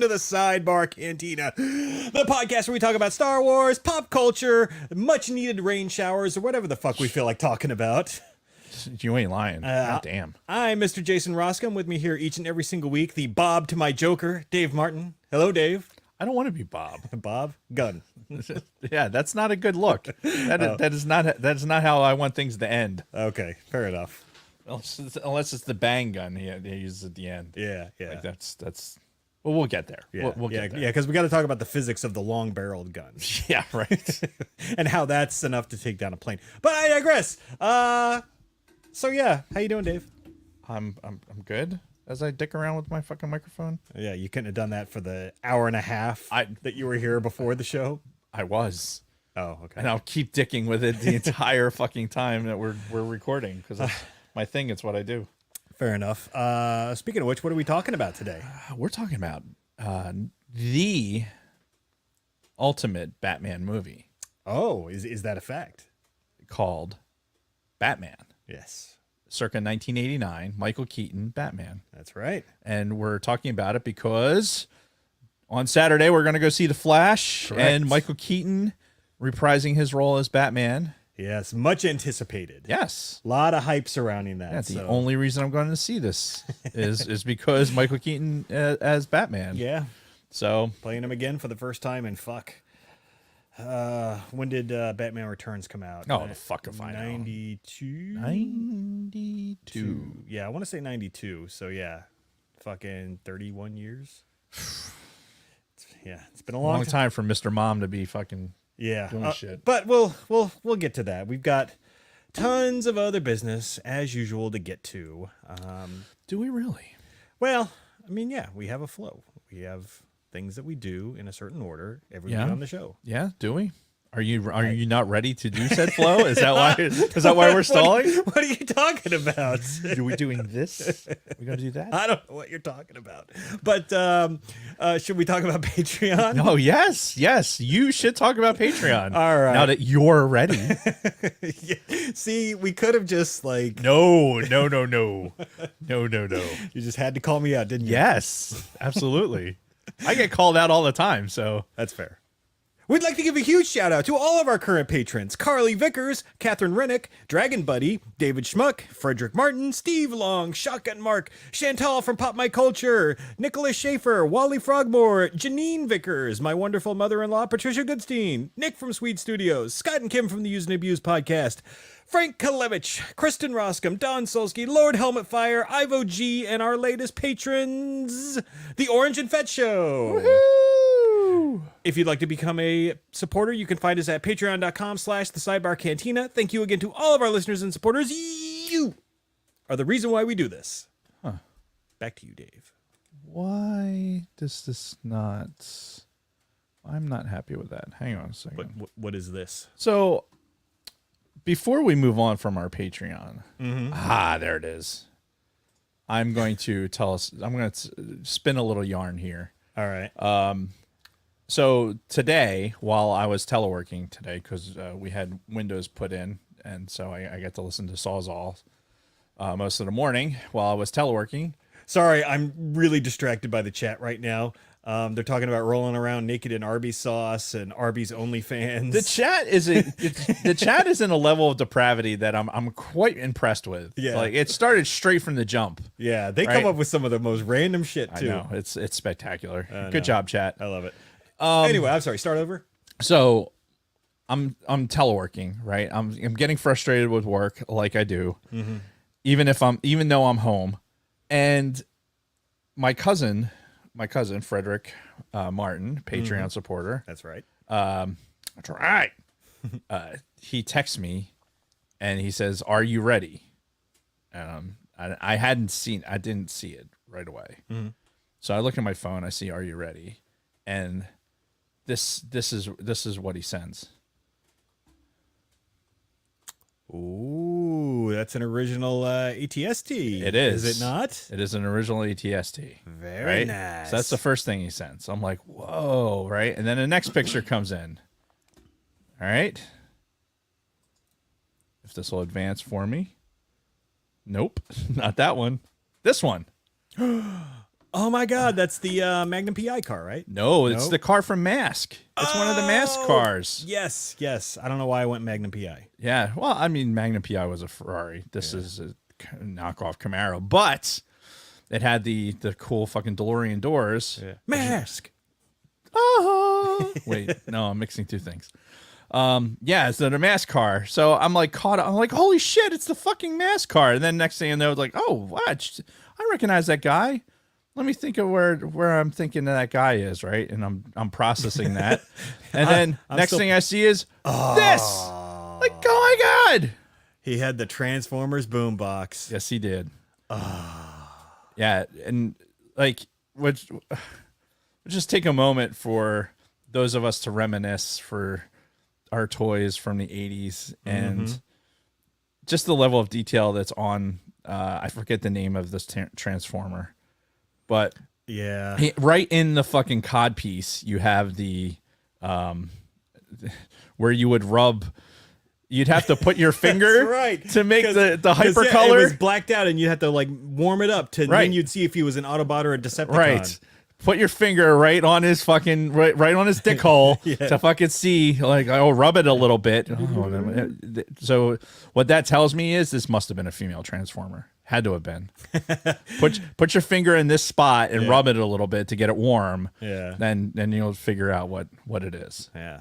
welcome to the Sidebar Cantina, the podcast where we talk about Star Wars, pop culture, much needed rain showers, or whatever the fuck we feel like talking about. You ain't lying. God damn. I'm Mr. Jason Roscom. With me here each and every single week, the Bob to my Joker, Dave Martin. Hello, Dave. I don't want to be Bob. Bob Gunn. Yeah, that's not a good look. That is not how I want things to end. Okay, fair enough. Unless it's the bang gun he uses at the end. Yeah. Like that's. Well, we'll get there. Yeah, we'll get there. Yeah, because we got to talk about the physics of the long-barreled gun. Yeah, right. And how that's enough to take down a plane. But I digress. So yeah, how you doing, Dave? I'm good. As I dick around with my fucking microphone. Yeah, you couldn't have done that for the hour and a half that you were here before the show. I was. Oh, okay. And I'll keep dicking with it the entire fucking time that we're recording because that's my thing. It's what I do. Fair enough. Speaking of which, what are we talking about today? We're talking about the ultimate Batman movie. Oh, is that a fact? Called Batman. Yes. Circa 1989, Michael Keaton, Batman. That's right. And we're talking about it because on Saturday we're going to go see The Flash. Correct. And Michael Keaton reprising his role as Batman. Yes, much anticipated. Yes. A lot of hype surrounding that. That's the only reason I'm going to see this is because Michael Keaton as Batman. Yeah. So playing him again for the first time and fuck. When did Batman Returns come out? Oh, the fuck if I know. 92? 92. Yeah, I want to say 92. So yeah, fucking 31 years. It's been a long time for Mr. Mom to be fucking doing shit. But we'll get to that. We've got tons of other business as usual to get to. Do we really? Well, I mean, yeah, we have a flow. We have things that we do in a certain order every week on the show. Yeah, do we? Are you not ready to do said flow? Is that why we're stalling? What are you talking about? Are we doing this? We gonna do that? I don't know what you're talking about. But should we talk about Patreon? Oh, yes. You should talk about Patreon. All right. Now that you're ready. Yeah. See, we could have just like No. You just had to call me out, didn't you? Yes, absolutely. I get called out all the time, so that's fair. We'd like to give a huge shout out to all of our current patrons: Carly Vickers, Catherine Rennick, Dragon Buddy, David Schmuck, Frederick Martin, Steve Long, Shotgun Mark, Chantal from Pop My Culture, Nicholas Schaefer, Wally Frogmore, Janine Vickers, my wonderful mother-in-law Patricia Goodstein, Nick from Sweet Studios, Scott and Kim from the Use and Abuse podcast, Frank Kalevich, Kristen Roscom, Don Solsky, Lord Helmet Fire, Ivo G, and our latest patrons, The Orange and Fett Show. woohoo! If you'd like to become a supporter, you can find us at patreon.com/the Sidebar Cantina. Thank you again to all of our listeners and supporters. You are the reason why we do this. Huh. Back to you, Dave. Why does this not... I'm not happy with that. Hang on a second. What is this? So, before we move on from our Patreon, there it is. I'm going to spin a little yarn here. All right. So today, while I was teleworking today, because we had windows put in, and so I got to listen to Sawzall most of the morning while I was teleworking. Sorry, I'm really distracted by the chat right now. They're talking about rolling around naked in Arby's sauce and Arby's OnlyFans. The chat is in a level of depravity that I'm quite impressed with. Yeah, like it started straight from the jump. Yeah, they come up with some of the most random shit too. I know it's spectacular. Good job, chat. I love it. Anyway, I'm sorry. Start over. So, I'm teleworking, right? I'm getting frustrated with work, like I do, even though I'm home, and my cousin Frederick Martin, Patreon supporter. That's right. That's right. He texts me, and he says, "Are you ready?" I didn't see it right away. So I look at my phone. I see, "Are you ready?" And this is what he sends. Ooh, that's an original ATST. It is. Is it not? It is an original ATST. Very nice. So that's the first thing he sends. I'm like, whoa, right? And then the next picture comes in. All right. If this will advance for me. Nope, not that one. This one. Oh my God, that's the Magnum PI car, right? No, it's Nope. the car from Mask. It's one of the Mask Oh, cars. Yes, yes. I don't know why I went Magnum PI. Yeah, well, I mean, Magnum PI was a Ferrari. This is a knockoff Camaro, but it had the cool fucking DeLorean doors. Yeah. Mask. Oh, wait, no, I'm mixing two things. Yeah, it's the Mask car. So I'm like caught up. I'm like, holy shit, it's the fucking Mask car. And then next thing I know, it's like, oh, what? I recognize that guy. Let me think of where I'm thinking that guy is, right? And I'm processing that. And then next thing I see is this. Like, oh my God. He had the Transformers boombox. Yes, he did. Yeah, and like, just take a moment for those of us to reminisce for our toys from the 80s and just the level of detail that's on. I forget the name of this Transformer, but Yeah. right in the fucking cod piece, you have the where you would rub. You'd have to put your finger right. to make the hyper Yeah, color. it was blacked out, and you had to like warm it up to. Right. Then you'd see if he was an Autobot or a Decepticon. Right. Put your finger right on his fucking right on his dick hole to fucking see, like, oh, rub it a little bit. Oh, so what that tells me is this must have been a female Transformer. Had to have been. Put your finger in this spot and rub it a little bit to get it warm. Yeah. Then you'll figure out what it is. Yeah.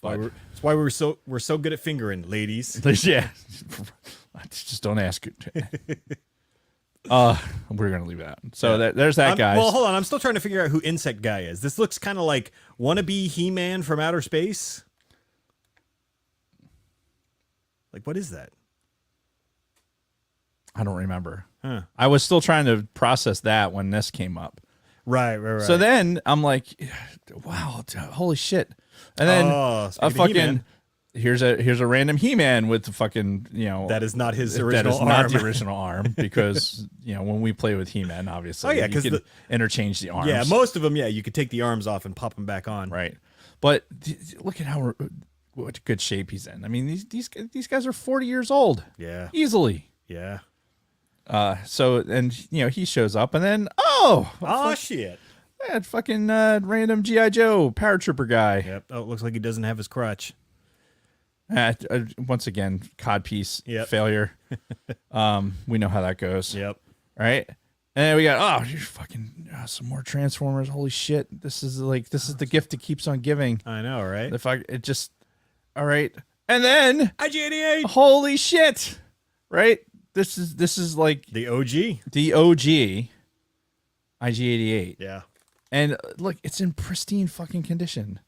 That's why we're so good at fingering, ladies. Yeah. Just don't ask it. We're gonna leave it out. So there's that guy. Well, hold on. I'm still trying to figure out who Insect Guy is. This looks kind of like wannabe He-Man from outer space. Like, what is that? I don't remember. Huh. I was still trying to process that when this came up. Right. So then I'm like, wow, holy shit. And then a fucking here's a random He-Man with the fucking, that is not his original arm. Not the original arm because, when we play with He-Man, obviously, you can interchange the arms. Yeah, most of them, you could take the arms off and pop them back on. Right. But look at what good shape he's in. I mean, these guys are 40 years old. Yeah. Easily. Yeah. So, and he shows up and then, shit. that fucking random G.I. Joe paratrooper guy. Yep. Oh, it looks like he doesn't have his crutch. Once again, codpiece Yep. failure. We know how that goes. Yep. Right. And then we got here's fucking some more Transformers. Holy shit! This is the gift that keeps on giving. I know, right? All right. And then IG-88. holy shit! Right. This is like The OG. the OG IG-88. Yeah. And look, it's in pristine fucking condition.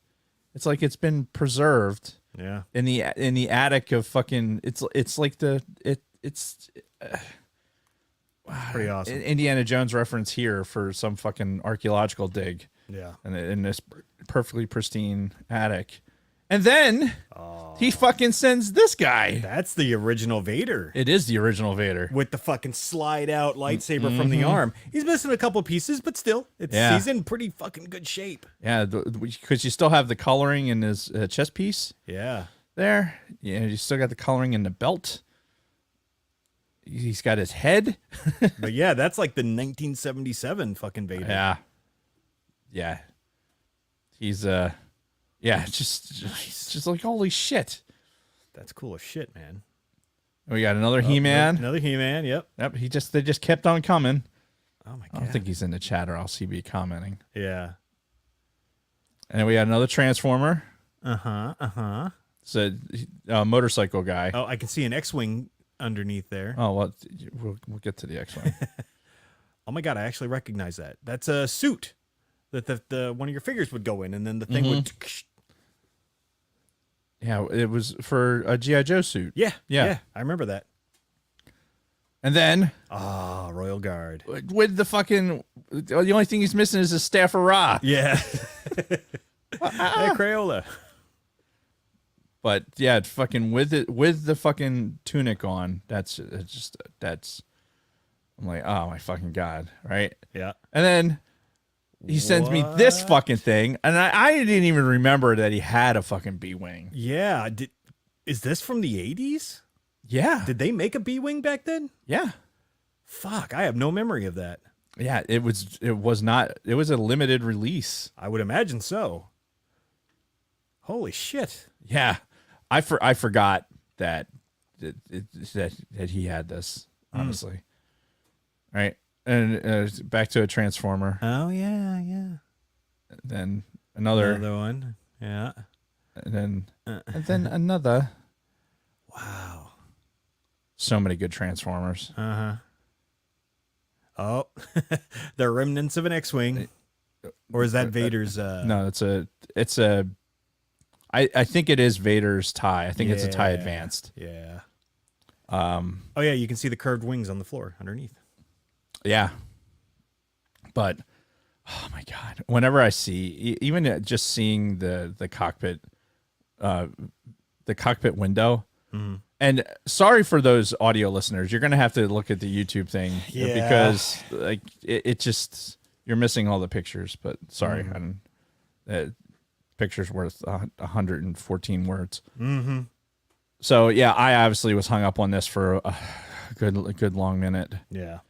It's like it's been preserved. Yeah. In the attic of fucking it's like it's Pretty awesome. Indiana Jones reference here for some fucking archaeological dig. Yeah. And in this perfectly pristine attic. And then he fucking sends this guy. That's the original Vader. It is the original Vader. With the fucking slide out lightsaber from the arm. He's missing a couple pieces, but still, he's in pretty fucking good shape. Yeah, because you still have the coloring in his chest piece. Yeah. There. Yeah, you still got the coloring in the belt. He's got his head. But yeah, that's like the 1977 fucking Vader. Yeah. Yeah. He's just like holy shit. That's cool as shit, man. We got another He-Man. Another He-Man, yep. Yep, they just kept on coming. Oh my god. I don't think he's in the chat or else he'd be commenting. Yeah. And then we got another Transformer. Uh-huh. It's a motorcycle guy. Oh, I can see an X-Wing underneath there. Oh, well, we'll get to the X-Wing. Oh my god, I actually recognize that. That's a suit that the one of your figures would go in, and then the thing would. Yeah, it was for a G.I. Joe suit. Yeah. I remember that. And then Royal Guard. with the fucking the only thing he's missing is a staff of Ra. Yeah. Hey, Crayola. But yeah, fucking with the fucking tunic on, that's I'm like, oh my fucking god, right? Yeah. And then he sends me this fucking thing, and I didn't even remember that he had a fucking B-wing. Yeah. Is this from the 80s? Yeah. Did they make a B-wing back then? Yeah. Fuck, I have no memory of that. Yeah, it was a limited release. I would imagine so. Holy shit. Yeah. I forgot that that he had this, honestly. Right? And back to a Transformer. Oh yeah, yeah. Then another one. Yeah. and then another. Wow. So many good Transformers. Uh-huh. Oh, the remnants of an X-Wing, or is that Vader's? No, it's a. I think it is Vader's tie. I think it's a tie advanced. Yeah. Oh yeah, you can see the curved wings on the floor underneath. Yeah. But oh my god, whenever I see even just seeing the cockpit window. Mm-hmm. And sorry for those audio listeners. You're going to have to look at the YouTube thing because like it just you're missing all the pictures. But sorry, pictures worth 114 words. Mm-hmm. So yeah, I obviously was hung up on this for a good long minute. Yeah.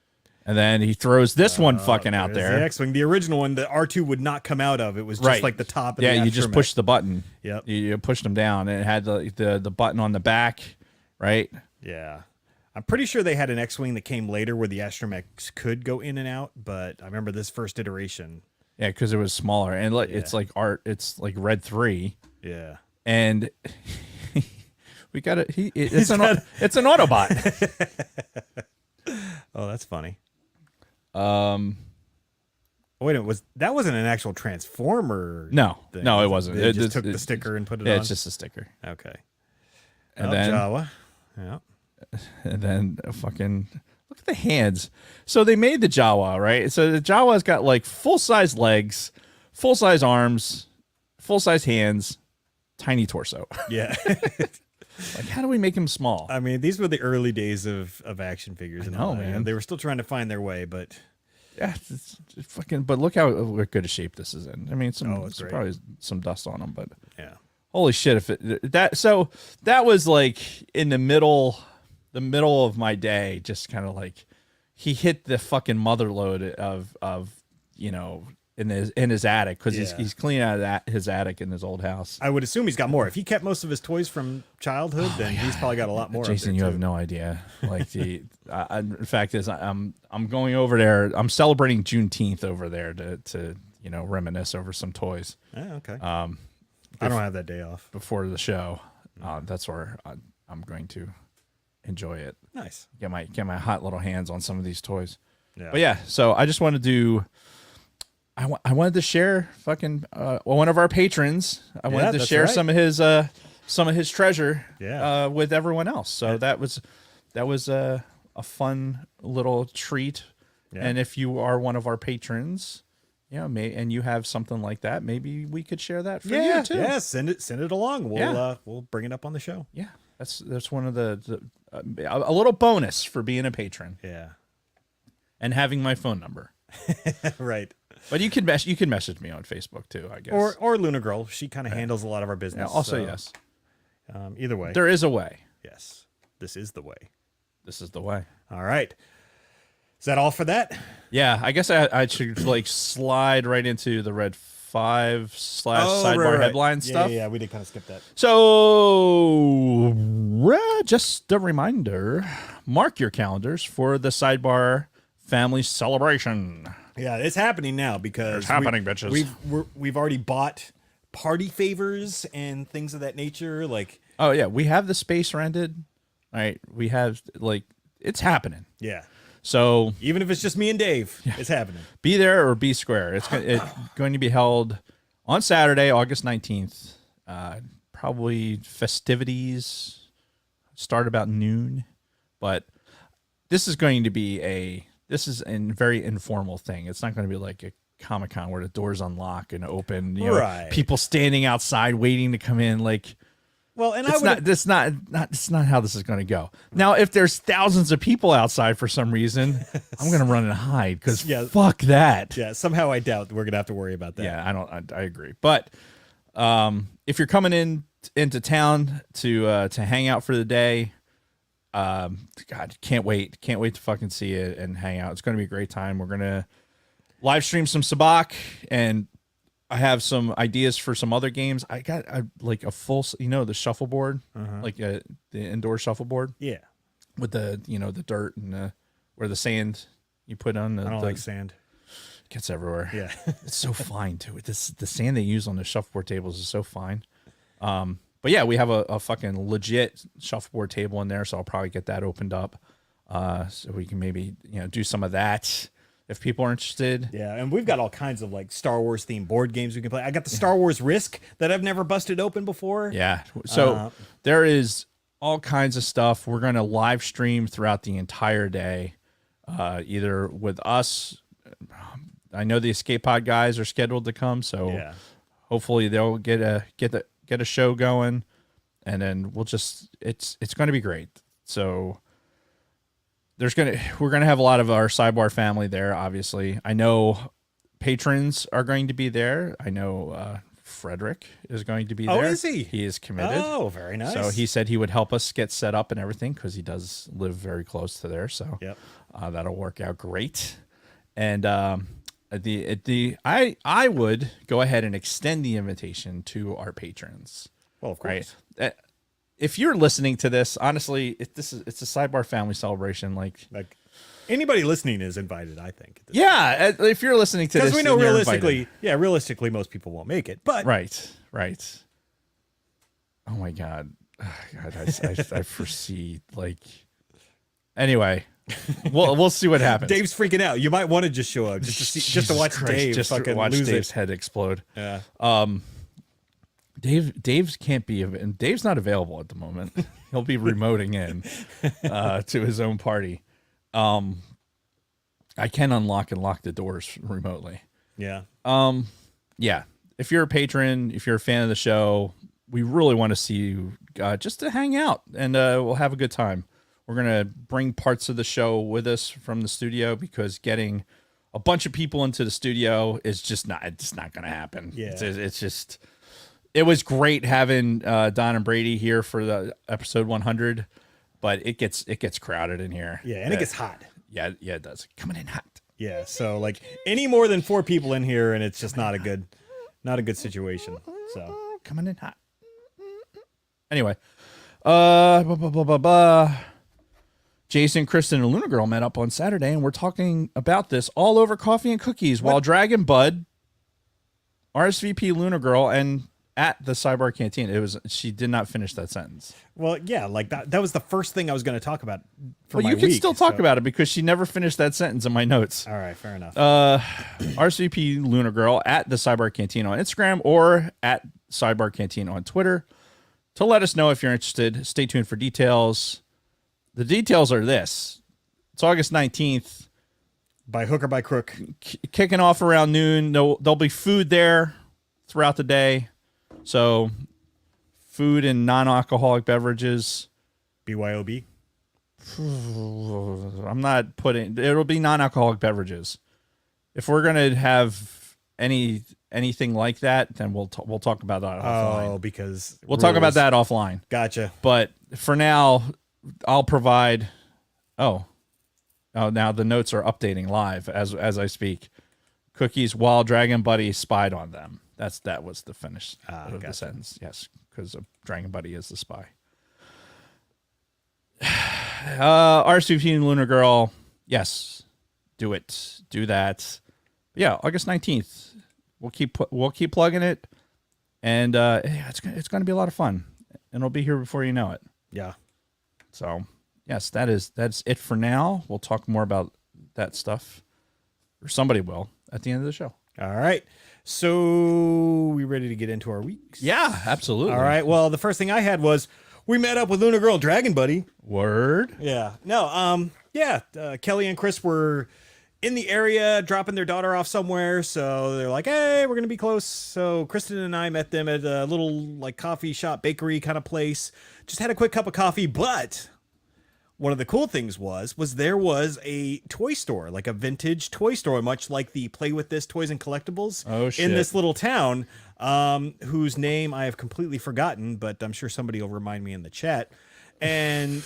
And then he throws this one fucking out there. The X-Wing, the original one that R2 would not come out of. It was just like the top. Yeah, you just push the button. Yep. You pushed them down, and it had the button on the back, right? Yeah. I'm pretty sure they had an X-Wing that came later where the astromechs could go in and out, but I remember this first iteration. Yeah, because it was smaller, and it's like it's like Red 3. Yeah. And we got it. It's an Autobot. Oh, that's funny. Wait a minute, that wasn't an actual Transformer? No, thing, no, it wasn't. They just took the sticker and put it on? Yeah, it's just a sticker. Okay. And then Jawa. Yeah. And then fucking look at the hands. So they made the Jawa, right? So the Jawa's got like full-size legs, full-size arms, full-size hands, tiny torso. Yeah. Like, how do we make him small? I mean, these were the early days of action figures. I know, man. They were still trying to find their way, but yeah, it's fucking. But look how good a shape this is in. I mean, it's great. probably some dust on them, but yeah. Holy shit! If that was like in the middle of my day, just kind of like he hit the fucking mother load of in his attic because he's cleaning out his attic in his old house. I would assume he's got more. If he kept most of his toys from childhood, then he's probably got a lot more. Jason, you have no idea. Like in fact is I'm going over there. I'm celebrating Juneteenth over there to reminisce over some toys. Oh, okay. I don't have that day off before the show. That's where I'm going to enjoy it. Nice. Get my hot little hands on some of these toys. Yeah. But yeah, so I just wanted to. I wanted to share fucking one of our patrons. I wanted to share some of his treasure with everyone else. So that was a fun little treat. Yeah. And if you are one of our patrons, and you have something like that, maybe we could share that for you too. Yeah, send it along. We'll bring it up on the show. Yeah, that's one of the a little bonus for being a patron. Yeah, and having my phone number. Right. But you can message me on Facebook too, I guess. Or Luna Girl. She kind of handles a lot of our business. Yeah, also, yes. Either way. There is a way. Yes. This is the way. This is the way. All right. Is that all for that? Yeah, I guess I should like slide right into the Red 5 / sidebar headline stuff. Yeah, we did kind of skip that. So, just a reminder, mark your calendars for the Sidebar family celebration. Yeah, it's happening now because bitches. We've already bought party favors and things of that nature. Like, oh yeah, we have the space rented. All right, we have it's happening. Yeah. So even if it's just me and Dave, it's happening. Be there or be square. It's going to be held on Saturday, August 19th. Probably festivities start about noon, but this is going to be a very informal thing. It's not going to be like a Comic-Con where the doors unlock and open. Right. People standing outside waiting to come in. Like, well, and it's not how this is going to go. Now, if there's thousands of people outside for some reason, I'm going to run and hide because fuck that. Yeah, somehow I doubt we're going to have to worry about that. Yeah, I agree. But if you're coming into town to hang out for the day, God, can't wait to fucking see it and hang out. It's going to be a great time. We're going to live stream some Sabak, and I have some ideas for some other games. I got like a full, the shuffleboard, like the indoor shuffleboard. Yeah. With the, the dirt and where the sand you put on the. I don't like sand. It gets everywhere. Yeah. It's so fine too. The sand they use on the shuffleboard tables is so fine. But yeah, we have a fucking legit shuffleboard table in there, so I'll probably get that opened up, so we can maybe do some of that if people are interested. Yeah, and we've got all kinds of like Star Wars themed board games we can play. I got the Star Wars Risk that I've never busted open before. Yeah, so there is all kinds of stuff. We're gonna live stream throughout the entire day, either with us. I know the Escape Pod guys are scheduled to come, so hopefully they'll get a show going, and then we'll just it's going to be great. So we're going to have a lot of our Sidebar family there. Obviously, I know patrons are going to be there. I know Frederick is going to be there. Oh, is he? He is committed. Oh, very nice. So he said he would help us get set up and everything because he does live very close to there. So that'll work out great. And I would go ahead and extend the invitation to our patrons. Well, of course. Right? If you're listening to this, honestly, it's a Sidebar family celebration. Like anybody listening is invited, I think. Yeah, if you're listening to this, because we know realistically, most people won't make it. But right. Oh my God, I foresee like. Anyway, we'll see what happens. Dave's freaking out. You might want to just show up just to watch Dave fucking lose Dave's it. head explode. Yeah. Dave's can't be, and Dave's not available at the moment. He'll be remoting in to his own party. I can unlock and lock the doors remotely. Yeah. Yeah. If you're a patron, if you're a fan of the show, we really want to see you just to hang out, and we'll have a good time. We're gonna bring parts of the show with us from the studio because getting a bunch of people into the studio is just not gonna happen. Yeah. It's just. It was great having Don and Brady here for the episode 100, but it gets crowded in here. Yeah, and it gets hot. Yeah, it does. Coming in hot. Yeah, so like any more than 4 people in here, and it's just not a good situation. So coming in hot. Anyway, Jason, Kristen, and Luna Girl met up on Saturday, and we're talking about this all over coffee and cookies while Dragon Bud, RSVP Luna Girl, and at the Sidebar Cantina. She did not finish that sentence. Well, yeah, like that was the first thing I was going to talk about for my you can week, still talk about it because she never finished that sentence in my notes. All right, fair enough. RSVP Luna Girl at the Sidebar Cantina on Instagram or at Sidebar Cantina on Twitter to let us know if you're interested. Stay tuned for details. The details are this. It's August 19th. By hook or by crook. Kicking off around noon. There'll be food there throughout the day. So, food and non-alcoholic beverages. BYOB? I'm not putting... It'll be non-alcoholic beverages. If we're going to have anything like that, then we'll talk about that offline. Oh, because... We'll talk about that offline. Gotcha. But for now, I'll provide... Oh, now the notes are updating live as I speak. Cookies while Dragon Buddy spied on them. That was the finish of the sentence. Yes, because Dragon Buddy is the spy. RSVP and Lunar Girl. Yes, do it. Do that. But yeah, August 19th. We'll keep plugging it, and it's going to be a lot of fun, and it'll be here before you know it. Yeah. So yes, that's it for now. We'll talk more about that stuff, or somebody will at the end of the show. All right. So we ready to get into our weeks? Yeah, absolutely. All right. Well, the first thing I had was we met up with Luna Girl Dragon Buddy. Word. Yeah. No. Yeah. Kelly and Chris were in the area dropping their daughter off somewhere. So they're like, hey, we're going to be close. So Kristen and I met them at a little like coffee shop, bakery kind of place. Just had a quick cup of coffee. But one of the cool things was there was a toy store, like a vintage toy store, much like the Play With This Toys and Collectibles in this little town, whose name I have completely forgotten, but I'm sure somebody will remind me in the chat. And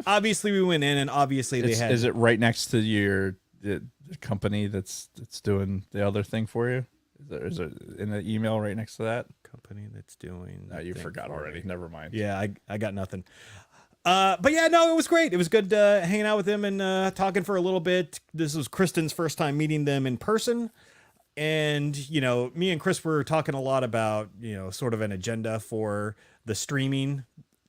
obviously we went in, and obviously they had. Is it right next to the company that's doing the other thing for you? Is there in the email right next to that company that's doing? You forgot already. Never mind. Yeah, I got nothing. But yeah, no, it was great. It was good hanging out with them and talking for a little bit. This was Kristen's first time meeting them in person. And, you know, me and Chris were talking a lot about, you know, sort of an agenda for the streaming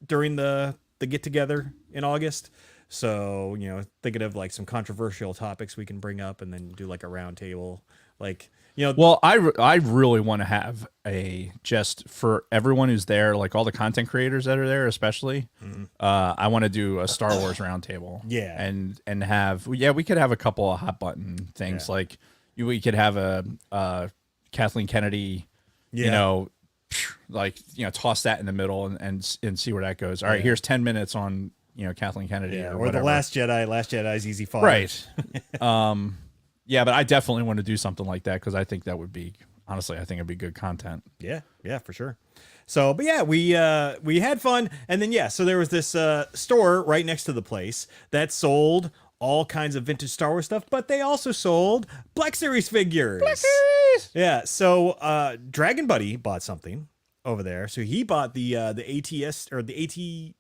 during the get together in August. So, you know, thinking of like some controversial topics we can bring up and then do like a round table. Like, you know, well, I really want to have just for everyone who's there, like all the content creators that are there, especially. I want to do a Star Wars roundtable. Yeah, and have we could have a couple of hot button things like we could have a Kathleen Kennedy, you know, like toss that in the middle and see where that goes. All right, here's 10 minutes on Kathleen Kennedy or the Last Jedi's easy fodder. Right. Yeah, but I definitely want to do something like that because I think that would be, honestly, I think it'd be good content. Yeah, for sure. So, but yeah, we had fun, and then so there was this store right next to the place that sold all kinds of vintage Star Wars stuff, but they also sold Black Series figures. Black Series. Yeah. So, Dragon Buddy bought something over there. So he bought the ATS or the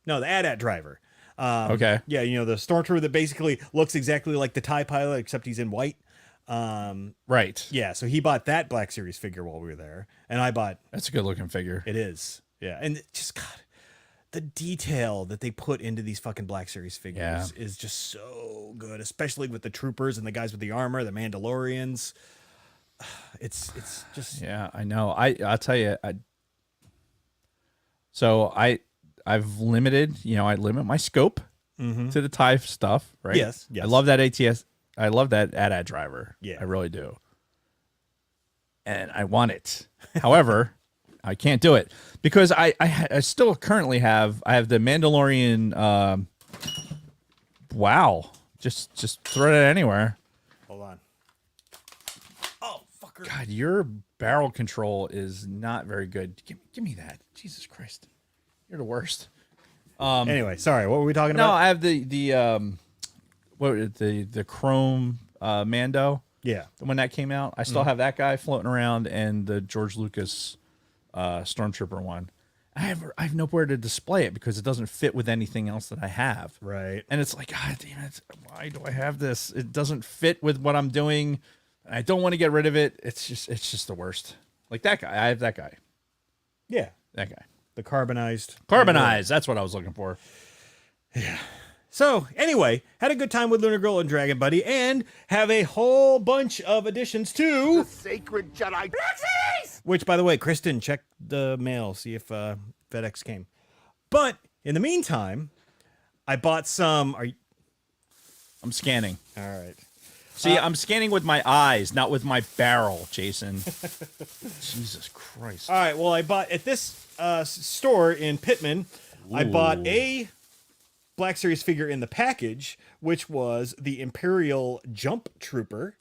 AT-AT driver. Okay. Yeah, the stormtrooper that basically looks exactly like the TIE pilot, except he's in white. Right. Yeah, so he bought that Black Series figure while we were there, and I bought. That's a good looking figure. It is. Yeah, and God, the detail that they put into these fucking Black Series figures is just so good, especially with the troopers and the guys with the armor, the Mandalorians. It's just. Yeah, I know. I'll tell you. I've limited, I limit my scope to the TIE stuff, right? Yes. I love that ATS. I love that AT-AT driver. Yeah. I really do. And I want it. However, I can't do it because I still currently have the Mandalorian. Wow. Just throw it anywhere. Hold on. Oh, fucker. God, your barrel control is not very good. Give me that. Jesus Christ. You're the worst. Anyway, sorry. What were we talking about? No, I have the Chrome Mando. Yeah, when that came out, I still have that guy floating around, and the George Lucas Stormtrooper one. I have nowhere to display it because it doesn't fit with anything else that I have. Right. And it's like, God damn it! Why do I have this? It doesn't fit with what I'm doing. I don't want to get rid of it. It's just the worst. Like that guy. I have that guy. Yeah, that guy. The carbonized. That's what I was looking for. Yeah. So anyway, had a good time with Lunar Girl and Dragon Buddy, and have a whole bunch of additions to the Sacred Jedi. Which, by the way, Kristen, check the mail, see if FedEx came. But in the meantime, I bought some. I'm scanning. All right. See, I'm scanning with my eyes, not with my barrel, Jason. Jesus Christ. All right. Well, I bought at this store in Pittman. I bought a Black Series figure in the package, which was the Imperial Jump Trooper.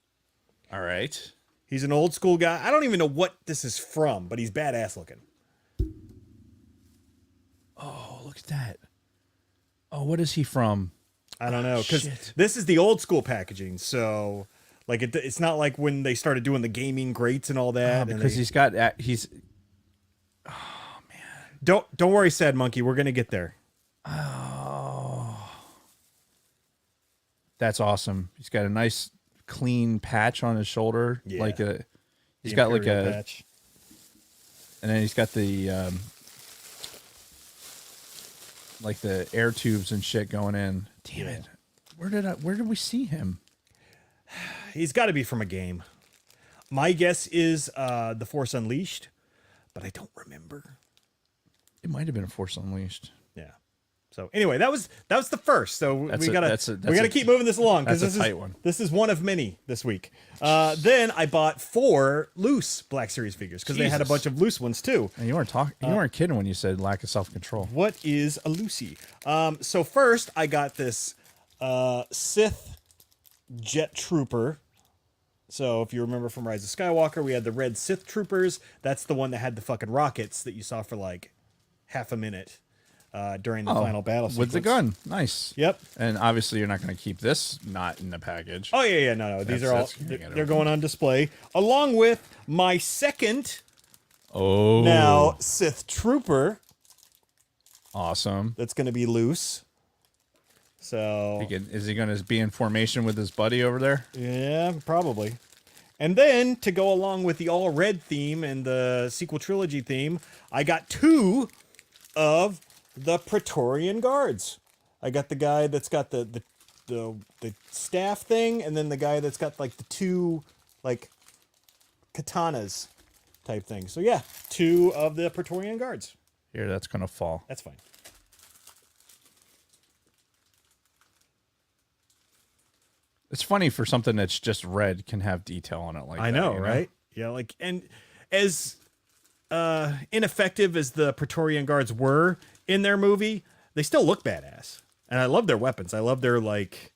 All right. He's an old school guy. I don't even know what this is from, but he's badass looking. Oh, look at that. Oh, what is he from? I don't know, because this is the old school packaging. So, like, it's not like when they started doing the gaming grates and all that. Because he's got he's. Oh man! Don't worry, Sad Monkey. We're gonna get there. Oh, that's awesome. He's got a nice clean patch on his shoulder, like a. He's got like a patch, and then he's got the like the air tubes and shit going in. Damn it! Where did we see him? He's got to be from a game. My guess is The Force Unleashed, but I don't remember. It might have been a Force Unleashed. Yeah. So anyway, that was the first. So we gotta keep moving this along because this is one of many this week. Then I bought 4 loose Black Series figures because they had a bunch of loose ones too. And you weren't talking. You weren't kidding when you said lack of self-control. What is a Lucy? So first I got this Sith Jet Trooper. So if you remember from Rise of Skywalker, we had the red Sith Troopers. That's the one that had the fucking rockets that you saw for like half a minute. during the final battle with the sequence. gun. Nice. Yep. And obviously, you're not going to keep this not in the package. Oh yeah, no. These are all That's gonna get they're open. going on display along with my second Oh, now Sith Trooper awesome. that's going to be loose. So Is he going to be in formation with his buddy over there? yeah, probably. And then to go along with the all red theme and the sequel trilogy theme, I got 2 of the Praetorian Guards. I got the guy that's got the staff thing, and then the guy that's got like the 2 like katanas type thing. So yeah, 2 of the Praetorian Guards. Here, that's going to fall. That's fine. It's funny for something that's just red can have detail on it like I that. know, you right? Yeah, like, and as ineffective as the Praetorian Guards were in their movie, they still look badass. And I love their weapons. I love their like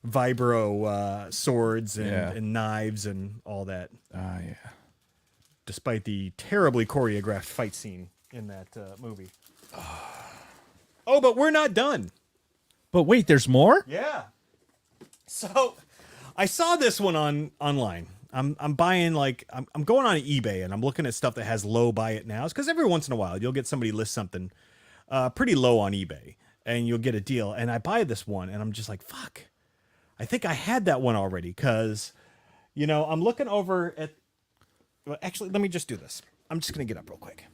vibro swords and knives and all that. Ah, yeah. Despite the terribly choreographed fight scene in that movie. Oh, but we're not done. But wait, there's more? Yeah. So I saw this one online. I'm buying like I'm going on eBay and I'm looking at stuff that has low buy it nows, because every once in a while you'll get somebody list something pretty low on eBay and you'll get a deal. And I buy this one and I'm just like, fuck. I think I had that one already, because I'm looking over at. Well, actually, let me just do this. I'm just gonna get up real quick.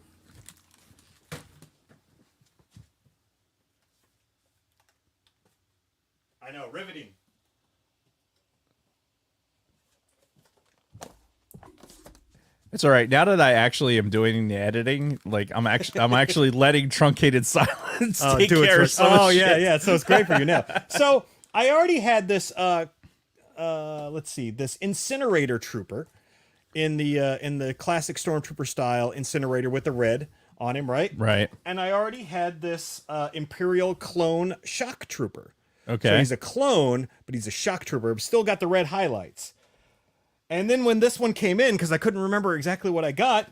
I know, riveting. It's all right. Now that I actually am doing the editing, like I'm actually letting truncated silence take care of some of the shit. Yeah. So it's great for you now. So I already had this. Let's see, this incinerator trooper in the classic stormtrooper style incinerator with the red on him, right? Right. And I already had this Imperial clone shock trooper. Okay. So he's a clone, but he's a shock trooper. Still got the red highlights. And then when this one came in, because I couldn't remember exactly what I got,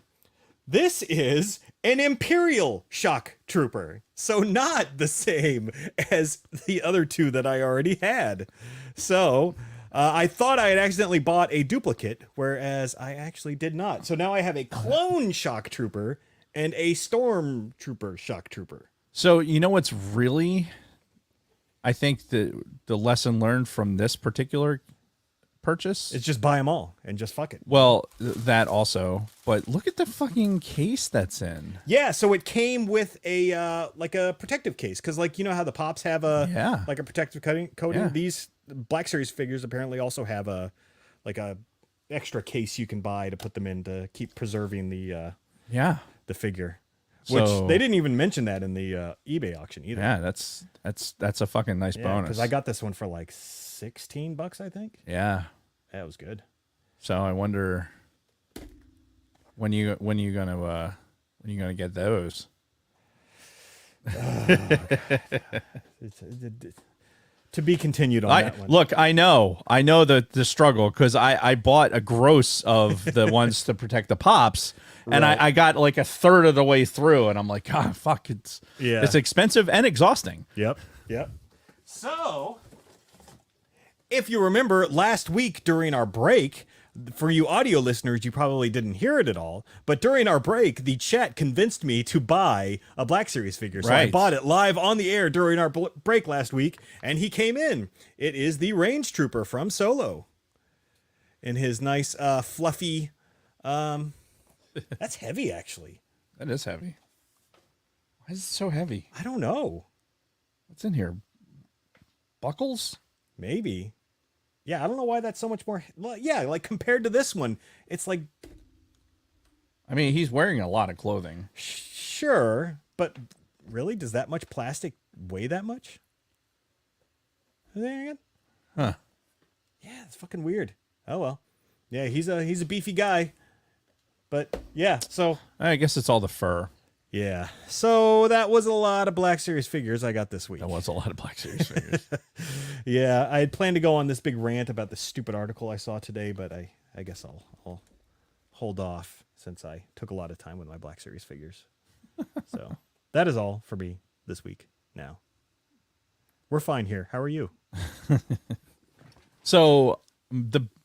this is an Imperial shock trooper. So not the same as the other 2 that I already had. So I thought I had accidentally bought a duplicate, whereas I actually did not. So now I have a clone shock trooper and a stormtrooper shock trooper. So you know what's really, I think the lesson learned from this particular purchase? It's just buy them all and just fuck it. Well, that also, but look at the fucking case that's in. Yeah, so it came with a like a protective case, because like how the Pops have a like a protective coating. Yeah. These Black Series figures apparently also have a extra case you can buy to put them in to keep preserving the figure. Which So, they didn't even mention that in the eBay auction either. yeah, that's a fucking nice bonus. Because I got this one for like $16, I think. Yeah. That was good. So I wonder when you gonna get those. To be continued on that one. Look, I know the struggle, because I bought a gross of the ones to protect the Pops, and Right. I got like a third of the way through, and I'm like, God, fuck, it's expensive and exhausting. Yep. So, if you remember last week during our break, for you audio listeners, you probably didn't hear it at all, but during our break, the chat convinced me to buy a Black Series figure. So I Right. bought it live on the air during our break last week, and he came in. It is the Range Trooper from Solo. In his nice, fluffy, that's heavy, actually. That is heavy. Why is it so heavy? I don't know. What's in here? Buckles? Maybe. Yeah, I don't know why that's so much more. Well, yeah, like compared to this one, it's like I mean, he's wearing a lot of clothing. sure, but really, does that much plastic weigh that much? There again? Huh. Yeah, it's fucking weird. Oh well. Yeah, he's a beefy guy. But yeah, so I guess it's all the fur. yeah. So that was a lot of Black Series figures I got this week. That was a lot of Black Series figures. Yeah, I had planned to go on this big rant about the stupid article I saw today, but I guess I'll hold off since I took a lot of time with my Black Series figures. So that is all for me this week now. We're fine here. How are you? So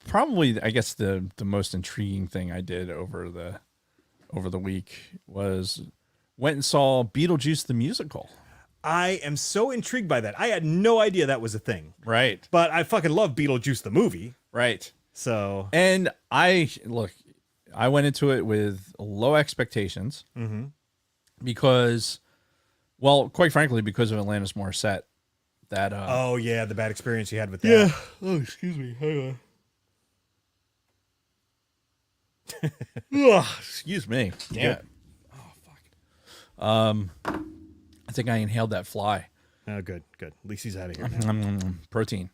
probably I guess the most intriguing thing I did over the week was went and saw Beetlejuice the musical. I am so intrigued by that. I had no idea that was a thing. Right. But I fucking love Beetlejuice the movie. Right. So, and I went into it with low expectations because, well, quite frankly, because of Alanis Morissette. That oh yeah, the bad experience you had with that. Yeah. Oh, excuse me. Hang on. Ugh, excuse me. Yeah. Oh fuck. I think I inhaled that fly. Oh, good. At least he's out of here. Protein.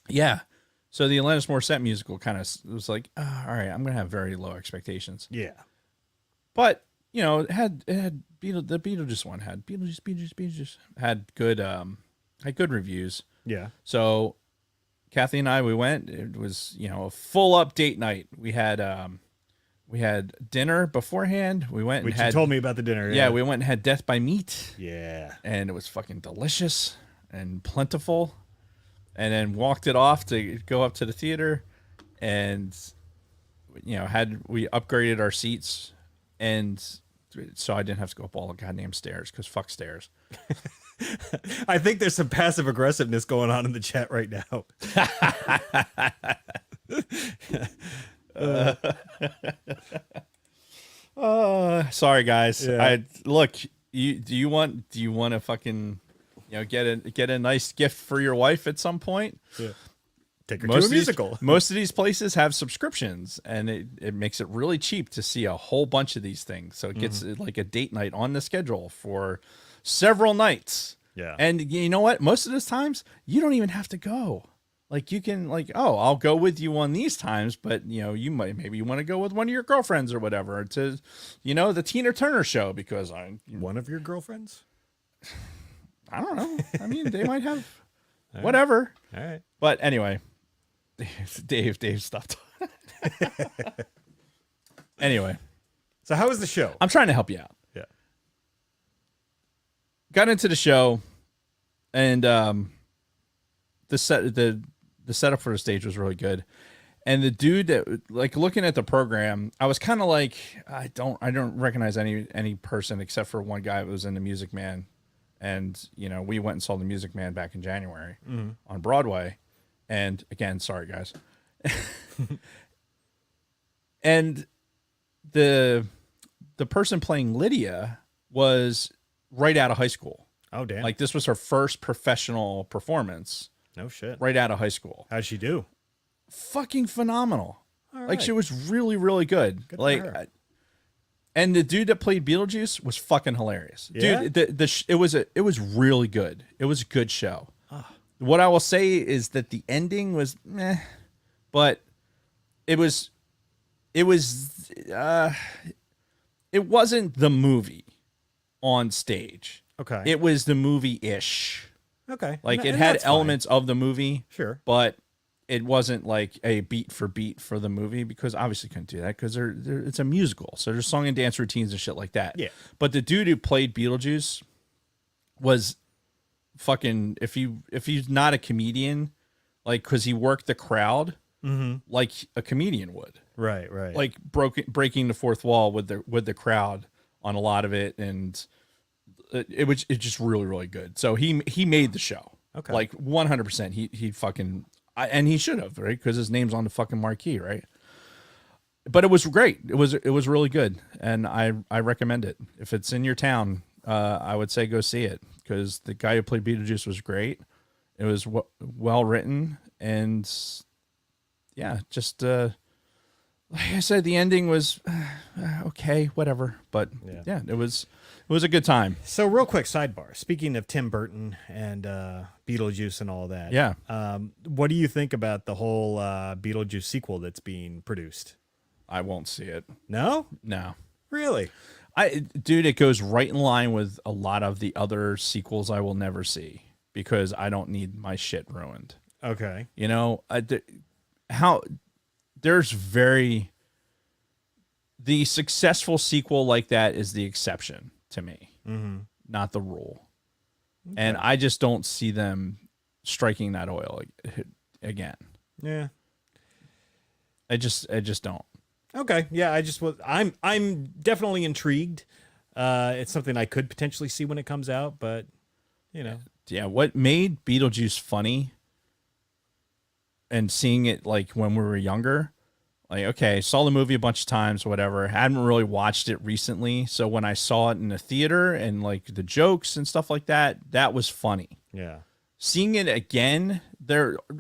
Yeah. So the Alanis Morissette musical kind of was like, all right, I'm gonna have very low expectations. Yeah. But it had the Beetlejuice one had Beetlejuice had good reviews. Yeah. So Kathy and I, we went. It was a full up date night. We had dinner beforehand. We went and you told me about the dinner. Yeah, we went and had Death by Meat. Yeah. And it was fucking delicious and plentiful. And then walked it off to go up to the theater, and we upgraded our seats, and so I didn't have to go up all the goddamn stairs because fuck stairs. I think there's some passive aggressiveness going on in the chat right now. Sorry guys. Yeah. Do you want to fucking get a nice gift for your wife at some point? Yeah. Take her to a musical. Most of these places have subscriptions, and it makes it really cheap to see a whole bunch of these things. So it gets like a date night on the schedule for several nights. Yeah. And you know what? Most of those times you don't even have to go. Like you can I'll go with you on these times, but you maybe want to go with one of your girlfriends or whatever to, the Tina Turner show because one of your girlfriends? I don't know. I mean, they might have whatever. All right. But anyway, Dave stopped. Anyway. So how was the show? I'm trying to help you out. Yeah. Got into the show, and the setup for the stage was really good. And the dude that looking at the program, I was kind of like, I don't recognize any person except for one guy that was in the Music Man. And, we went and saw the Music Man back in January on Broadway. And again, sorry guys. And the person playing Lydia was right out of high school. Oh, damn. Like this was her first professional performance. No shit. Right out of high school. How'd she do? Fucking phenomenal. All Like right. she was really, really good. Good for like her. and the dude that played Beetlejuice was fucking hilarious. Yeah? Dude, it was really good. It was a good show. What I will say is that the ending was meh, but it wasn't the movie on stage. Okay. It was the movie-ish. Okay. Like it And had that's fine. elements of the movie. Sure. But it wasn't like a beat for the movie because obviously couldn't do that because it's a musical. So there's song and dance routines and shit like that. Yeah. But the dude who played Beetlejuice was fucking, if he's not a comedian, like, cause he worked the crowd like a comedian would. Right. Like breaking the fourth wall with the crowd on a lot of it. And it's just really, really good. So he made the show. Okay. Like 100%. He fucking, and he should have, right? Because his name's on the fucking marquee, right? But it was great. It was really good, and I recommend it. If it's in your town, I would say go see it because the guy who played Beetlejuice was great. It was well written, and yeah, just like I said, the ending was okay, whatever. But yeah, it was a good time. So real quick sidebar. Speaking of Tim Burton and Beetlejuice and all that. Yeah. What do you think about the whole Beetlejuice sequel that's being produced? I won't see it. No? No. Really? Dude, it goes right in line with a lot of the other sequels I will never see because I don't need my shit ruined. Okay. The successful sequel like that is the exception to me. not the rule. Okay. And I just don't see them striking that oil again. Yeah. I just don't. Okay. Yeah, I'm definitely intrigued. It's something I could potentially see when it comes out, but Yeah, what made Beetlejuice funny and seeing it like when we were younger, like, okay, saw the movie a bunch of times, whatever, hadn't really watched it recently. So when I saw it in the theater and like the jokes and stuff like that, that was funny. Yeah. Seeing it again,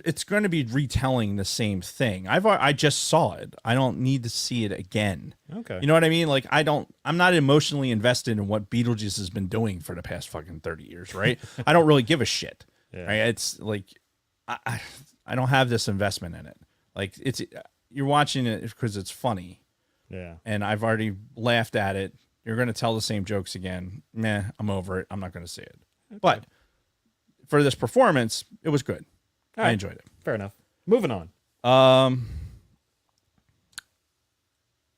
it's going to be retelling the same thing. I just saw it. I don't need to see it again. Okay. You know what I mean? Like I'm not emotionally invested in what Beetlejuice has been doing for the past fucking 30 years, right? I don't really give a shit. Yeah. Right? It's like I don't have this investment in it. Like you're watching it because it's funny. Yeah. And I've already laughed at it. You're going to tell the same jokes again. Meh, I'm over it. I'm not going to see it. Okay. But for this performance, it was good. Right. I enjoyed it. Fair enough. Moving on.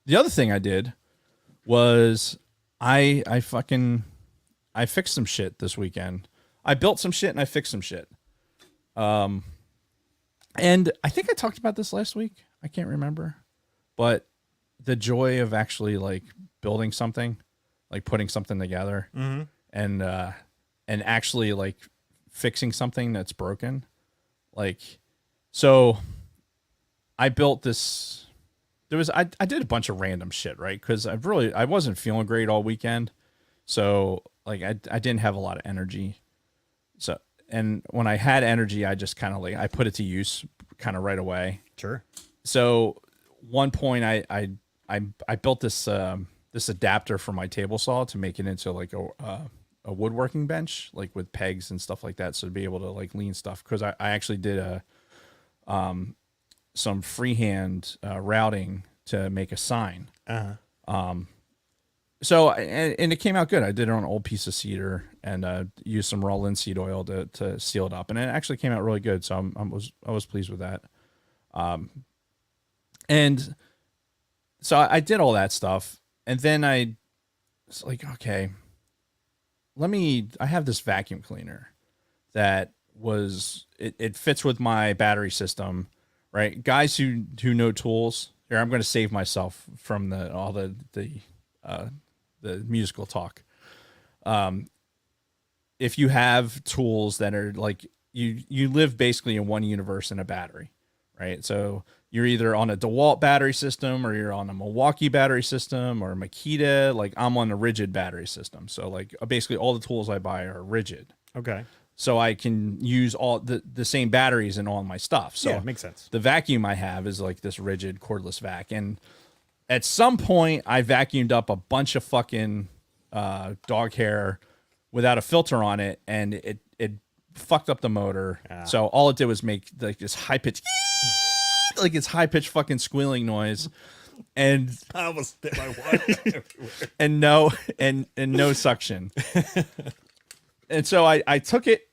The other thing I did was I fixed some shit this weekend. I built some shit and I fixed some shit. And I think I talked about this last week. I can't remember, but the joy of actually like building something, like putting something together, and actually like fixing something that's broken. Like, so I built this, I did a bunch of random shit, right? Cause I wasn't feeling great all weekend. So like, I didn't have a lot of energy. So, and when I had energy, I just kind of like, I put it to use kind of right away. Sure. So one point I built this, this adapter for my table saw to make it into like a woodworking bench, like with pegs and stuff like that. So to be able to like lean stuff. Cause I actually did some freehand routing to make a sign. So, and it came out good. I did it on an old piece of cedar and used some raw linseed oil to seal it up. And it actually came out really good. So I was pleased with that. And so I did all that stuff. And then I was like, okay, I have this vacuum cleaner that it fits with my battery system, right? Guys who know tools here, I'm going to save myself from all the musical talk. If you have tools that are like, you live basically in one universe in a battery, right? So you're either on a DeWalt battery system or you're on a Milwaukee battery system or a Makita. Like I'm on a rigid battery system. So like basically all the tools I buy are rigid. Okay. So I can use all the same batteries in all my stuff. So yeah, makes sense. The vacuum I have is like this rigid cordless vac. And at some point I vacuumed up a bunch of fucking dog hair without a filter on it. And it fucked up the motor. So all it did was make like this high pitched like it's high pitched fucking squealing noise, and I almost spit my water and no suction. And so I took it,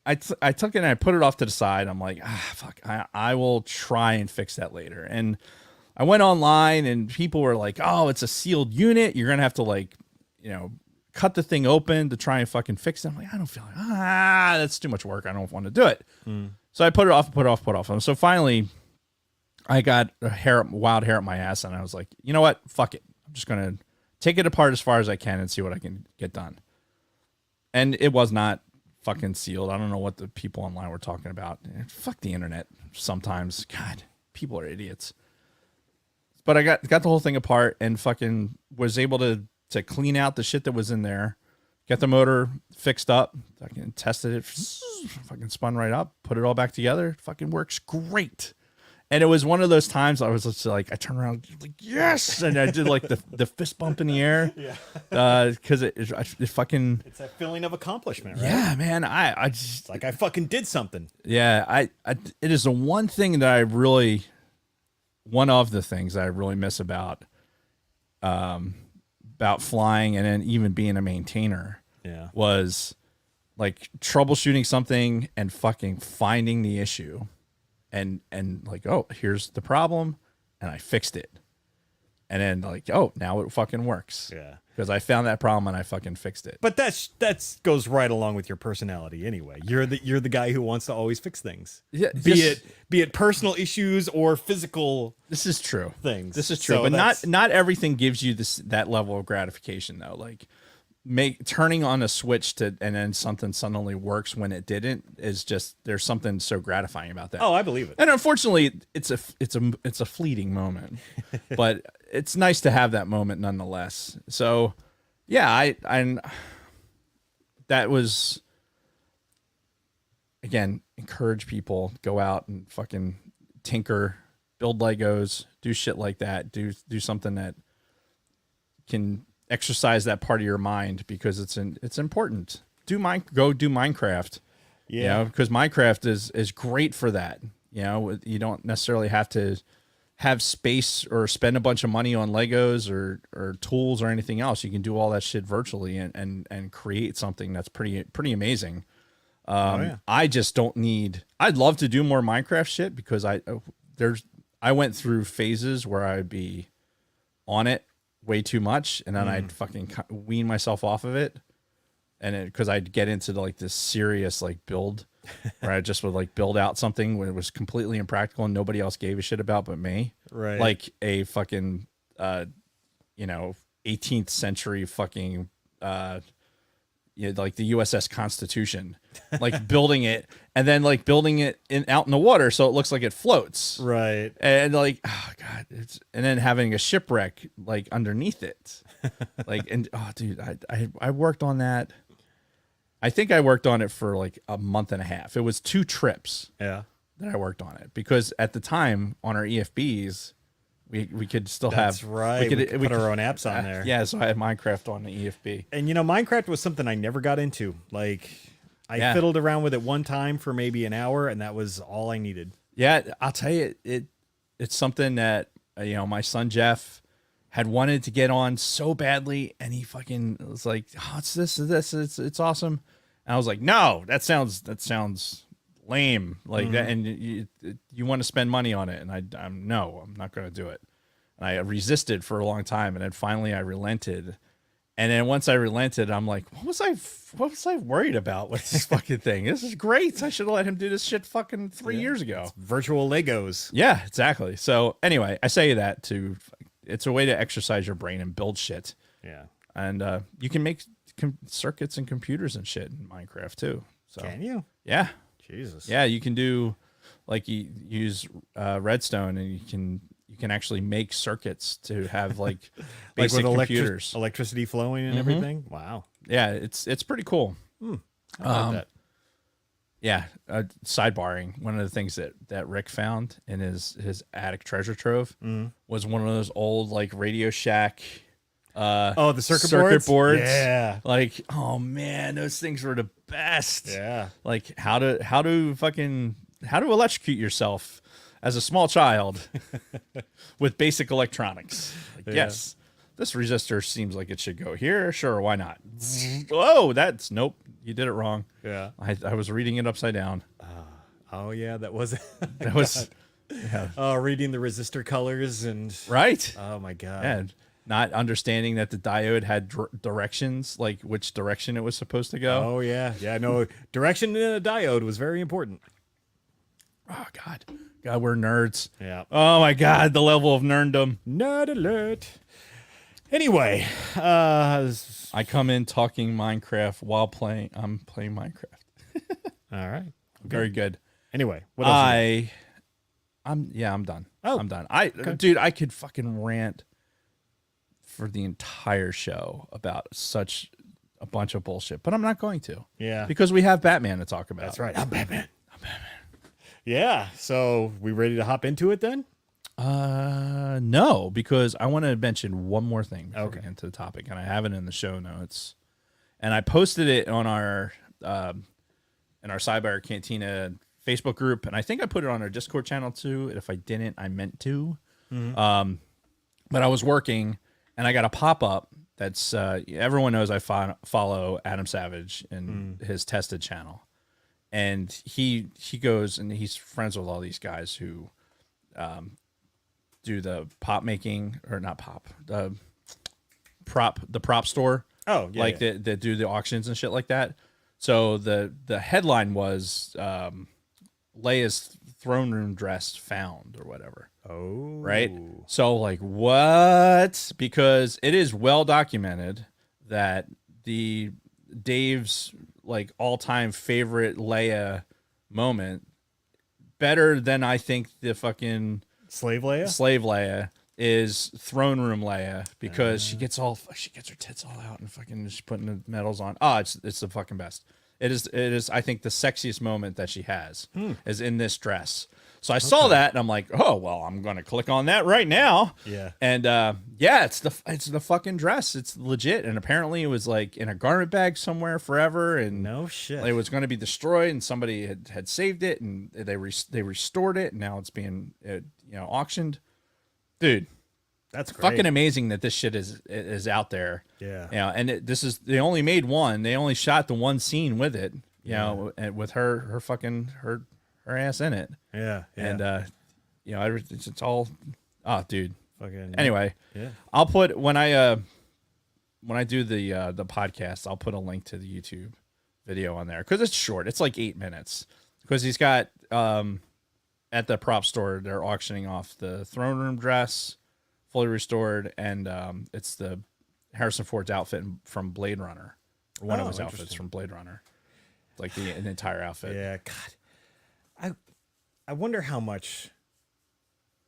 I took it and I put it off to the side. I'm like, fuck, I will try and fix that later. And I went online and people were like, oh, it's a sealed unit. You're gonna have to like, cut the thing open to try and fucking fix it. I'm like, I don't feel like that's too much work. I don't want to do it. So I put it off. And so finally I got wild hair up my ass, and I was like, you know what? Fuck it. I'm just going to take it apart as far as I can and see what I can get done. And it was not fucking sealed. I don't know what the people online were talking about. Fuck the internet sometimes. God, people are idiots. But I got the whole thing apart and fucking was able to clean out the shit that was in there, get the motor fixed up, fucking tested it, fucking spun right up, put it all back together. Fucking works great. And it was one of those times I was just like, I turned around like, yes. And I did like the fist bump in the air. Yeah. Cause it fucking, it's that feeling of accomplishment, right? Yeah, man. I just it's like I fucking did something. Yeah. It is the one thing that one of the things I really miss about flying and then even being a maintainer. Yeah. Was like troubleshooting something and fucking finding the issue. And like, oh, here's the problem, and I fixed it. And then like, oh, now it fucking works. Yeah. Because I found that problem and I fucking fixed it. But that's goes right along with your personality anyway. You're the guy who wants to always fix things. Yeah, be it personal issues or physical. This is true. Things. This is true. So but not everything gives you that level of gratification though. Like turning on a switch and then something suddenly works when it didn't is just, there's something so gratifying about that. Oh, I believe it. And unfortunately, it's a fleeting moment, but it's nice to have that moment nonetheless. So, yeah, I that was, again, encourage people, go out and fucking tinker, build Legos, do shit like that, do something that can exercise that part of your mind, because it's important. Go do Minecraft. Yeah. You know, because Minecraft is great for that. You know, you don't necessarily have to have space or spend a bunch of money on Legos or tools or anything else. You can do all that shit virtually and create something that's pretty amazing. I just don't need, I'd love to do more Minecraft shit, because I went through phases where I'd be on it way too much, and then I'd fucking wean myself off of it, and because I'd get into like this serious like build where I just would like build out something when it was completely impractical and nobody else gave a shit about but me, right? Like a fucking 18th century fucking like the USS Constitution, like building it and then like building it out in the water so it looks like it floats, right? And like, oh god, and then having a shipwreck like underneath it, like, and oh dude, I worked on that. I think I worked on it for like a month and a half. It was 2 trips, Yeah, that I worked on it, because at the time on our EFBs. We could still that's have right. We could put our own apps on there. Yeah, so I had Minecraft on the EFB. And Minecraft was something I never got into. Like I fiddled around with it one time for maybe an hour, and that was all I needed. Yeah, I'll tell you, it's something that my son Jeff had wanted to get on so badly, and he fucking was like, "Oh, it's this, it's awesome." And I was like, "No, that sounds lame, like that, and you want to spend money on it," and I'm not going to do it. And I resisted for a long time, and then finally I relented. And then once I relented, I'm like, what was I worried about with this fucking thing? This is great. I should have let him do this shit fucking 3 years ago. It's virtual Legos. Yeah, exactly. So anyway, I say that it's a way to exercise your brain and build shit. Yeah. And you can make circuits and computers and shit in Minecraft too. So Can you? yeah. Jesus. Yeah, you can do, like, you use redstone, and you can actually make circuits to have like basic with computers, electricity flowing and everything. Wow. Yeah, it's pretty cool. I like that. Yeah, sidebarring. One of the things that Rick found in his attic treasure trove was one of those old like Radio Shack. The circuit boards. Yeah. Like, oh man, those things were the best. Yeah. Like how to electrocute yourself as a small child with basic electronics. Like, yes, this resistor seems like it should go here. Sure, why not? Oh, nope. You did it wrong. Yeah. I was reading it upside down. Oh yeah, that was That was yeah. Reading the resistor colors and Right. Oh my god. And not understanding that the diode had directions, like which direction it was supposed to go. Oh yeah. Yeah, no, direction in a diode was very important. Oh God, we're nerds. Yeah. Oh my God, the level of nerddom. Nerd alert. Anyway, I come in talking Minecraft while I'm playing Minecraft. all right. Very good. Anyway, what else? I'm done. Oh, I'm done. Dude, I could fucking rant for the entire show about such a bunch of bullshit, but I'm not going to. Yeah. Because we have Batman to talk about. That's right. I'm Batman. Yeah. So we ready to hop into it then? No, because I want to mention one more thing before we Okay. get into the topic, and I have it in the show notes, and I posted it on our in our Sidebar Cantina Facebook group, and I think I put it on our Discord channel too. If I didn't, I meant to. But I was working, and I got a pop up that's everyone knows I follow Adam Savage and his Tested channel, and he goes and he's friends with all these guys who do the pop making, or not pop, the prop store. Oh, yeah, like yeah. That do the auctions and shit like that. So the headline was Leia's throne room dress found, or whatever. Oh, Right. So like, what? Because it is well documented that the Dave's like all-time favorite Leia moment, better than I think the fucking Slave Leia. slave Leia, is throne room Leia, because she gets her tits all out and fucking just putting the medals on. Oh, it's the fucking best. It is I think the sexiest moment that she has is in this dress. So I saw that and I'm like, oh well, I'm gonna click on that right now. Yeah. And yeah, it's the fucking dress. It's legit. And apparently it was like in a garment bag somewhere forever, and No shit. it was going to be destroyed, and somebody had saved it, and they restored it, and now it's being auctioned. Dude, That's great. fucking amazing that this shit is out there. Yeah. And they only made one. They only shot the one scene with it. And with her fucking her ass in it. Yeah. And it's all, oh dude. Fucking. Anyway, Yeah. I'll put when I do the podcast, I'll put a link to the YouTube video on there, because it's short. It's like 8 minutes, because he's got at the prop store, they're auctioning off the throne room dress, fully restored, and it's the Harrison Ford's outfit from Blade Runner, or one of his outfits from Blade Runner, like an entire outfit. Yeah. God. I wonder how much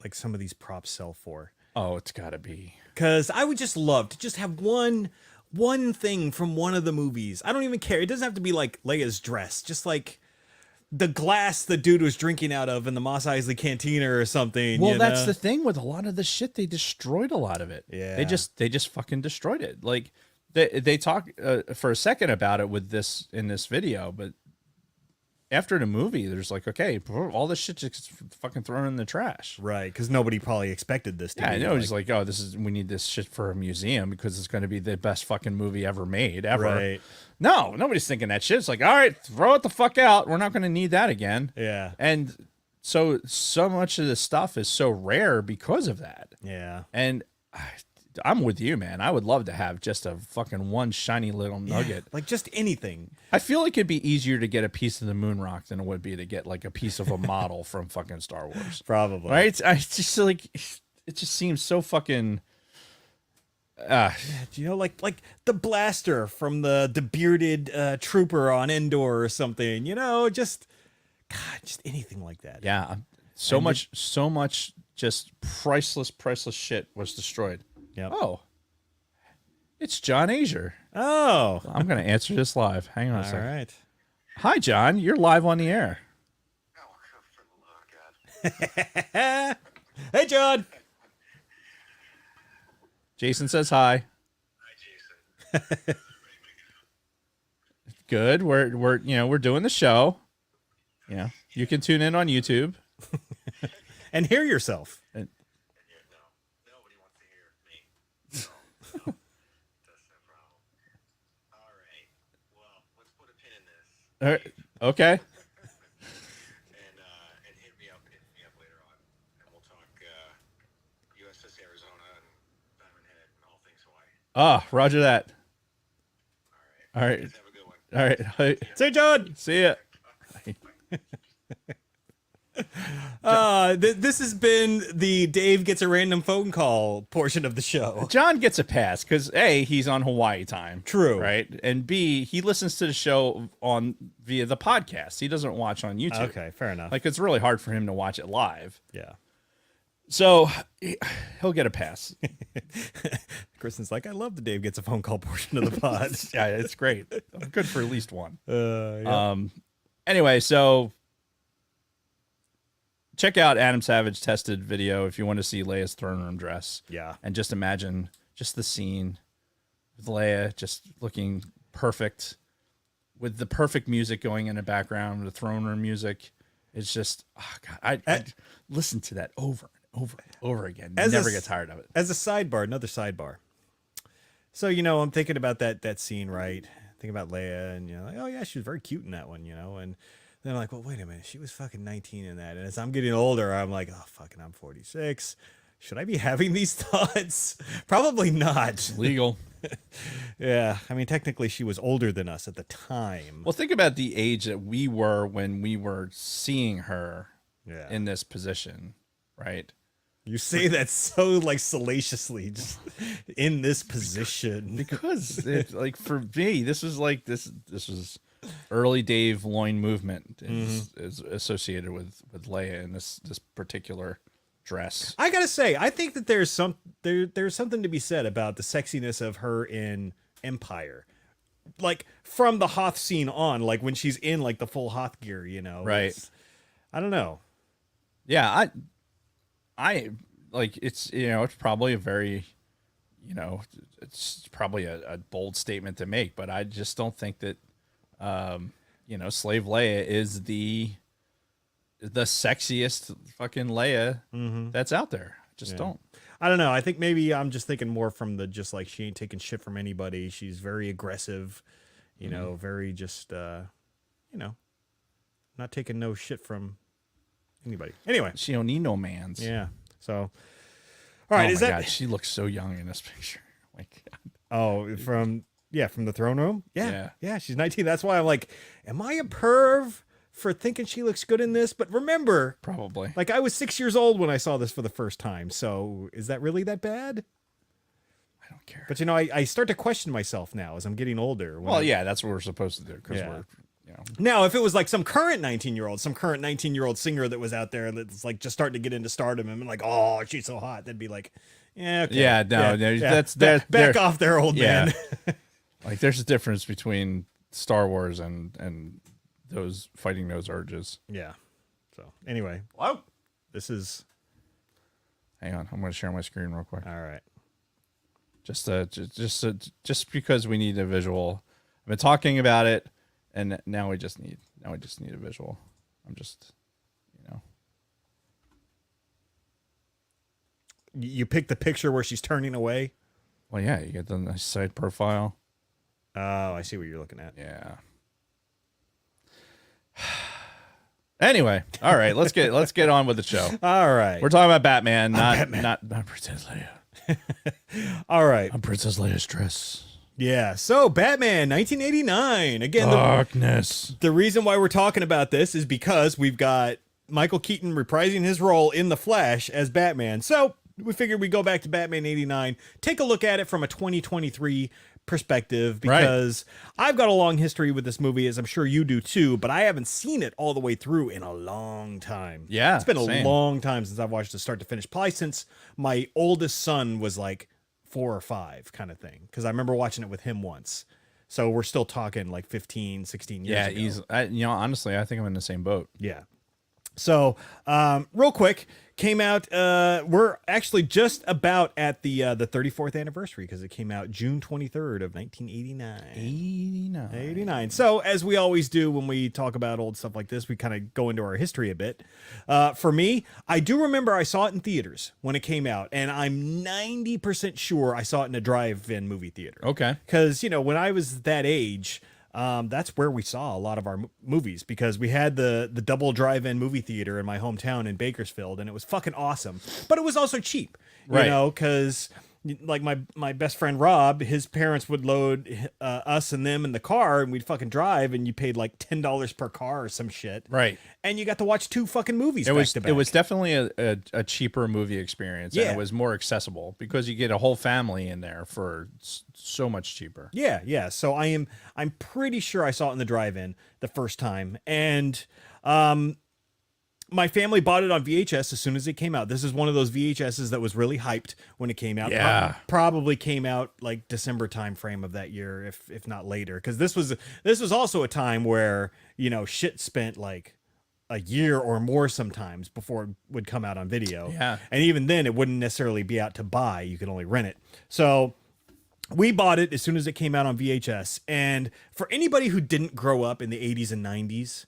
like some of these props sell for. Oh, it's got to be. Because I would just love to just have one thing from one of the movies. I don't even care. It doesn't have to be like Leia's dress. Just like the glass the dude was drinking out of in the Mos Eisley Cantina or something. Well, that's the thing with a lot of the shit. They destroyed a lot of it. Yeah. They just fucking destroyed it. Like they talk for a second about it with this in this video, but after the movie, there's like, okay, all this shit just fucking thrown in the trash. Right, because nobody probably expected this to Yeah, be. I know. It's like, oh, we need this shit for a museum because it's going to be the best fucking movie ever made, ever. Right. No, nobody's thinking that shit. It's like, all right, throw it the fuck out. We're not going to need that again. Yeah. And so much of this stuff is so rare because of that. Yeah. And I'm with you, man. I would love to have just a fucking one shiny little nugget. Like just anything. I feel like it'd be easier to get a piece of the moon rock than it would be to get like a piece of a model from fucking Star Wars. Probably. Right? I just like, it just seems so fucking. Like the blaster from the bearded trooper on Endor or something. Just anything like that. Yeah. So much just priceless shit was destroyed. Yep. Oh, it's John Azier. Oh. I'm going to answer this live. Hang on a All second. right. Hi, John. You're live on the air. Oh, God. Hey, John. Jason says hi. Hi, Jason. Good. We're doing the show. Yeah. You can tune in on YouTube. And hear yourself. No, nobody wants to hear me. So, that's no problem. All right. Well, let's put a pin in this. All right. Okay. And hit me up later on, and we'll talk USS Arizona and Diamond Head and all things Hawaii. Ah, roger that. All right. All right. Guys, have a good one. All right. Say, John. See ya. This has been the Dave gets a random phone call portion of the show. John gets a pass because A, he's on Hawaii time. True. Right. And B, he listens to the show via the podcast. He doesn't watch on YouTube. Okay, fair enough. Like, it's really hard for him to watch it live. Yeah. So he'll get a pass. Kristen's like, I love the Dave gets a phone call portion of the pod. Yeah, it's great. Good for at least one. Yeah. Anyway, so check out Adam Savage tested video if you want to see Leia's throne room dress. Yeah. And just imagine just the scene with Leia just looking perfect with the perfect music going in the background, the throne room music. It's just, oh God, I listen to that over and over again. Never get tired of it. As a sidebar, another sidebar. So, I'm thinking about that scene, right? Thinking about Leia and, like, oh yeah, she was very cute in that one, and then I'm like, well, wait a minute, she was fucking 19 in that. And as I'm getting older, I'm like, oh, fucking, I'm 46. should I be having these thoughts? Probably not. Legal. Yeah, I mean, technically, she was older than us at the time. Well, think about the age that we were when we were seeing her Yeah. in this position, right? You say that so like salaciously, just in this position. Because like for me, this was like this was early Dave loin movement is associated with Leia in this particular dress. I gotta say, I think that there's something to be said about the sexiness of her in Empire, like from the Hoth scene on, like when she's in like the full Hoth gear, you know. Right. I don't know. Yeah, I like it's it's probably a very it's probably a bold statement to make, but I just don't think that Slave Leia is the sexiest fucking Leia that's out there. Just don't. I don't know. I think maybe I'm just thinking more from the just like she ain't taking shit from anybody. She's very aggressive, very just not taking no shit from anybody. Anyway, She don't need no man's. yeah. So, all right, oh my God, she looks so young in this picture. Oh my God. from the throne room? Yeah. Yeah, she's 19. That's why I'm like, am I a perv for thinking she looks good in this? But remember, Probably. like I was 6 years old when I saw this for the first time. So is that really that bad? I don't care. But I start to question myself now as I'm getting older. Well, yeah, that's what we're supposed to do because Yeah. we're Now, if it was like some current 19-year-old singer that was out there that's like just starting to get into stardom and like, oh, she's so hot, that'd be like, yeah, okay. Yeah, no, that's back off there, old yeah. man. Like there's a difference between Star Wars and those fighting those urges. Yeah. So anyway, this is Hang on, I'm going to share my screen real quick. all right. Just because we need a visual. I've been talking about it, and now we just need a visual. I'm just, You pick the picture where she's turning away. Well, yeah, you get the nice side profile. Oh, I see what you're looking at. Yeah. Anyway, all right, let's get on with the show. All right. We're talking about Batman, not Princess Leia. All right. I'm Princess Leia's dress. Yeah. So Batman 1989. Again, Darkness. the reason why we're talking about this is because we've got Michael Keaton reprising his role in The Flash as Batman. So we figured we'd go back to Batman 89, take a look at it from a 2023 perspective, because I've got a long history with this movie, as I'm sure you do too, but I haven't seen it all the way through in a long time. Yeah, it's been a same. long time since I've watched it start to finish, probably since my oldest son was like 4 or 5 kind of thing, because I remember watching it with him once. So we're still talking like 15, 16 years ago. Yeah, easily. Honestly, I think I'm in the same boat. Yeah. So, real quick, came out. We're actually just about at the 34th anniversary, because it came out June 23rd of 1989. 89. So, as we always do when we talk about old stuff like this, we kind of go into our history a bit. For me, I do remember I saw it in theaters when it came out, and I'm 90% sure I saw it in a drive-in movie theater. Okay. Because, when I was that age, that's where we saw a lot of our movies, because we had the double drive-in movie theater in my hometown in Bakersfield, and it was fucking awesome. But it was also cheap, you know, because like my best friend Rob, his parents would load us and them in the car, and we'd fucking drive, and you paid like $10 per car or some shit, Right. and you got to watch 2 fucking movies It back was to back. it was definitely a cheaper movie experience. Yeah. And it was more accessible because you get a whole family in there for so much cheaper. Yeah. So I'm pretty sure I saw it in the drive-in the first time, and my family bought it on VHS as soon as it came out. This is one of those VHSs that was really hyped when it came out. Yeah. Probably came out like December time frame of that year, if not later, because this was also a time where shit spent like a year or more sometimes before it would come out on video. Yeah. And even then, it wouldn't necessarily be out to buy. You could only rent it. So we bought it as soon as it came out on VHS. And for anybody who didn't grow up in the 80s and 90s,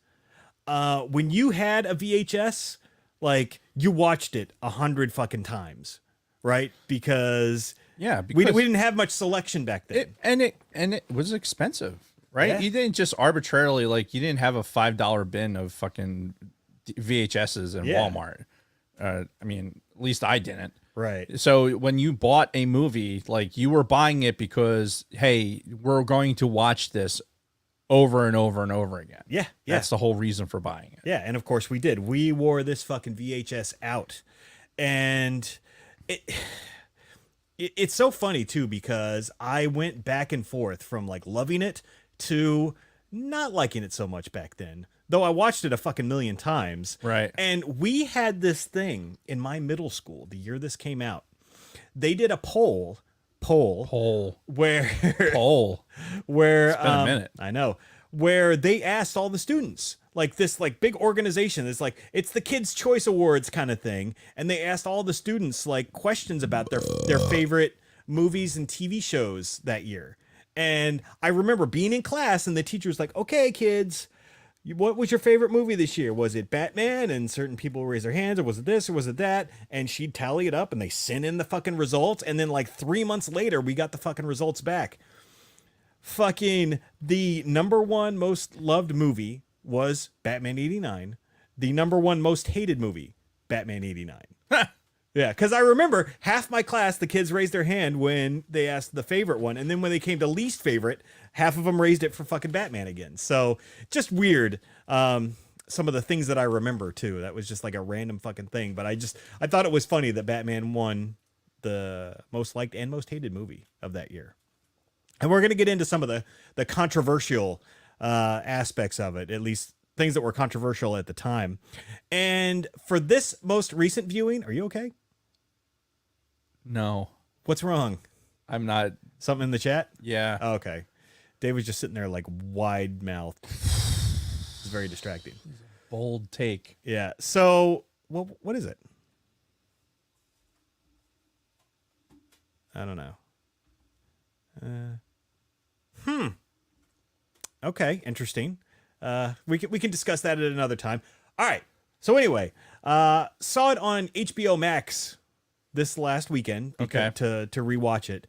when you had a VHS, like you watched it 100 fucking times, right? Because we didn't have much selection back then. It was expensive, right? Yeah. You didn't just arbitrarily you didn't have a $5 bin of fucking VHSs in Yeah. Walmart. I mean, at least I didn't. Right. So when you bought a movie, like you were buying it because, hey, we're going to watch this over and over and over again. Yeah. That's the whole reason for buying it. Yeah, and of course we did. We wore this fucking VHS out. And it's so funny too, because I went back and forth from like loving it to not liking it so much back then. Though I watched it a fucking million times. Right. And we had this thing in my middle school, the year this came out. They did a poll where where It's been a minute. I know, where they asked all the students, like this like big organization, it's the Kids Choice Awards kind of thing, and they asked all the students like questions about their favorite movies and TV shows that year. And I remember being in class and the teacher was like, "Okay, kids, what was your favorite movie this year? Was it Batman?" And certain people raise their hands, or was it this, or was it that? And she'd tally it up and they sent in the fucking results. And then like 3 months later, we got the fucking results back. Fucking the number one most loved movie was Batman 89. The number one most hated movie, Batman 89. Yeah, because I remember half my class, the kids raised their hand when they asked the favorite one. And then when they came to least favorite, half of them raised it for fucking Batman again. So just weird. Some of the things that I remember too. That was just like a random fucking thing. But I thought it was funny that Batman won the most liked and most hated movie of that year. And we're going to get into some of the controversial aspects of it, at least things that were controversial at the time. And for this most recent viewing, are you okay? No, What's wrong? I'm not. Something in the chat? Yeah. Oh, okay. Dave was just sitting there like wide mouthed. It's very distracting. Bold take. Yeah. So, what is it? I don't know. Okay, interesting. We can discuss that at another time. All right. So anyway, saw it on HBO Max this last weekend. Okay. To rewatch it,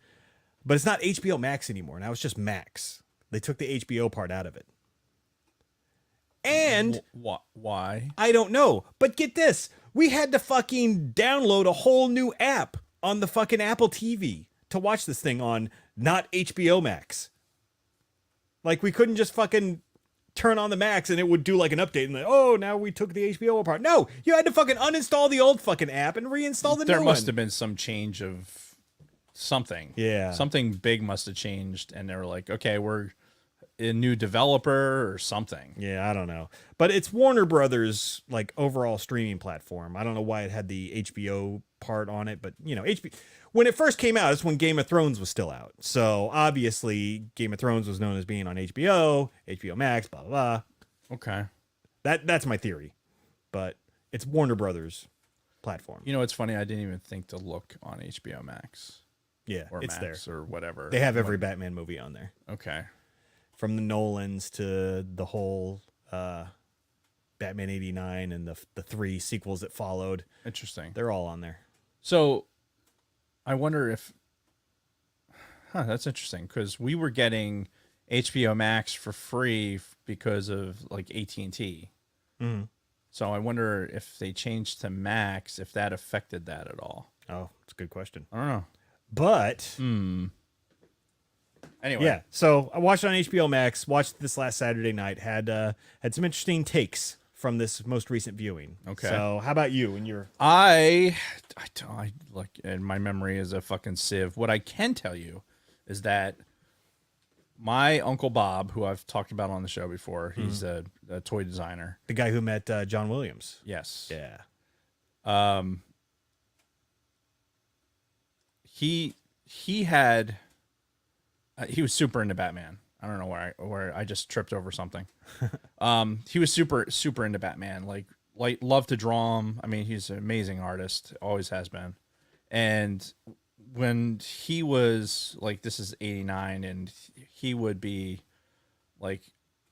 but it's not HBO Max anymore. Now it's just Max. They took the HBO part out of it. And Why? I don't know, but get this. We had to fucking download a whole new app on the fucking Apple TV to watch this thing on, not HBO Max. Like, we couldn't just fucking turn on the Max and it would do like an update and like, oh, now we took the HBO apart. No, you had to fucking uninstall the old fucking app and reinstall the new one. There must have been some change of something. Yeah. Something big must have changed, and they were like, okay, we're a new developer or something. Yeah, I don't know. But it's Warner Brothers, like, overall streaming platform. I don't know why it had the HBO part on it, but, you know, when it first came out, it's when Game of Thrones was still out. So, obviously, Game of Thrones was known as being on HBO Max, blah, blah, blah. Okay. That's my theory. But it's Warner Brothers platform. You know, it's funny. I didn't even think to look on HBO Max. Yeah, Or it's Max there. or whatever. They have every Batman movie on there. Okay. From the Nolans to the whole Batman 89 and the 3 sequels that followed. Interesting. They're all on there. So I wonder if, that's interesting, because we were getting HBO Max for free because of like AT&T. Mm-hmm. So I wonder if they changed to Max, if that affected that at all. Oh, it's a good question. I don't know. But Anyway. yeah, so I watched it on HBO Max. Watched this last Saturday night. Had some interesting takes from this most recent viewing. Okay. So how about you? And your I like, and my memory is a fucking sieve. What I can tell you is that my Uncle Bob, who I've talked about on the show before, he's a toy designer. the guy who met John Williams. Yes. Yeah. He had he was super into Batman. I don't know where I just tripped over something. He was super into Batman. Like loved to draw him. I mean, he's an amazing artist. Always has been. And when he was like, this is 89, and he would be like,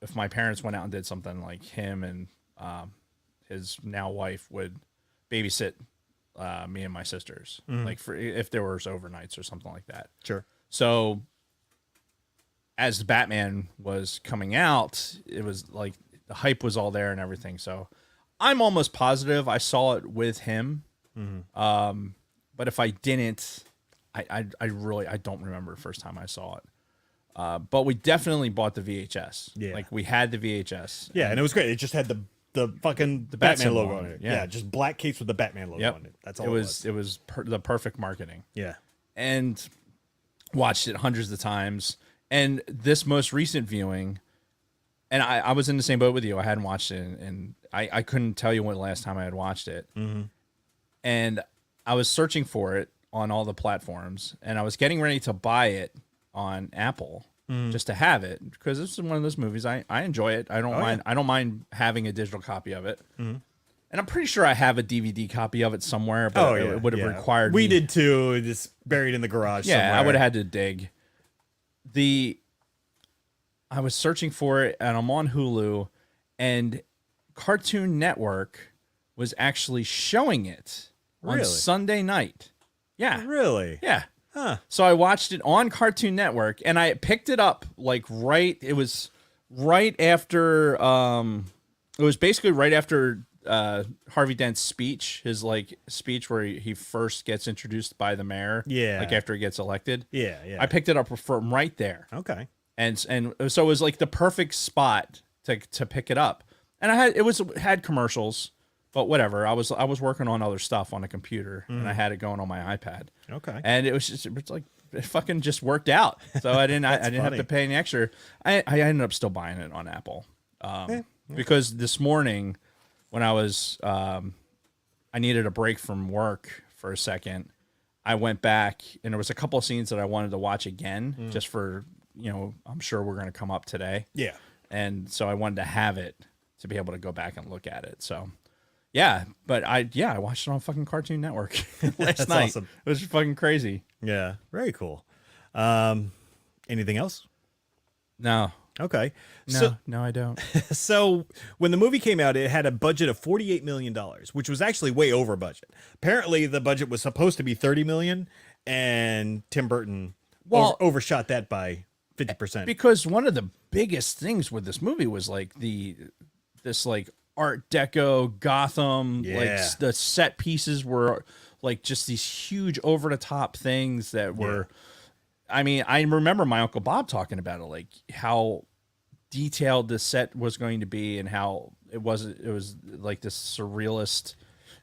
if my parents went out and did something, like him and his now wife would babysit me and my sisters, like for if there was overnights or something like that. Sure. So as the Batman was coming out, it was like the hype was all there and everything. So I'm almost positive I saw it with him. But but if I didn't, I really don't remember the first time I saw it. But we definitely bought the VHS. Yeah. Like we had the VHS. Yeah, and it was great. It just had the fucking bat Batman symbol logo on on it, it. yeah. Yeah, just black case with the Batman logo Yep. on it. That's all it was. It was the perfect marketing. Yeah. And watched it hundreds of times. And this most recent viewing, and I was in the same boat with you. I hadn't watched it, and I couldn't tell you when the last time I had watched it. Mm-hmm. And I was searching for it on all the platforms, and I was getting ready to buy it on Apple just to have it, because this is one of those movies I enjoy it. I don't mind. I don't mind having a digital copy of it. Mm-hmm. And I'm pretty sure I have a DVD copy of it somewhere, but it would have required We me. did too, just buried in the garage Yeah, somewhere. I would have had to dig. I was searching for it, and I'm on Hulu, and Cartoon Network was actually showing it on Really? Sunday night. Yeah. Really? Yeah. Huh. So I watched it on Cartoon Network, and I picked it up it was right after it was basically right after Harvey Dent's speech, his speech where he first gets introduced by the mayor. Yeah. Like after he gets elected. Yeah, yeah. I picked it up from right there. Okay. And so it was like the perfect spot to pick it up. And it had commercials, but whatever. I was working on other stuff on the computer, and I had it going on my iPad. Okay. And it's like it fucking just worked out. So I didn't have funny. to pay any extra. I ended up still buying it on Apple. Because this morning when I was I needed a break from work for a second, I went back, and there was a couple of scenes that I wanted to watch again just for, I'm sure we're going to come up today. Yeah. And so I wanted to have it to be able to go back and look at it. So yeah, but I watched it on fucking Cartoon Network last That's night. awesome. It was fucking crazy. Yeah. Very cool. Anything else? No, Okay. no, I don't. So when the movie came out, it had a budget of $48 million, which was actually way over budget. Apparently the budget was supposed to be $30 million, and Tim Burton overshot that by 50%. Because one of the biggest things with this movie was like this Art Deco Gotham, Yeah. like the set pieces were like just these huge over the top things that were. I mean, I remember my Uncle Bob talking about it, like how detailed the set was going to be, and how it was like this surrealist,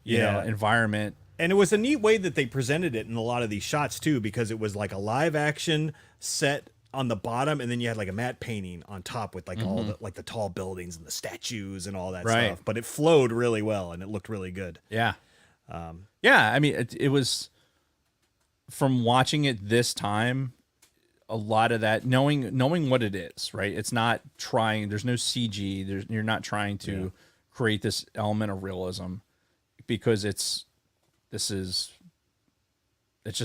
environment. And it was a neat way that they presented it in a lot of these shots too, because it was like a live action set on the bottom, and then you had like a matte painting on top with like all the tall buildings and the statues and all that Right. stuff. But it flowed really well, and it looked really good. Yeah. I mean, it was, from watching it this time, a lot of that, knowing what it is, right? It's not trying, there's no CG, you're not trying to create this element of realism, because it's just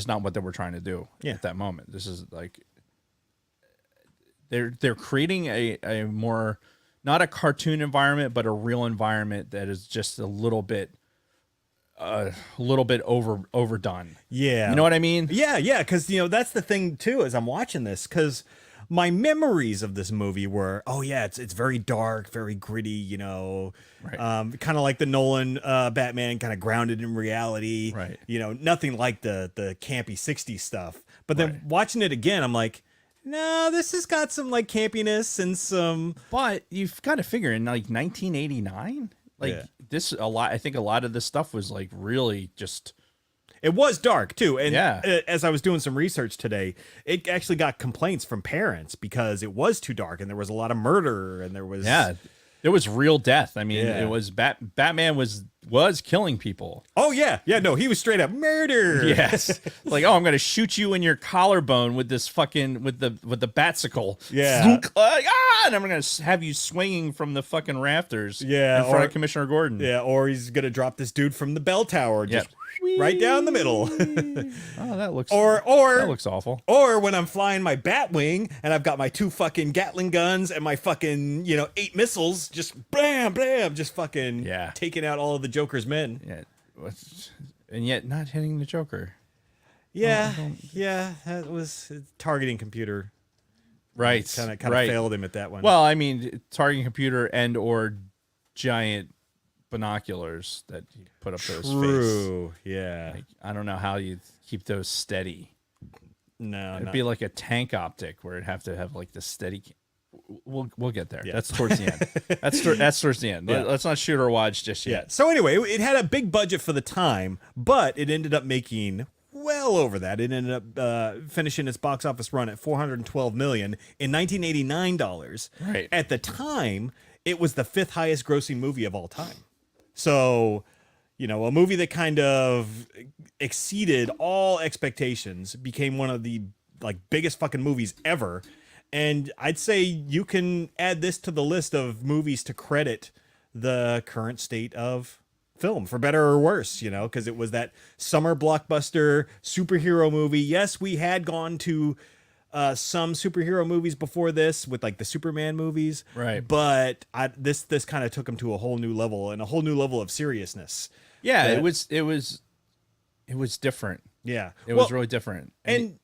not what they were trying to do at that moment. This is like, they're creating a more, not a cartoon environment, but a real environment that is just a little bit overdone. Yeah. You know what I mean? Yeah, because that's the thing too, as I'm watching this, because my memories of this movie were, it's very dark, very gritty, Right. kind of like the Nolan Batman, kind of grounded in reality. Right. Nothing like the campy 60s stuff. But then watching it again, I'm like, no, this has got some like campiness and some. But you've got to figure, in like 1989, I think a lot of this stuff was like really just. It was dark too, and Yeah. as I was doing some research today, it actually got complaints from parents because it was too dark, and there was a lot of murder, and there was there was real death. I mean, Yeah. it was Batman was killing people. Oh yeah, no, he was straight up murder. Yes, like, I'm gonna shoot you in your collarbone with this fucking with the batsicle. Yeah. Zook, and I'm gonna have you swinging from the fucking rafters. Yeah, in front or- of Commissioner Gordon. Yeah, or he's gonna drop this dude from the bell tower just right down the middle. Oh, that looks or that looks awful. Or when I'm flying my Batwing and I've got my 2 fucking Gatling guns and my fucking 8 missiles, just blam blam, just fucking taking out all of the Joker's men. Yeah, and yet not hitting the Joker. Yeah, that was targeting computer. Right, Kind of failed him at that one. Well, I mean, targeting computer and or giant binoculars that he put up to his face. True. Yeah. Like, I don't know how you keep those steady. No, It'd no. be like a tank optic where it'd have to have like the steady. We'll get there. Yeah. That's towards the end. That's towards the end. Yeah. Let's not shoot or watch just Yeah. yet. So anyway, it had a big budget for the time, but it ended up making well over that. It ended up finishing its box office run at $412 million in 1989 dollars. Right. At the time, it was the 5th highest grossing movie of all time. So, you know, a movie that kind of exceeded all expectations, became one of the like biggest fucking movies ever. And I'd say you can add this to the list of movies to credit the current state of film, for better or worse, you know, because it was that summer blockbuster superhero movie. Yes, we had gone to some superhero movies before this with like the Superman movies, Right. But this kind of took them to a whole new level and a whole new level of seriousness. Yeah, That- it was different. Yeah, It was really different. And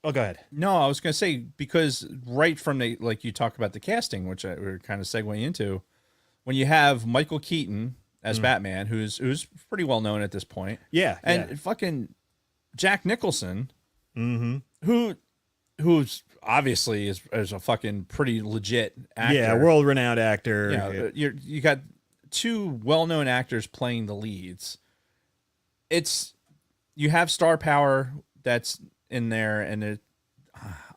oh, go ahead. No, I was going to say, because right from the, like you talk about the casting, which we're kind of segueing into, when you have Michael Keaton as Batman, who's pretty well known at this point. Yeah, And yeah. fucking Jack Nicholson, who's obviously is a fucking pretty legit actor. Yeah, world-renowned actor. Yeah, you got two well-known actors playing the leads. You have star power that's in there, and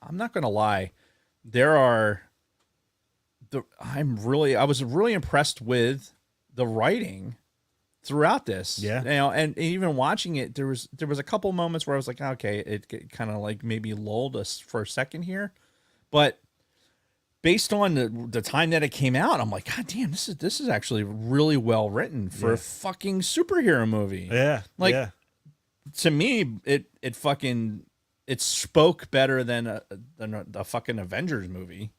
I'm not gonna lie, I was really impressed with the writing throughout this. Yeah. You know, and even watching it, there was a couple moments where I was like, okay, it kind of like maybe lulled us for a second here, but based on the time that it came out, I'm like, God damn, this is actually really well written for a fucking superhero movie. Yeah, Like, yeah. To me, it spoke better than a fucking Avengers movie.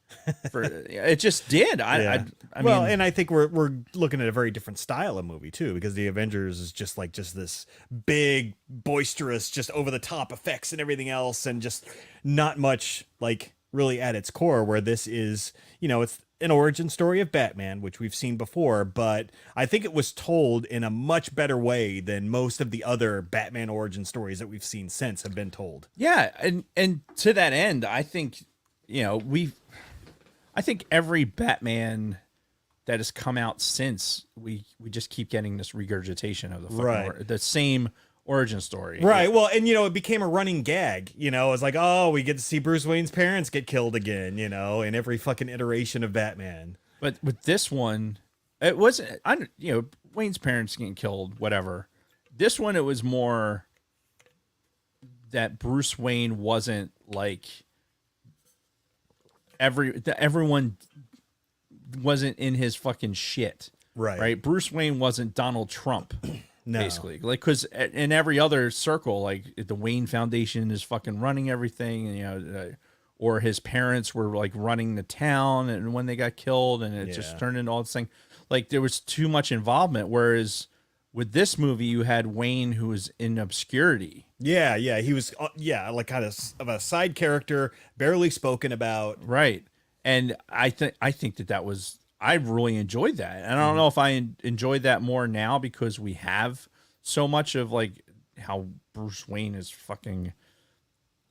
It just did. I well, mean, and I think we're looking at a very different style of movie too, because the Avengers is just this big, boisterous, just over the top effects and everything else, and just not much like really at its core. Where this is, you know, it's an origin story of Batman, which we've seen before, but I think it was told in a much better way than most of the other Batman origin stories that we've seen since have been told. yeah, and to that end, I think, you know, I think every Batman that has come out since, we just keep getting this regurgitation of the fucking Right. the same origin story. Right. Well, and, you know, it became a running gag. You know, it's like, oh, we get to see Bruce Wayne's parents get killed again, you know, in every fucking iteration of Batman. But with this one, it wasn't, you know, Wayne's parents getting killed, whatever. This one, it was more that Bruce Wayne wasn't like everyone wasn't in his fucking shit. Right. Right. Bruce Wayne wasn't Donald Trump. No. Basically, like, because in every other circle, like the Wayne Foundation is fucking running everything, and, you know, or his parents were like running the town, and when they got killed, and it just turned into all this thing. Like, there was too much involvement. Whereas with this movie, you had Wayne, who was in obscurity. Yeah, yeah, he was, like kind of a side character, barely spoken about. Right. And I think that was, I really enjoyed that. And I don't know if I enjoyed that more now because we have so much of like how Bruce Wayne is fucking,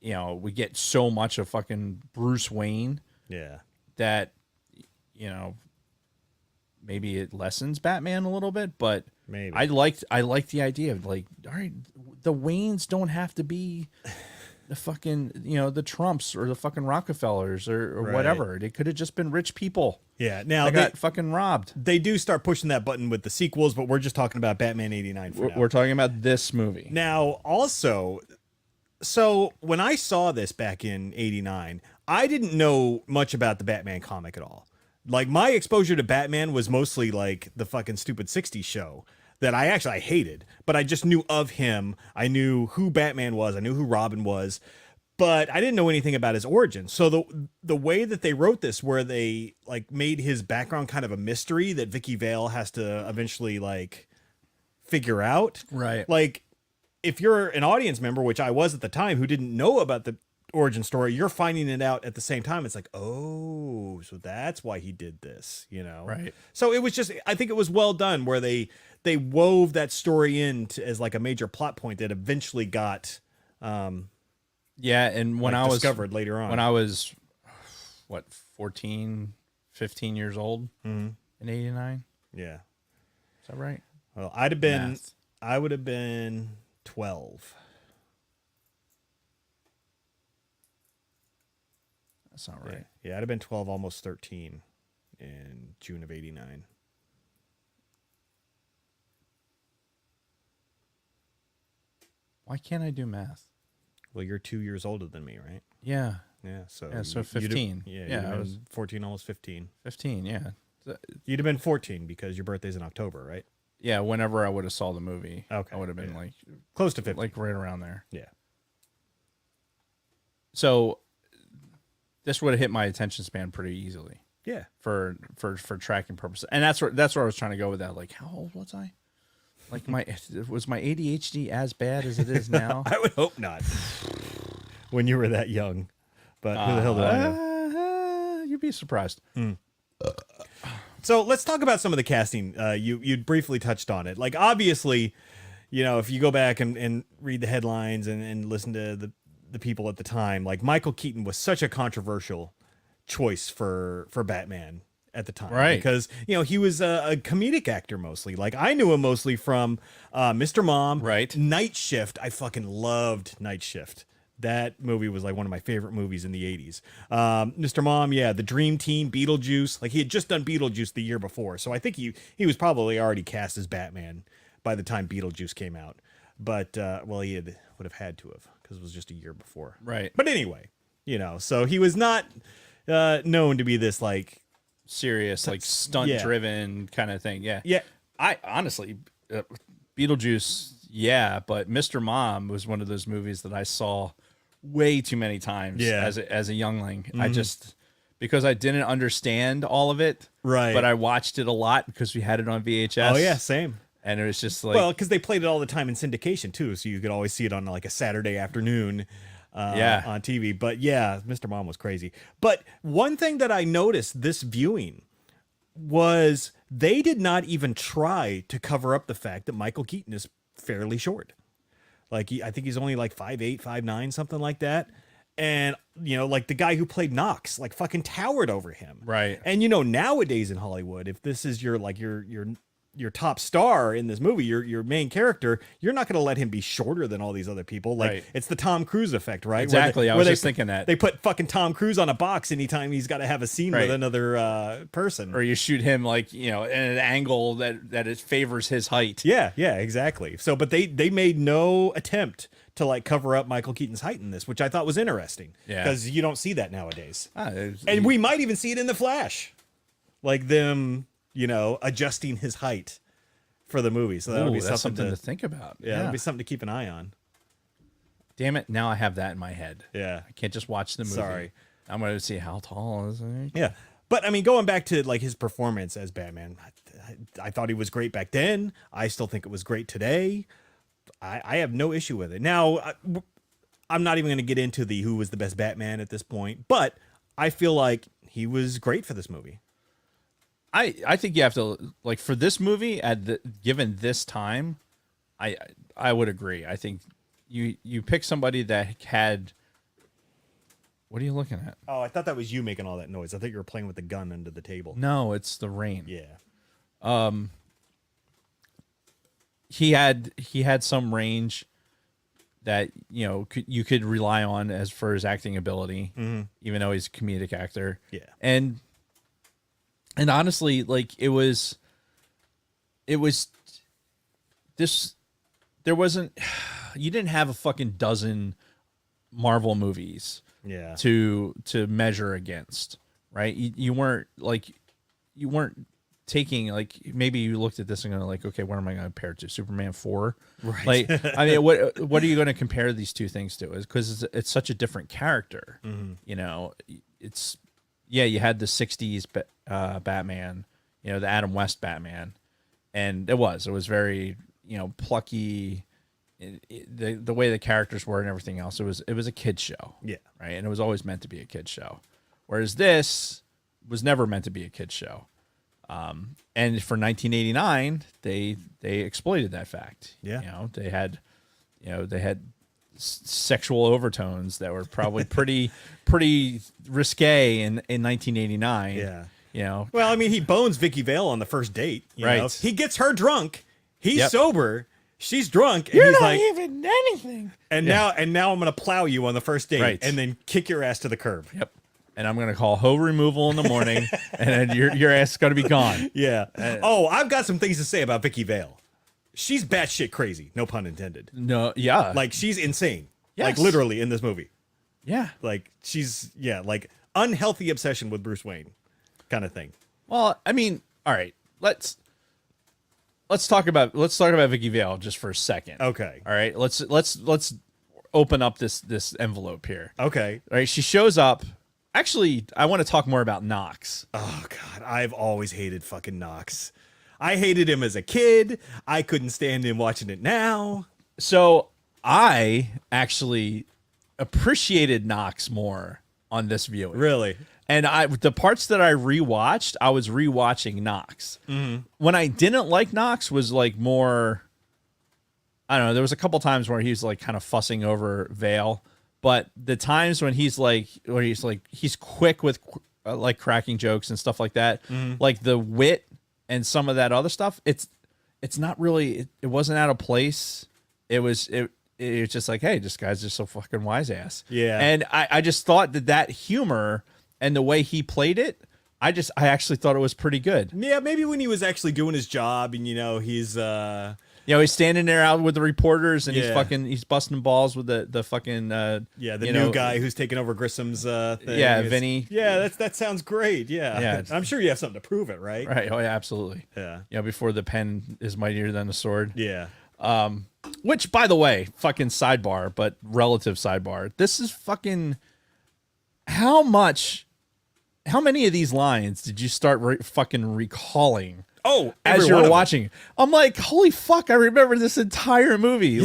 you know, we get so much of fucking Bruce Wayne Yeah. that, you know, maybe it lessens Batman a little bit, but Maybe. I liked the idea of like, all right, the Waynes don't have to be the fucking, you know, the Trumps or the fucking Rockefellers or Right. whatever. They could have just been rich people. Yeah. Now They got fucking robbed. they do start pushing that button with the sequels, but we're just talking about Batman 89 for now. We're talking about this movie. Now, also, so when I saw this back in 89, I didn't know much about the Batman comic at all. Like, my exposure to Batman was mostly like the fucking stupid 60s show that I hated, but I just knew of him. I knew who Batman was. I knew who Robin was, but I didn't know anything about his origin. So the way that they wrote this, where they like made his background kind of a mystery that Vicky Vale has to eventually like figure out. Right. Like, if you're an audience member, which I was at the time, who didn't know about the origin story. You're finding it out at the same time. It's like, oh, so that's why he did this, Right. So it was just, I think it was well done where they wove that story in as like a major plot point that eventually got Yeah, and when like, I was discovered later on. when I was 14, 15 years old in 89. Yeah. Is that right? Well, Math. I would have been 12. That's not right. Yeah, I'd have been 12, almost 13 in June of 89. Why can't I do math? Well, you're 2 years older than me, right? Yeah. Yeah, so Yeah, so you'd have- 15. Yeah, Yeah, you'd I have was been 14, almost 15. 15, yeah. You'd have been 14 because your birthday's in October, right? Yeah, whenever I would have saw the movie, Okay, I would have been yeah. like Close to 15. right around there. Yeah. So this would have hit my attention span pretty easily Yeah. for tracking purposes. And that's where I was trying to go with that. Like, how old was I? Like was my ADHD as bad as it is now? I would hope not. When you were that young. But who the hell do I know? You'd be surprised. So let's talk about some of the casting. You briefly touched on it. Like, obviously, if you go back and read the headlines and listen to the people at the time, like Michael Keaton was such a controversial choice for Batman at the time. Right. Because, he was a comedic actor mostly. Like, I knew him mostly from Mr. Mom. Right. Night Shift. I fucking loved Night Shift. That movie was like one of my favorite movies in the 80s. Mr. Mom, yeah, The Dream Team, Beetlejuice. Like, he had just done Beetlejuice the year before. So I think he was probably already cast as Batman by the time Beetlejuice came out. But, well, he would have had to have because it was just a year before. Right. But anyway, so he was not known to be this, like... Serious, like stunt-driven kind of thing. Yeah. Yeah. I honestly, Beetlejuice, yeah, but Mr. Mom was one of those movies that I saw way too many times as a youngling. I just, because I didn't understand all of it, Right. but I watched it a lot because we had it on VHS. Oh, yeah, same. And it was just like, Well, because they played it all the time in syndication, too, so you could always see it on, like, a Saturday afternoon on TV. But, yeah, Mr. Mom was crazy. But one thing that I noticed this viewing was they did not even try to cover up the fact that Michael Keaton is fairly short. Like, I think he's only like 5'8", 5'9", something like that. And, like the guy who played Knox, like fucking towered over him. Right. And, nowadays in Hollywood, if this is your top star in this movie, your main character, you're not going to let him be shorter than all these other people. Like, Right. it's the Tom Cruise effect, right? Exactly. I was just thinking that. They put fucking Tom Cruise on a box anytime he's got to have a scene with Right. another person. or you shoot him like, at an angle that it favors his height. Yeah, exactly. So, but they made no attempt to like cover up Michael Keaton's height in this, which I thought was interesting. Yeah. Because you don't see that nowadays. And And we might even see it in The Flash. Like them, adjusting his height for the movie. So that'll be that's something to think about. Yeah, that'll be something to keep an eye on. Damn it! Now I have that in my head. Yeah. I can't just watch the movie. Sorry. I'm going to see how tall is he. Yeah. But I mean, going back to like his performance as Batman, I thought he was great back then. I still think it was great today. I have no issue with it. Now, I'm not even going to get into who was the best Batman at this point, but I feel like he was great for this movie. I think you have to, like, for this movie given this time, I would agree. I think you pick somebody that had. What are you looking at? Oh, I thought that was you making all that noise. I thought you were playing with the gun under the table. No, it's the rain. Yeah. He had some range that you could rely on as for his acting ability, even though he's a comedic actor. Yeah. And honestly, like it was this. There wasn't. You didn't have a fucking dozen Marvel movies. Yeah. To measure against, right? You weren't taking, like, maybe you looked at this and going like, okay, what am I going to compare it to? Superman 4? Right. Like, I mean, what are you going to compare these two things to? Is because it's such a different character. It's you had the 60s Batman, the Adam West Batman, and it was very plucky, the way the characters were and everything else, it was a kid's show. Yeah. Right. And it was always meant to be a kid's show. Whereas this was never meant to be a kid's show. And for 1989, they exploited that fact. Yeah. They had sexual overtones that were probably pretty risque in 1989. Yeah. Well, I mean, he bones Vicky Vale on the first date. You know? He gets her drunk. He's sober. She's drunk. And You're he's not like, even anything. And now I'm gonna plow you on the first date, and then kick your ass to the curb. Yep. And I'm gonna call hoe removal in the morning, and then your ass is gonna be gone. Yeah. I've got some things to say about Vicky Vale. She's batshit crazy. No pun intended. No. Yeah. Like she's insane. Yes. Like literally in this movie. Yeah. Like she's like unhealthy obsession with Bruce Wayne, kind of thing. Well, I mean, all right. Let's talk about Vicky Vale just for a second. Okay. All right. Let's open up this envelope here. Okay. All right. She shows up. Actually, I want to talk more about Knox. Oh God, I've always hated fucking Knox. I hated him as a kid. I couldn't stand him watching it now. So I actually appreciated Knox more on this viewing. Really? And the parts that I rewatched, I was rewatching Knox. Mm-hmm. When I didn't like Knox was like more, I don't know, there was a couple times where he's like kind of fussing over Vale, but the times when he's quick with like cracking jokes and stuff like that, like the wit and some of that other stuff, it's not really, it wasn't out of place. It was just like, hey, this guy's just so fucking wise ass. Yeah. And I just thought that humor and the way he played it, I actually thought it was pretty good. Yeah, maybe when he was actually doing his job and he's he's standing there out with the reporters and he's busting balls with the fucking new guy who's taking over Grissom's thing. Yeah, Vinny. Yeah, that sounds great. Yeah. Yeah. I'm sure you have something to prove it, right? Right. Oh yeah, absolutely. Yeah. Before the pen is mightier than the sword. Yeah. Which, by the way, fucking sidebar, but relative sidebar. This is fucking how many of these lines did you start fucking recalling? Oh, as you were watching, I'm like, holy fuck! I remember this entire movie.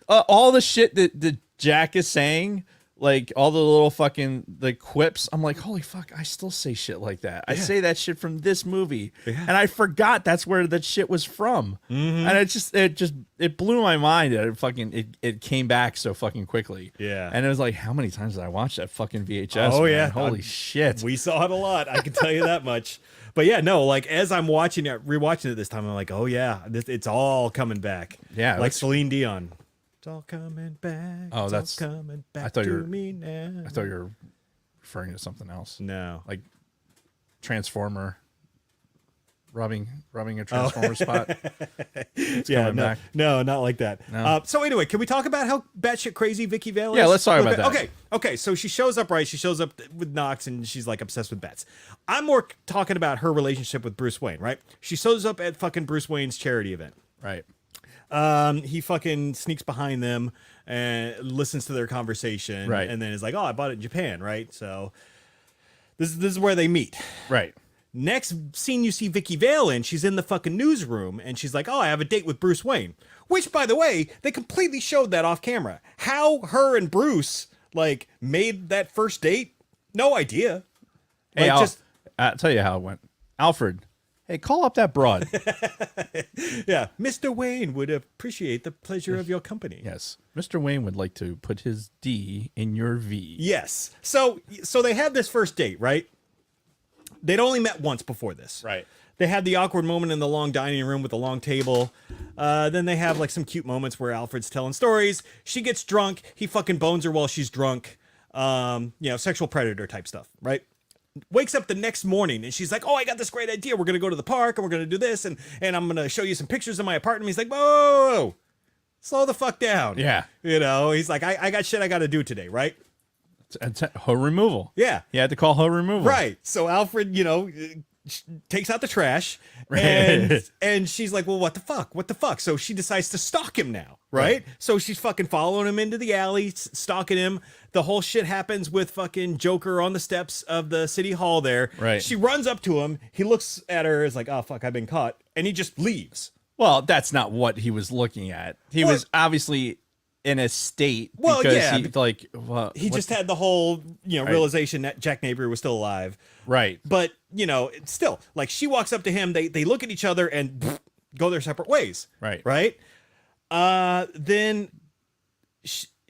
All the shit that Jack is saying, like all the little fucking the quips. I'm like, holy fuck! I still say shit like that. I say that shit from this movie, and I forgot that's where that shit was from. And it blew my mind that it came back so fucking quickly. Yeah, and it was like, how many times did I watch that fucking VHS? Oh man? yeah, holy shit! We saw it a lot. I can tell you that much. But yeah, no, like as I'm rewatching it this time, I'm like, oh yeah, it's all coming back. Yeah, like Celine Dion. It's all coming back. Oh, it's all coming back to me now. I thought you were referring to something else. No, like Transformer, rubbing a Transformer spot. It's coming back. No, not like that. No. So anyway, can we talk about how batshit crazy Vicky Vale is? Yeah, let's talk about that. Okay. So she shows up, right? She shows up with Knox, and she's like obsessed with bats. I'm more talking about her relationship with Bruce Wayne, right? She shows up at fucking Bruce Wayne's charity event. Right. He fucking sneaks behind them and listens to their conversation. Right. And then is like, oh, I bought it in Japan, right? So this is where they meet. Right. Next scene you see Vicky Vale in, she's in the fucking newsroom and she's like, oh, I have a date with Bruce Wayne. Which, by the way, they completely showed that off camera. How her and Bruce, like, made that first date? No idea. Hey, like, I'll tell you how it went. Alfred, hey, call up that broad. Yeah, Mr. Wayne would appreciate the pleasure of your company. Yes. Mr. Wayne would like to put his D in your V. Yes. So they have this first date, right? They'd only met once before this. Right. They had the awkward moment in the long dining room with the long table. Then they have like some cute moments where Alfred's telling stories. She gets drunk. He fucking bones her while she's drunk. Sexual predator type stuff, right? Wakes up the next morning and she's like, oh, I got this great idea. We're going to go to the park and we're going to do this. And I'm going to show you some pictures of my apartment. He's like, whoa, slow the fuck down. Yeah. He's like, I got shit I got to do today, right? Hoe removal. Yeah. You had to call hoe removal. Right. So Alfred, takes out the trash and she's like, well, what the fuck? So she decides to stalk him now. Right. So she's fucking following him into the alley, stalking him. The whole shit happens with fucking Joker on the steps of the city hall there. Right. She runs up to him. He looks at her, is like, oh fuck, I've been caught. And he just leaves. Well, that's not what he was looking at. He was obviously in a state Well, because yeah, he like well, he just had the whole, realization that Jack Napier was still alive. right. But, it's still, like, she walks up to him, they look at each other and go their separate ways. Right. Right? Then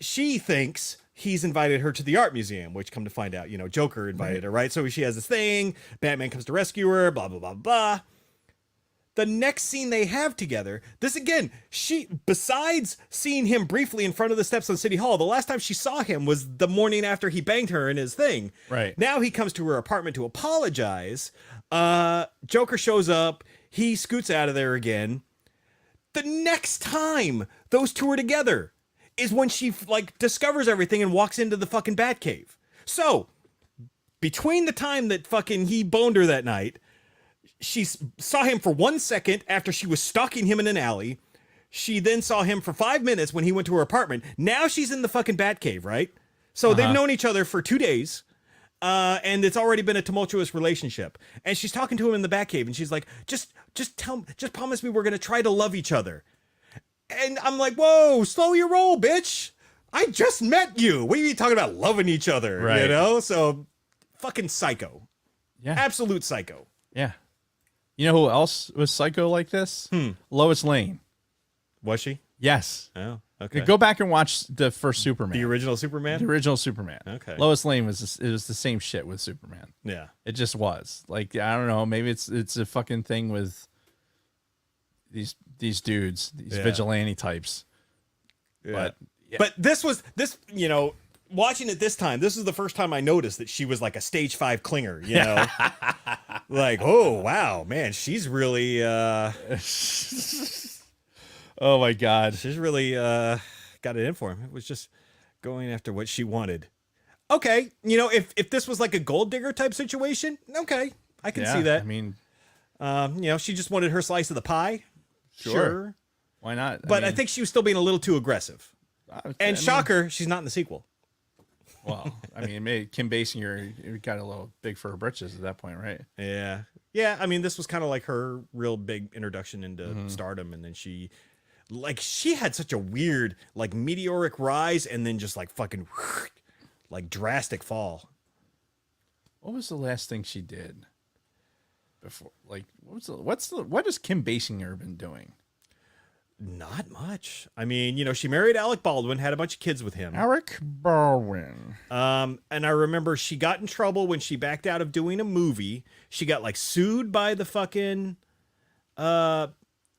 she thinks he's invited her to the art museum, which come to find out, Joker invited her, right? So she has this thing, Batman comes to rescue her, blah, blah, blah, blah. The next scene they have together, this again, besides seeing him briefly in front of the steps on City Hall, the last time she saw him was the morning after he banged her in his thing. Right. Now he comes to her apartment to apologize. Joker shows up. He scoots out of there again. The next time those two are together is when she discovers everything and walks into the fucking Batcave. So between the time that fucking he boned her that night, she saw him for 1 second after she was stalking him in an alley. She then saw him for 5 minutes when he went to her apartment. Now she's in the fucking Batcave, right? So they've known each other for 2 days. And it's already been a tumultuous relationship. And she's talking to him in the Batcave, and she's like, just promise me we're going to try to love each other. And I'm like, whoa, slow your roll, bitch. I just met you. What are you talking about loving each other? Right. So fucking psycho. Yeah. Absolute psycho. Yeah. You know who else was psycho like this? Lois Lane. Was she? Yes. Oh, okay. Go back and watch the first Superman. The original Superman? The original Superman. Okay. Lois Lane was it was the same shit with Superman. Yeah. It just was. Like, I don't know, maybe it's a fucking thing with these dudes, these vigilante types. Yeah. But But this, watching it this time, this is the first time I noticed that she was like a stage 5 clinger, like, oh, wow, man, she's really, oh my God. she's really got it in for him. It was just going after what she wanted. Okay, if this was like a gold digger type situation, okay, I can see that. I mean, she just wanted her slice of the pie. Sure. Why not? But I mean, think she was still being a little too aggressive. I And mean, shocker, she's not in the sequel. Well, I mean, maybe Kim Basinger got a little big for her britches at that point, right? Yeah. Yeah, I mean, this was kind of like her real big introduction into stardom, and then she had such a weird, meteoric rise, and then just fucking, drastic fall. What was the last thing she did? Before, what has Kim Basinger been doing? Not much. I mean, she married Alec Baldwin, had a bunch of kids with him. Alec Baldwin. And I remember she got in trouble when she backed out of doing a movie. She got sued by the fucking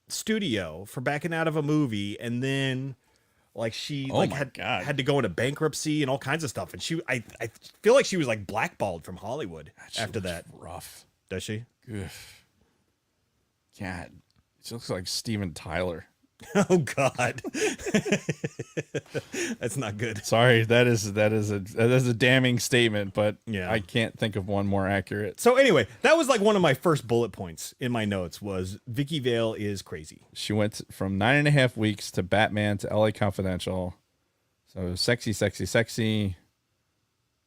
studio for backing out of a movie, and then she had to go into bankruptcy and all kinds of stuff. And I feel like she was blackballed from Hollywood after that. Rough. Does she? Ugh. God, she looks like Steven Tyler. Oh God, that's not good. Sorry, that is a damning statement, but Yeah. I can't think of one more accurate. So anyway, that was one of my first bullet points in my notes was Vicky Vale is crazy. She went from 9.5 weeks to Batman to LA Confidential. So sexy, sexy, sexy.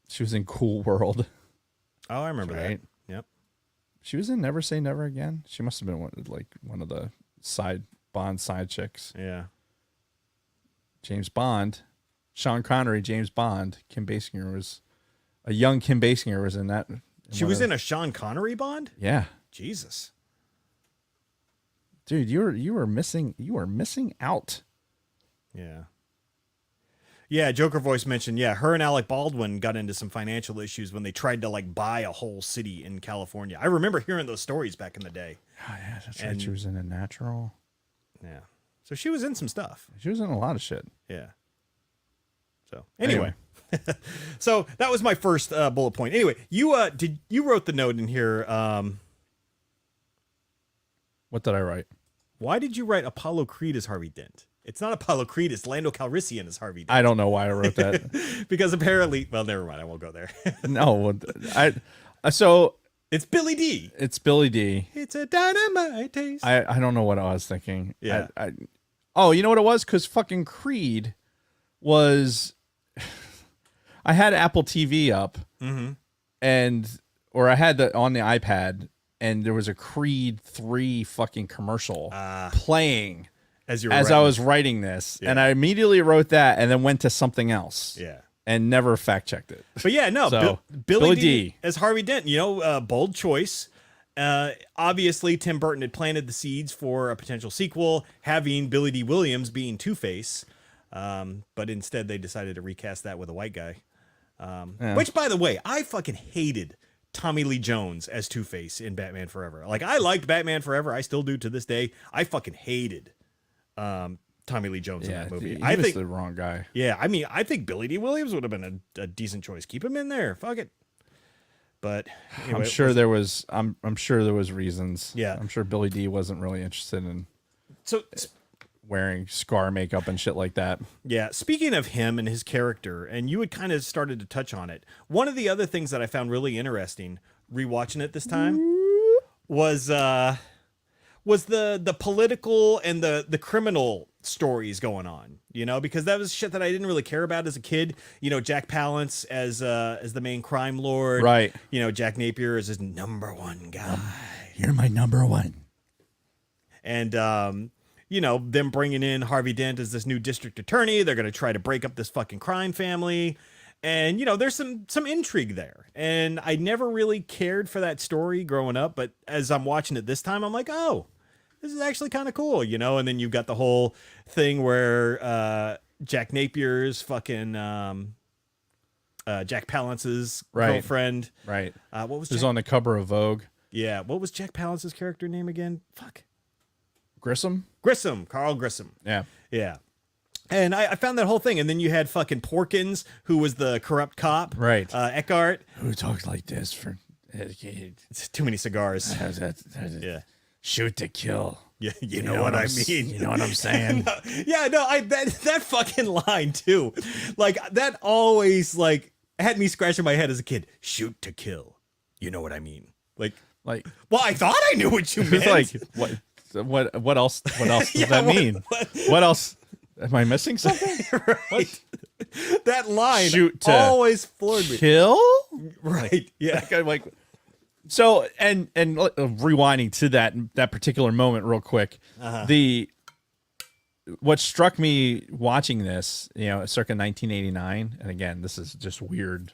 She was in Cool World. Oh, I remember Right. that. Yep. She was in Never Say Never Again. She must have been one of the Bond side chicks. Yeah. James Bond, Sean Connery, James Bond. Kim Basinger was a young Kim Basinger was in that. She was in a Sean Connery Bond? Yeah. Jesus. Dude, you were missing out. Yeah. Yeah, Joker Voice mentioned, her and Alec Baldwin got into some financial issues when they tried to buy a whole city in California. I remember hearing those stories back in the day. Oh, yeah, that's right. She was in A Natural. Yeah. So she was in some stuff. She was in a lot of shit. Yeah. So anyway. So that was my first bullet point. Anyway, you wrote the note in here. What did I write? Why did you write Apollo Creed as Harvey Dent? It's not Apollo Creed, it's Lando Calrissian as Harvey Dent. I don't know why I wrote that. Because apparently, well, never mind, I won't go there. No, so It's Billy D. it's Billy D. It's a dynamite taste. I don't know what I was thinking. Yeah. Oh, you know what it was? Because fucking Creed was. I had Apple TV up, or I had on the iPad, and there was a Creed 3 fucking commercial playing As I was writing this, and I immediately wrote that and then went to something else. Yeah. And never fact checked it. But yeah, no, So, Billy Billy D D. as Harvey Dent, bold choice. Obviously, Tim Burton had planted the seeds for a potential sequel, having Billy D. Williams being Two-Face. But instead, they decided to recast that with a white guy. Which, by the way, I fucking hated Tommy Lee Jones as Two-Face in Batman Forever. Like, I liked Batman Forever. I still do to this day. I fucking hated Tommy Lee Jones in that movie. I think the wrong guy. Yeah, I mean, I think Billy D. Williams would have been a decent choice. Keep him in there. Fuck it. But anyway, I'm sure there was. I'm sure there was reasons. Yeah. I'm sure Billy D wasn't really interested in So wearing scar makeup and shit like that. yeah, speaking of him and his character, and you had kind of started to touch on it. One of the other things that I found really interesting rewatching it this time was the political and the criminal stories going on, because that was shit that I didn't really care about as a kid. Jack Palance as the main crime lord, Right. Jack Napier as his number one guy, You're my number one. and them bringing in Harvey Dent as this new district attorney. They're gonna try to break up this fucking crime family, and there's some intrigue there. And I never really cared for that story growing up, but as I'm watching it this time, I'm like, oh, this is actually kind of cool, And then you've got the whole thing where Jack Napier's fucking Jack Palance's girlfriend. Right. What was Who's Jack? on the cover of Vogue? Yeah. What was Jack Palance's character name again? Fuck. Grissom. Carl Grissom. Yeah. Yeah. And I found that whole thing. And then you had fucking Porkins, who was the corrupt cop. Right. Eckhart. Who talks like this for dedicated? It's too many cigars. Yeah. Yeah. Shoot to kill. Yeah, you know what I mean. You know what I'm saying? That fucking line too. Like that always had me scratching my head as a kid. Shoot to kill. You know what I mean? Like well, I thought I knew what you meant. What else does that mean? What else? Am I missing something? Right. That line Shoot to always floored me. Kill? Right. Yeah. So and rewinding to that particular moment real quick, what struck me watching this, circa 1989, and again, this is just weird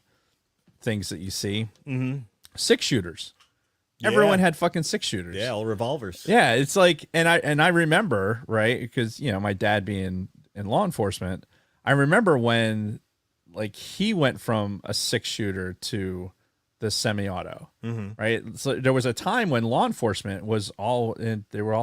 things that you see. Mm-hmm. 6-shooters. Everyone had fucking 6-shooters. Yeah, all revolvers. Yeah, it's like, and I remember, right, because my dad being in law enforcement, I remember when he went from a 6-shooter to the semi-auto, right? So there was a time when law enforcement was they all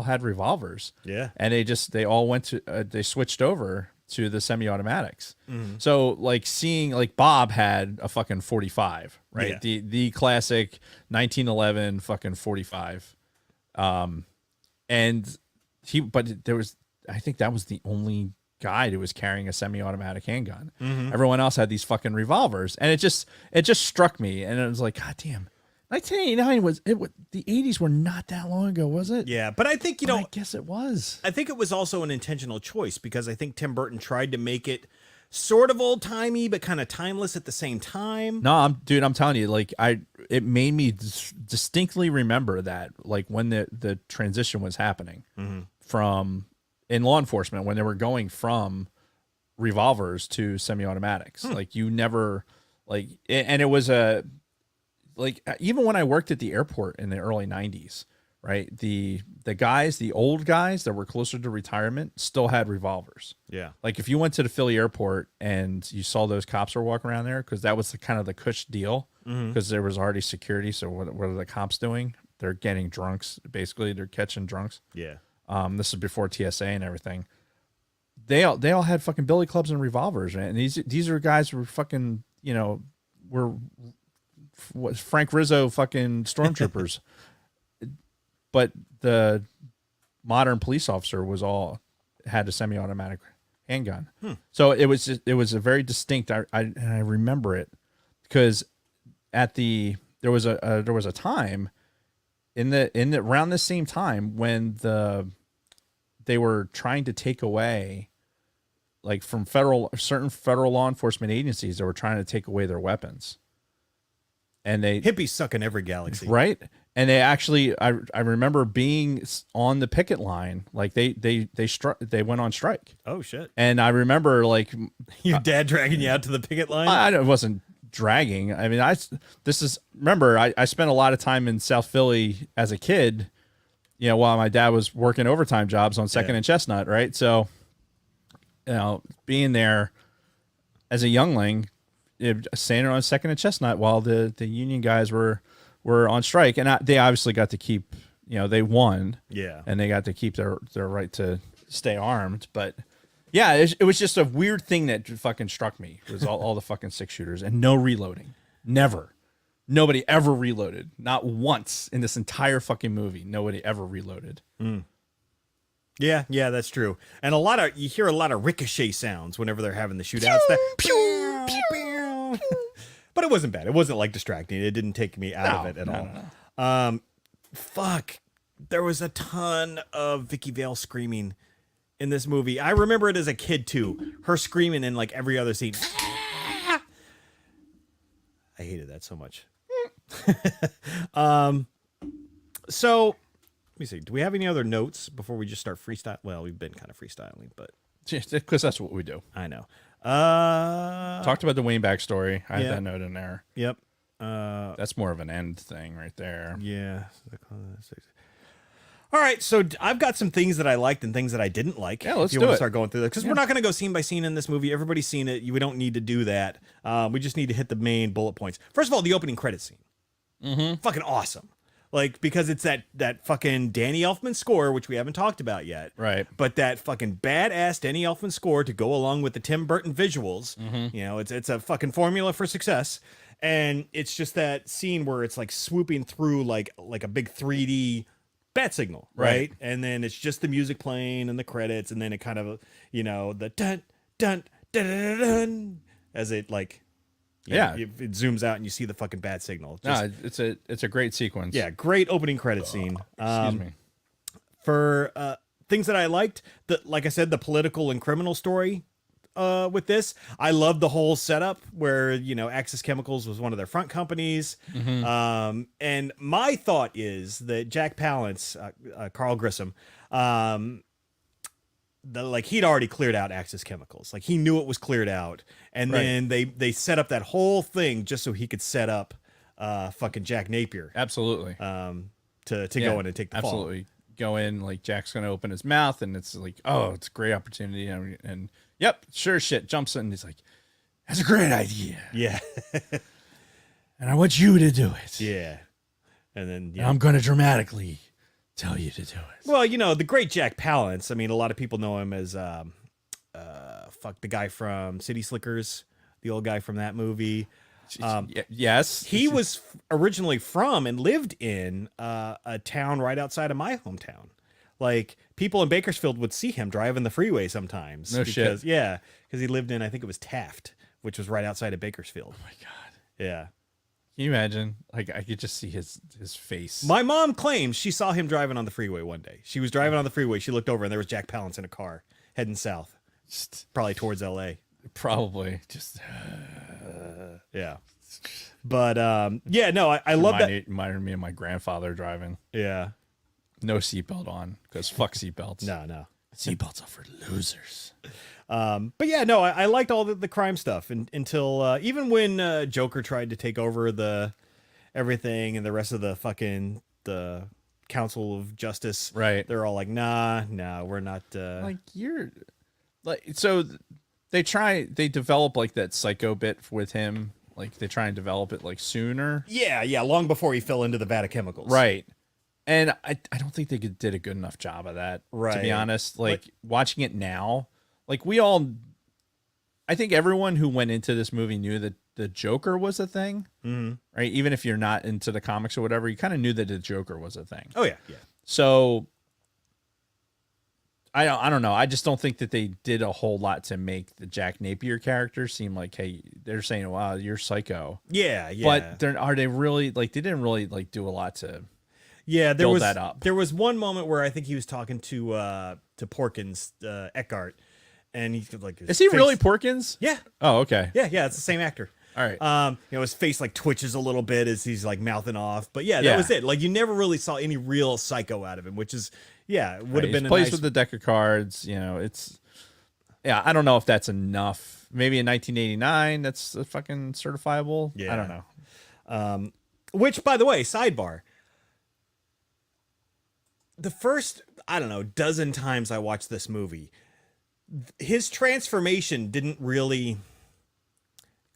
had revolvers. Yeah. And they all went to, they switched over to the semi-automatics. So seeing Bob had a fucking 45, right? Yeah. The classic 1911 fucking 45. But I think that was the only guy who was carrying a semi-automatic handgun. Everyone else had these fucking revolvers, and it just struck me, and it was like, God damn, 1989 the 80s were not that long ago, was it? Yeah, but I think I guess it was. I think it was also an intentional choice because I think Tim Burton tried to make it sort of old timey but kind of timeless at the same time. No, I'm telling you, it made me distinctly remember that, when the transition was happening from in law enforcement, when they were going from revolvers to semi-automatics. You never and it was even when I worked at the airport in the early 90s, right? The old guys that were closer to retirement still had revolvers. Yeah. If you went to the Philly airport and you saw those cops were walking around there, because that was the kind of the cush deal, because there was already security. So what are the cops doing? They're getting drunks. Basically, they're catching drunks. Yeah. This is before TSA and everything. They all had fucking billy clubs and revolvers, man. And these are guys who were fucking, were Frank Rizzo fucking stormtroopers. But the modern police officer had a semi-automatic handgun. So it was a very distinct. I remember it because there was a time in the around the same time when they were trying to take away, from certain federal law enforcement agencies, they were trying to take away their weapons. And Hippies suck in every galaxy. Right? And they actually, I remember being on the picket line, like they went on strike. Oh shit! And I remember like Your dad dragging you out to the picket line. I wasn't dragging. I mean, remember I spent a lot of time in South Philly as a kid, you know, while my dad was working overtime jobs on Second and Chestnut, right? So, you know, being there as a youngling, standing on Second and Chestnut while the union guys were on strike, and they obviously got to keep, you know, they won, and they got to keep their right to stay armed. But yeah, it was just a weird thing that fucking struck me. It was all the fucking 6-shooters and no reloading. Never. Nobody ever reloaded. Not once in this entire fucking movie. Nobody ever reloaded. Yeah, that's true. And you hear a lot of ricochet sounds whenever they're having the shootouts. Pew, pew. But it wasn't bad. It wasn't like distracting. It didn't take me out of it at all. No. Fuck. There was a ton of Vicky Vale screaming in this movie. I remember it as a kid too. Her screaming in like every other scene. I hated that so much. So let me see. Do we have any other notes before we just start freestyle? Well, we've been kind of freestyling, but because that's what we do. I know. Talked about the Wayne backstory. I had that note in there. Yep. That's more of an end thing right there. Yeah. All right, so I've got some things that I liked and things that I didn't like. Yeah, let's do do it. it. Start going through that because we're not going to go scene by scene in this movie. Everybody's seen it. We don't need to do that. We just need to hit the main bullet points. First of all, the opening credit scene. Fucking awesome. Like, because it's that fucking Danny Elfman score, which we haven't talked about yet. Right. But that fucking badass Danny Elfman score to go along with the Tim Burton visuals. You know, it's a fucking formula for success. And it's just that scene where it's like swooping through like a big 3D bat signal, right? And then it's just the music playing and the credits, and then it kind of, you know, the dun dun dun dun, dun as it like, it zooms out and you see the fucking bat signal. It's a great sequence. Yeah, great opening credit scene. Excuse me. For things that I liked, like I said, the political and criminal story. With this, I love the whole setup where, you know, Axis Chemicals was one of their front companies. And my thought is that Jack Palance, Carl Grissom, he'd already cleared out Axis Chemicals. Like, he knew it was cleared out. And then they set up that whole thing just so he could set up fucking Jack Napier. Absolutely. To go in and take the fall. Absolutely. Go in, like, Jack's going to open his mouth, and it's like, oh, it's a great opportunity. And yep, sure shit, jumps in, and he's like, that's a great idea. Yeah. And I want you to do it. Yeah. And then I'm going to dramatically tell you to do it. Well, you know, the great Jack Palance, I mean, a lot of people know him as the guy from City Slickers, the old guy from that movie. Yes. He was originally from and lived in a town right outside of my hometown. Like, people in Bakersfield would see him driving the freeway sometimes. No shit. Yeah, because he lived in, I think it was Taft, which was right outside of Bakersfield. Oh, my God. Yeah. Can you imagine? Like, I could just see his face. My mom claims she saw him driving on the freeway one day. She was driving on the freeway. She looked over, and there was Jack Palance in a car heading south, probably towards L.A. Probably. Just... Yeah. But, yeah, no, I love that. Reminded me of my grandfather driving. Yeah. No seatbelt on, because fuck seatbelts. No. Seatbelts are for losers. But yeah, no, I liked all the crime stuff until even when Joker tried to take over the everything and the rest of the Council of Justice. Right. They're all like, nah, we're not. So they develop like that psycho bit with him. Like, they try and develop it like sooner. Yeah, long before he fell into the vat of chemicals. Right. And I don't think they did a good enough job of that, to be honest. Like, watching it now, like, I think everyone who went into this movie knew that the Joker was a thing, right? Even if you're not into the comics or whatever, you kind of knew that the Joker was a thing. Oh, yeah. So, I don't know. I just don't think that they did a whole lot to make the Jack Napier character seem like, hey, they're saying, wow, you're psycho. Yeah. But are they really, like, they didn't really, like, do a lot to... Yeah, build that up. There was one moment where I think he was talking to Porkins, Eckhart, and he's like, is he really Porkins? Yeah. Oh, okay. Yeah, it's the same actor. All right. His face like twitches a little bit as he's like mouthing off. But yeah, that was it. Like you never really saw any real psycho out of him, which is it would have been a plays nice with the deck of cards. It's I don't know if that's enough. Maybe in 1989, that's fucking certifiable. Yeah. I don't know. Which, by the way, sidebar. The first, I don't know, dozen times I watched this movie, his transformation didn't really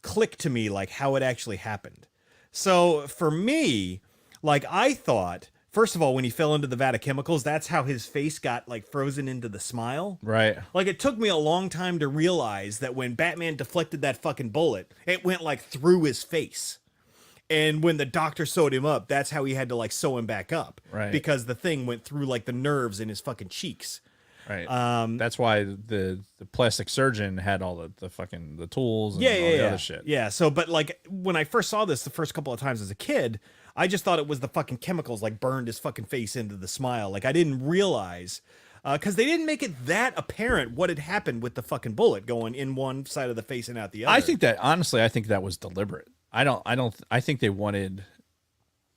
click to me like how it actually happened. So for me, like I thought, first of all, when he fell into the vat of chemicals, that's how his face got like frozen into the smile. Right. Like it took me a long time to realize that when Batman deflected that fucking bullet, it went like through his face. And when the doctor sewed him up, that's how he had to like sew him back up. Right. Because the thing went through like the nerves in his fucking cheeks. Right. That's why the plastic surgeon had all the fucking the tools and all the other shit. Yeah. So, but like when I first saw this the first couple of times as a kid, I just thought it was the fucking chemicals like burned his fucking face into the smile. Like I didn't realize because they didn't make it that apparent what had happened with the fucking bullet going in one side of the face and out the other. I think that was deliberate. I think they wanted,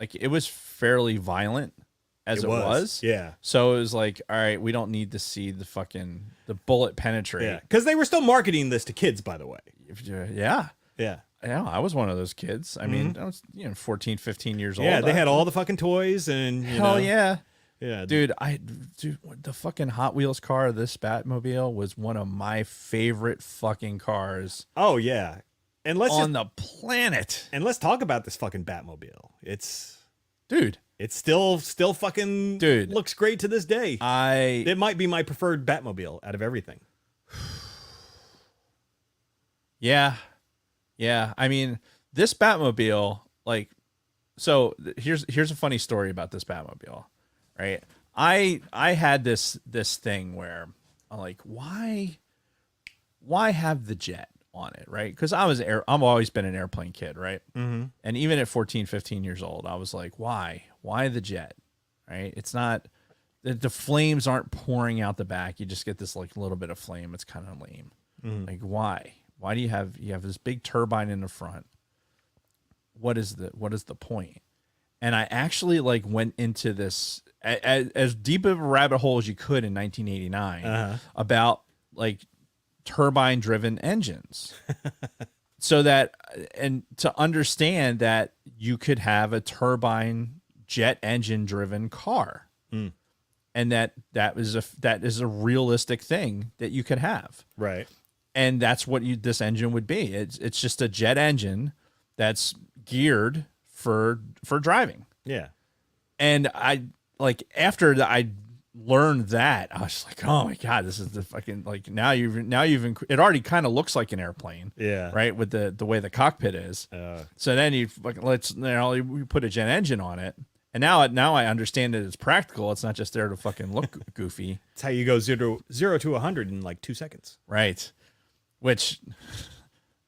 like, it was fairly violent as it was. Yeah. So it was like, all right, we don't need to see the bullet penetrate. Yeah. Because they were still marketing this to kids, by the way. Yeah. Yeah. Yeah, I was one of those kids. I mean, I was 14, 15 years old. Yeah, they had all the fucking toys and hell yeah. Yeah. Dude, the fucking Hot Wheels car, this Batmobile was one of my favorite fucking cars. Oh yeah. And the planet. And let's talk about this fucking Batmobile. It's still fucking looks great to this day. It might be my preferred Batmobile out of everything. Yeah. Yeah. I mean, this Batmobile, like, so here's a funny story about this Batmobile, right? I had this thing where I'm like, why have the jet on it, right? Because I've always been an airplane kid, right? Mm-hmm. And even at 14, 15 years old, I was like, why the jet, right? It's not the flames aren't pouring out the back. You just get this like little bit of flame. It's kind of lame. Mm-hmm. Like why do you have this big turbine in the front? What is the point? And I actually like went into this as deep of a rabbit hole as you could in 1989 about like turbine driven engines so that, and to understand that you could have a turbine jet engine driven car and that is a realistic thing that you could have. Right. And that's what this engine would be. It's just a jet engine that's geared for driving. Yeah. And after I learned that, I was like, oh my God, this is the fucking, like, now you've it already kind of looks like an airplane. Yeah. Right. With the way the cockpit is. So then you we put a jet engine on it. And now I understand that it's practical. It's not just there to fucking look goofy. It's how you go 0 to 100 in like 2 seconds. Right. Which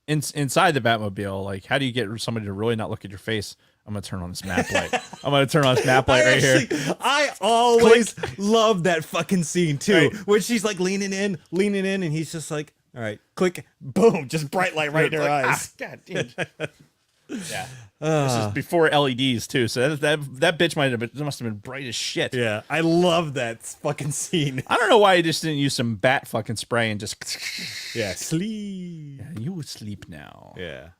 inside the Batmobile, like, how do you get somebody to really not look at your face? I'm going to turn on this map light. I'm going to turn on this map light right here. I always love that fucking scene too, right. Where she's like leaning in, and he's just like, all right, click, boom, just bright light right in her eyes. God damn. Yeah. This is before LEDs too, so that bitch must have been bright as shit. Yeah, I love that fucking scene. I don't know why he just didn't use some bat fucking spray and just sleep. Yeah, you would sleep now. Yeah.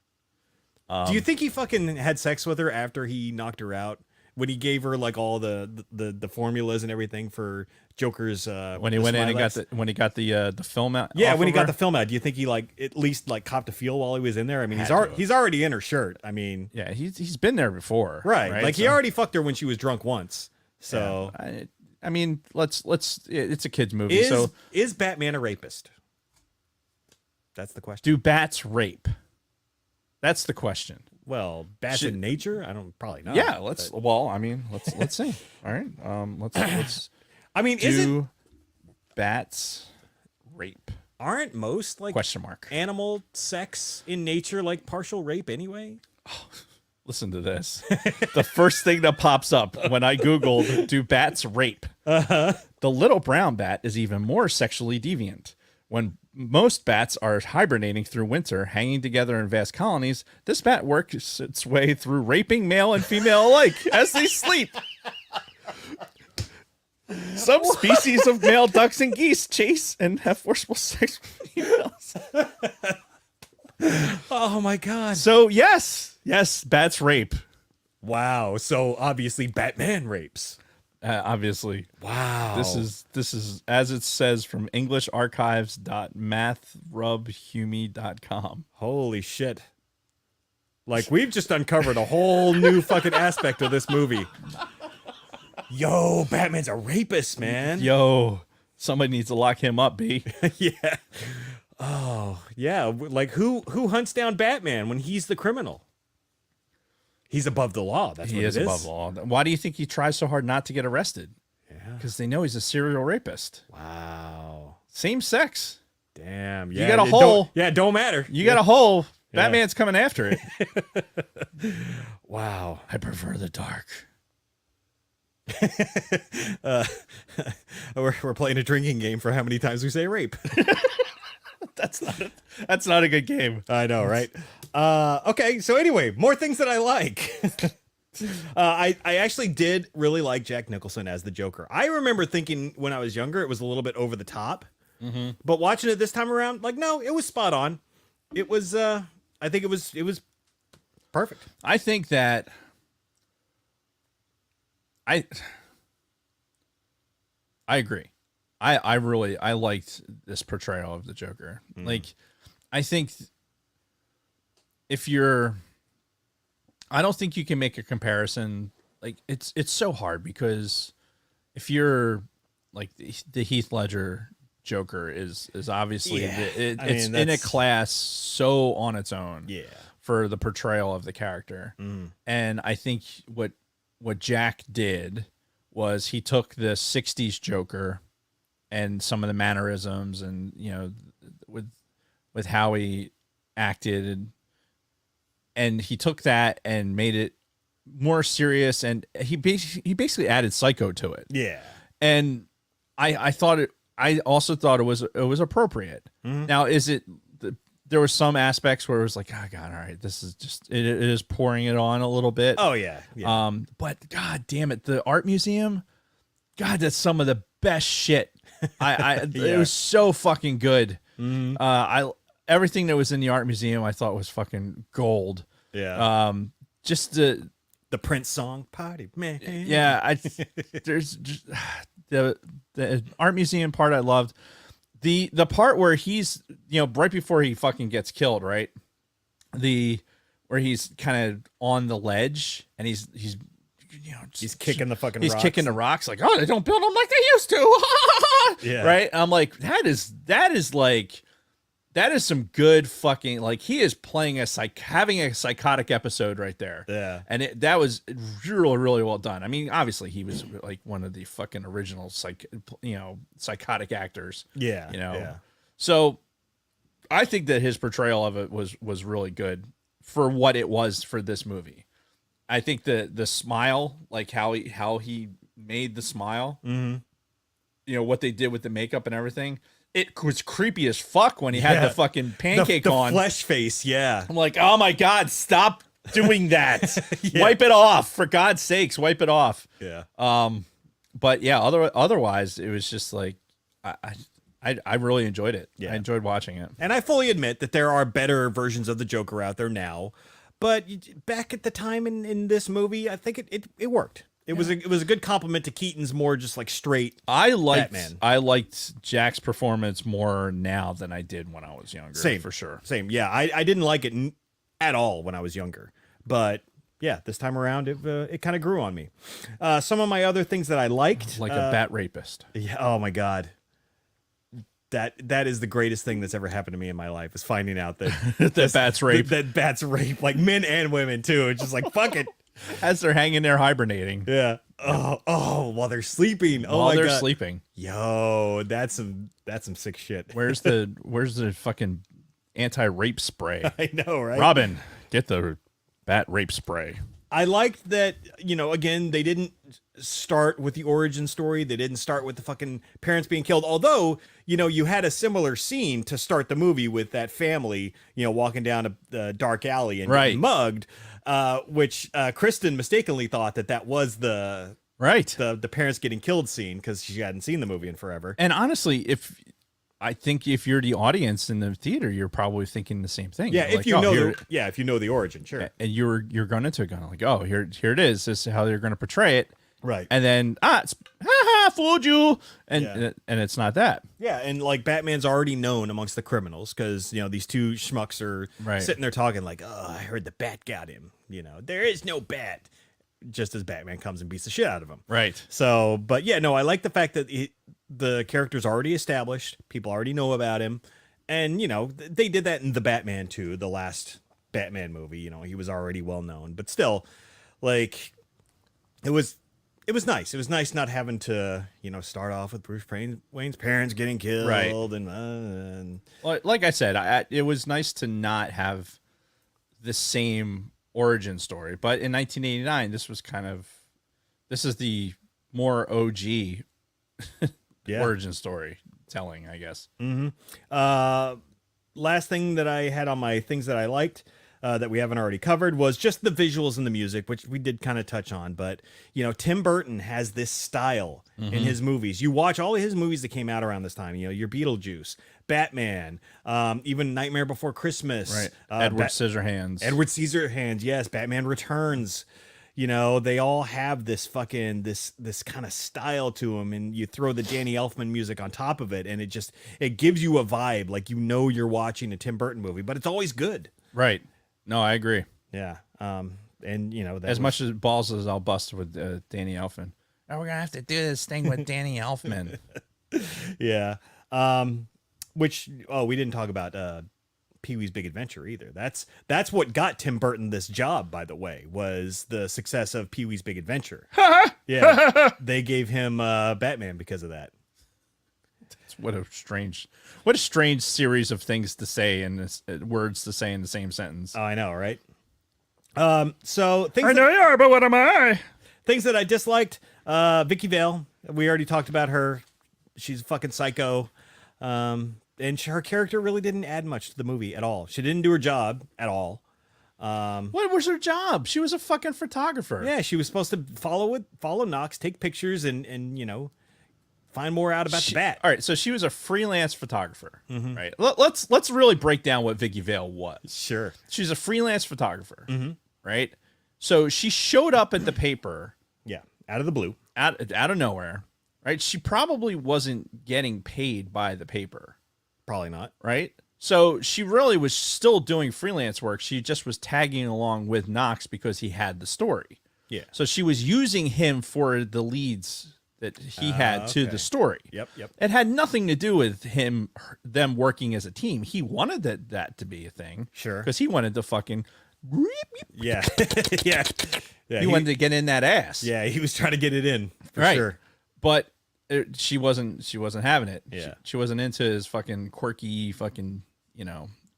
Do you think he fucking had sex with her after he knocked her out? When he gave her like all the formulas and everything for Joker's when he went in and got the film out. Yeah, when he got the film out, do you think he like at least like copped a feel while he was in there? I mean, he's already in her shirt. I mean, yeah, he's been there before, right? Like he already fucked her when she was drunk once. So yeah, I mean, let's it's a kids movie. So is Batman a rapist? That's the question. Do bats rape? That's the question. Well, bats in nature? I don't probably not. Yeah, let's see. All right. Let's I mean, do bats rape? Aren't most like question mark animal sex in nature like partial rape anyway? Oh, listen to this. The first thing that pops up when I Googled do bats rape? The little brown bat is even more sexually deviant. When most bats are hibernating through winter, hanging together in vast colonies, this bat works its way through raping male and female alike as they sleep. Some species of male ducks and geese chase and have forcible sex with females. Oh my God. So yes, bats rape. Wow. So obviously Batman rapes. Obviously. Wow. This is as it says from englisharchives.mathrubhumi.com. Holy shit. Like, we've just uncovered a whole new fucking aspect of this movie. Yo, Batman's a rapist, man. Yo, somebody needs to lock him up, B. Yeah. Oh, yeah. Like, who hunts down Batman when he's the criminal? He's above the law. That's what it is. He is above the law. Why do you think he tries so hard not to get arrested? Yeah. Because they know he's a serial rapist. Wow. Same sex. Damn. Yeah. You got a hole. Don't matter. You got a hole. Batman's coming after it. Wow. I prefer the dark. We're playing a drinking game for how many times we say rape. That's not a good game. I know, right? Okay, so anyway, more things that I like. I actually did really like Jack Nicholson as the Joker. I remember thinking when I was younger it was a little bit over the top, but watching it this time around, like, no, it was spot on. It was, I think it was perfect. I think that I agree. I liked this portrayal of the Joker. Like, I think I don't think you can make a comparison. Like, it's so hard because if you're like the Heath Ledger Joker is obviously it's in a class so on its own. Yeah. For the portrayal of the character. And I think what Jack did was he took the 60s Joker and some of the mannerisms and, you know, with how he acted and he took that and made it more serious, and he basically added Psycho to it. Yeah. And I also thought it was appropriate. Now, there were some aspects where it was like, oh God, all right, this is just it is pouring it on a little bit. Oh yeah. But God damn it, the art museum, God, that's some of the best shit. It was so fucking good. Everything that was in the art museum I thought was fucking gold. Yeah. Just the Prince song, Party Man. yeah, there's just, the art museum part I loved. The part where he's, you know, right before he fucking gets killed, right? Where he's kind of on the ledge and he's you know, He's kicking the fucking he's rocks. kicking the rocks like, oh, they don't build them like they used to. Yeah. Right? I'm like, that is some good fucking, like, he is playing having a psychotic episode right there. Yeah. And that was really, really well done. I mean, obviously he was like one of the fucking original psychotic actors. Yeah. You know. Yeah. So I think that his portrayal of it was really good for what it was for this movie. I think the smile, like how he made the smile, you know, what they did with the makeup and everything. It was creepy as fuck when he had the fucking pancake the on. Flesh face, yeah. I'm like, oh my God, stop doing that. Yeah. Wipe it off. For God's sakes, wipe it off. Yeah. But yeah, otherwise it was just like I really enjoyed it. Yeah. I enjoyed watching it. And I fully admit that there are better versions of the Joker out there now. But back at the time in this movie, I think it worked. It was a good compliment to Keaton's more just like straight Batman. I liked Jack's performance more now than I did when I was younger. Same. For sure. Same. Yeah, I didn't like it at all when I was younger. But yeah, this time around, it kind of grew on me. Some of my other things that I liked. Like a bat rapist. Yeah. Oh my God. That is the greatest thing that's ever happened to me in my life, is finding out that that bats rape. That bats rape, like men and women too. It's just like, fuck it. As they're hanging there hibernating. Yeah. Oh, while they're sleeping. Oh, While my they're God. sleeping. Yo, that's some sick shit. Where's the fucking anti-rape spray? I know, right? Robin, get the bat rape spray. I liked that, again, they didn't start with the origin story. They didn't start with the fucking parents being killed. Although, you had a similar scene to start the movie with that family, walking down a dark alley and getting mugged, which Kristen mistakenly thought that was the parents getting killed scene because she hadn't seen the movie in forever. And honestly, I think if you're the audience in the theater, you're probably thinking the same thing. Yeah, if you know the origin, sure. And you're going into it going like, oh, here it is. This is how they're going to portray it. Right. And then it's fooled you, and it's not that. Yeah, and like Batman's already known amongst the criminals because these two schmucks are sitting there talking like, oh, I heard the bat got him. There is no bat. Just as Batman comes and beats the shit out of him. Right. So, but yeah, no, I like the fact that the character's already established. People already know about him. And, they did that in the Batman 2, the last Batman movie. He was already well known. But still, like, it was nice. It was nice not having to, start off with Bruce Wayne's parents getting killed. Right. And like I said, it was nice to not have the same origin story, but in 1989 this is the more OG origin story telling, I guess. Last thing that I had on my things that I liked that we haven't already covered was just the visuals and the music, which we did kind of touch on. But Tim Burton has this style in his movies. You watch all of his movies that came out around this time, your Beetlejuice, Batman, even Nightmare Before Christmas, right? Edward Scissorhands, yes, Batman Returns. They all have this fucking this kind of style to them, and you throw the Danny Elfman music on top of it, and it gives you a vibe like you're watching a Tim Burton movie, but it's always good. Right. No, I agree. Yeah. And as much as balls as I'll bust with Danny Elfman. Oh, we're gonna have to do this thing with Danny Elfman. Yeah. Which we didn't talk about Pee-wee's Big Adventure either. That's what got Tim Burton this job, by the way, was the success of Pee-wee's Big Adventure. Yeah. They gave him Batman because of that. What a strange series of things to say and words to say in the same sentence. Oh, I know, right? So things I know you are, but what am I? Things that I disliked. Vicky Vale. We already talked about her. She's a fucking psycho. And her character really didn't add much to the movie at all. She didn't do her job at all. What was her job? She was a fucking photographer. Yeah, she was supposed to follow Knox, take pictures, and find more out about the bat. All right, so she was a freelance photographer, right? Let's really break down what Vicky Vale was. Sure. She's a freelance photographer, right? So she showed up at the paper. Yeah, out of the blue. Out of nowhere, right? She probably wasn't getting paid by the paper. Probably not. Right? So she really was still doing freelance work. She just was tagging along with Knox because he had the story. Yeah. So she was using him for the leads that he had to the story. Yep. It had nothing to do with them working as a team. He wanted that to be a thing. Sure. Because he wanted to fucking... Yeah. Yeah. He wanted to get in that ass. Yeah, he was trying to get it in, for sure. But she wasn't having it. Yeah. She wasn't into his fucking quirky fucking,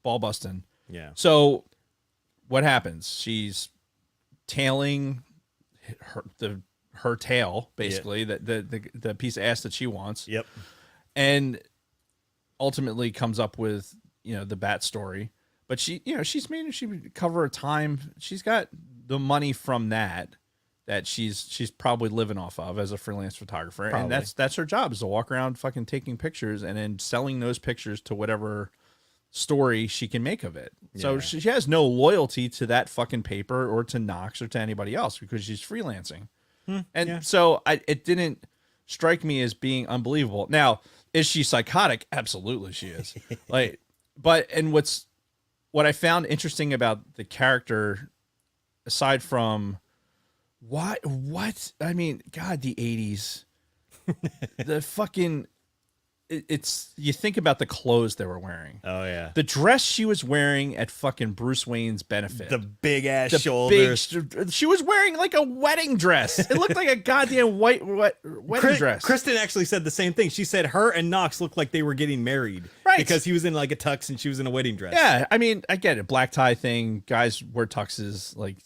ball busting. Yeah. So what happens? She's tailing her tail, basically, the piece of ass that she wants. Yep. And ultimately comes up with, the bat story. But she would cover a time. She's got the money from that she's probably living off of as a freelance photographer. Probably. And that's her job, is to walk around fucking taking pictures and then selling those pictures to whatever story she can make of it. Yeah. So she has no loyalty to that fucking paper or to Knox or to anybody else because she's freelancing. So it didn't strike me as being unbelievable. Now, is she psychotic? Absolutely she is. What I found interesting about the character, aside from what I mean, God, the 80s, the fucking, it's, you think about the clothes they were wearing. Oh yeah. The dress she was wearing at fucking Bruce Wayne's benefit. The big ass shoulders. She was wearing like a wedding dress. It looked like a goddamn wedding dress. Kristen actually said the same thing. She said her and Knox looked like they were getting married. Right. Because he was in like a tux and she was in a wedding dress. Yeah. I mean, I get it. Black tie thing. Guys wear tuxes. Like,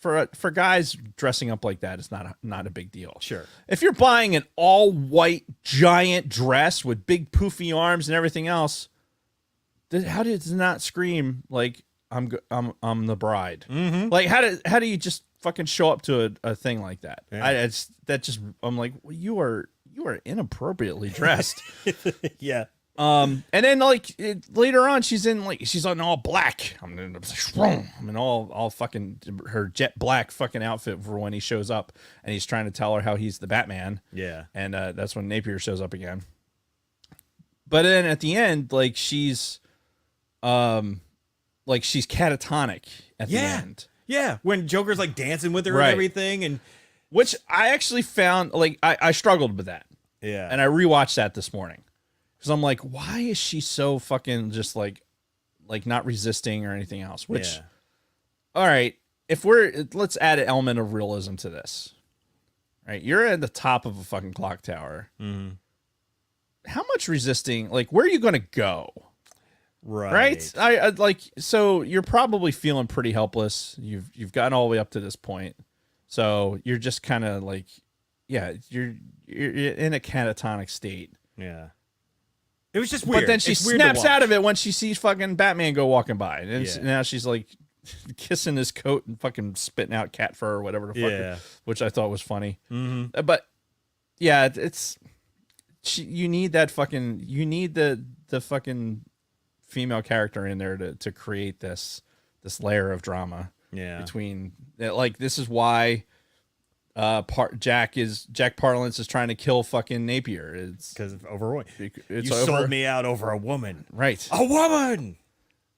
for guys dressing up like that is not a big deal. Sure. If you're buying an all white giant dress with big poofy arms and everything else, how does it not scream like I'm the bride? Mm-hmm. Like how do you just fucking show up to a thing like that? Yeah. I'm like, well, you are inappropriately dressed. Yeah. And then later on, she's on all black. I'm in all fucking her jet black fucking outfit for when he shows up, and he's trying to tell her how he's the Batman. Yeah. And that's when Napier shows up again. But then at the end, she's catatonic at the end. Yeah. When Joker's like dancing with her Right. and everything, and Which I actually found I struggled with that. yeah, And I rewatched that this morning. Because I'm like, why is she so fucking just like not resisting or anything else? Which, yeah. all right, let's add an element of realism to this. Right, you're at the top of a fucking clock tower. Mm-hmm. How much resisting? Where are you going to go? Right. I so you're probably feeling pretty helpless. You've gotten all the way up to this point, so you're just kind of you're in a catatonic state. Yeah. It was just weird. But then she It's weird to snaps watch. out of it when she sees fucking Batman go walking by. And Yeah. now she's kissing his coat and fucking spitting out cat fur or whatever the fuck, Yeah. which I thought was funny. Mm-hmm. But yeah, you need that fucking, the fucking female character in there to create this layer of drama Yeah. between, this is why Jack Parlance is trying to kill fucking Napier. It's Because of overwhelming. it's You over, sold me out over a woman. right. A woman.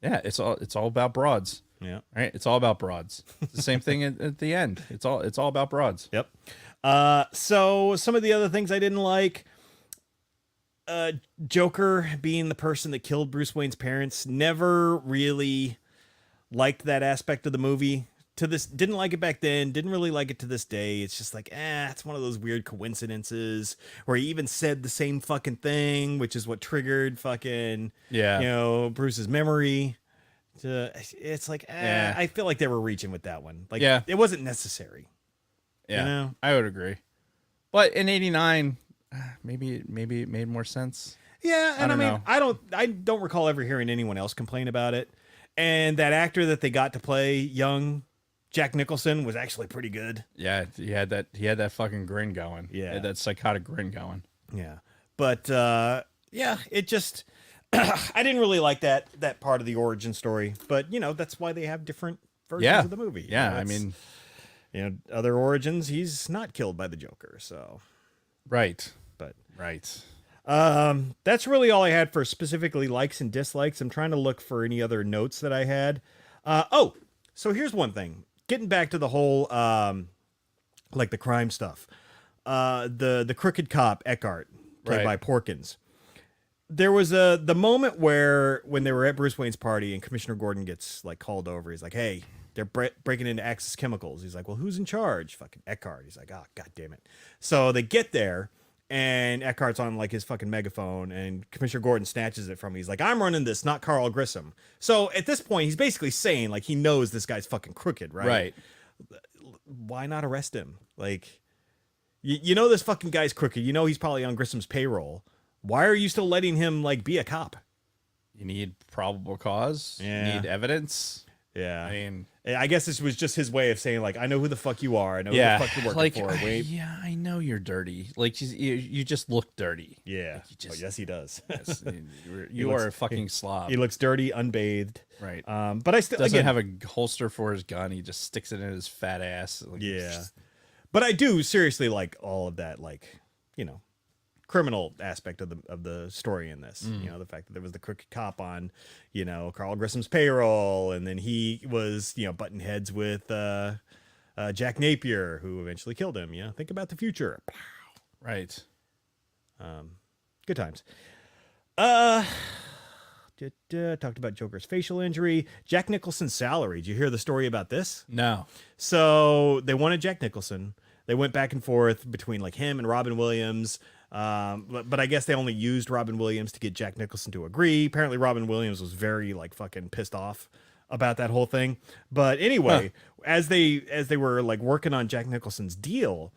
Yeah, it's all about broads. Yeah. Right? It's all about broads. It's the same thing at the end. It's all about broads. Yep. So some of the other things I didn't like, Joker being the person that killed Bruce Wayne's parents, never really liked that aspect of the movie. Didn't like it back then, didn't really like it to this day. It's just it's one of those weird coincidences where he even said the same fucking thing, which is what triggered fucking, Bruce's memory. It's I feel like they were reaching with that one. It wasn't necessary. Yeah, You know? I would agree. But in '89, maybe it made more sense. Yeah, and I don't know. I don't recall ever hearing anyone else complain about it. And that actor that they got to play young Jack Nicholson was actually pretty good. Yeah, he had that fucking grin going. Yeah. He had that psychotic grin going. Yeah. But it just I didn't really like that part of the origin story. But that's why they have different versions of the movie. Yeah, I It's, mean, other origins, he's not killed by the Joker, so right. but Right. that's really all I had for specifically likes and dislikes. I'm trying to look for any other notes that I had. So here's one thing. Getting back to the whole the crime stuff. The crooked cop Eckhart, played by Porkins. There was the moment when they were at Bruce Wayne's party and Commissioner Gordon gets called over. He's like, "Hey, they're breaking into Axis Chemicals." He's like, "Well, who's in charge?" Fucking Eckhart. He's like, "Oh, god damn it." So they get there and Eckhart's on his fucking megaphone and Commissioner Gordon snatches it from him. He's like, "I'm running this, not Carl Grissom." So at this point, he's basically saying he knows this guy's fucking crooked, right? Right. Why not arrest him? You know this fucking guy's crooked. You know he's probably on Grissom's payroll. Why are you still letting him be a cop? You need probable cause. Yeah. You need evidence. Yeah. I mean, I guess this was just his way of saying I know who the fuck you are. I know who the fuck you're working for. Wait. Yeah, I know you're dirty. You just look dirty. Yeah. You just, yes, he does. yes, you are a fucking slob. He looks dirty, unbathed. Right. But I still Doesn't have a holster for his gun. He just sticks it in his fat ass. Yeah. But I do seriously like all of that, criminal aspect of the story in this. The fact that there was the crooked cop on, Carl Grissom's payroll, and then he was, butting heads with Jack Napier, who eventually killed him. Think about the future. Right. Good times. Talked about Joker's facial injury. Jack Nicholson's salary. Did you hear the story about this? No. So they wanted Jack Nicholson. They went back and forth between him and Robin Williams. But I guess they only used Robin Williams to get Jack Nicholson to agree. Apparently Robin Williams was very fucking pissed off about that whole thing. But anyway, as they were like working on Jack Nicholson's deal,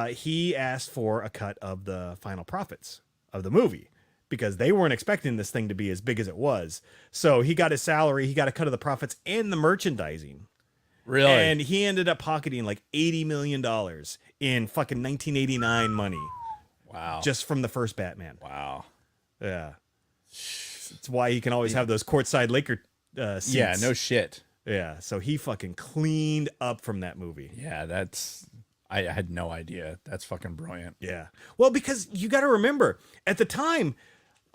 he asked for a cut of the final profits of the movie because they weren't expecting this thing to be as big as it was. So he got his salary, he got a cut of the profits and the merchandising. Really? And he ended up pocketing like $80 million in fucking 1989 money. Wow. Just from the first Batman. Wow. Yeah. It's why he can always have those courtside Laker seats. Yeah, no shit. Yeah, so he fucking cleaned up from that movie. Yeah, I had no idea. That's fucking brilliant. Yeah. Well, because you got to remember, at the time,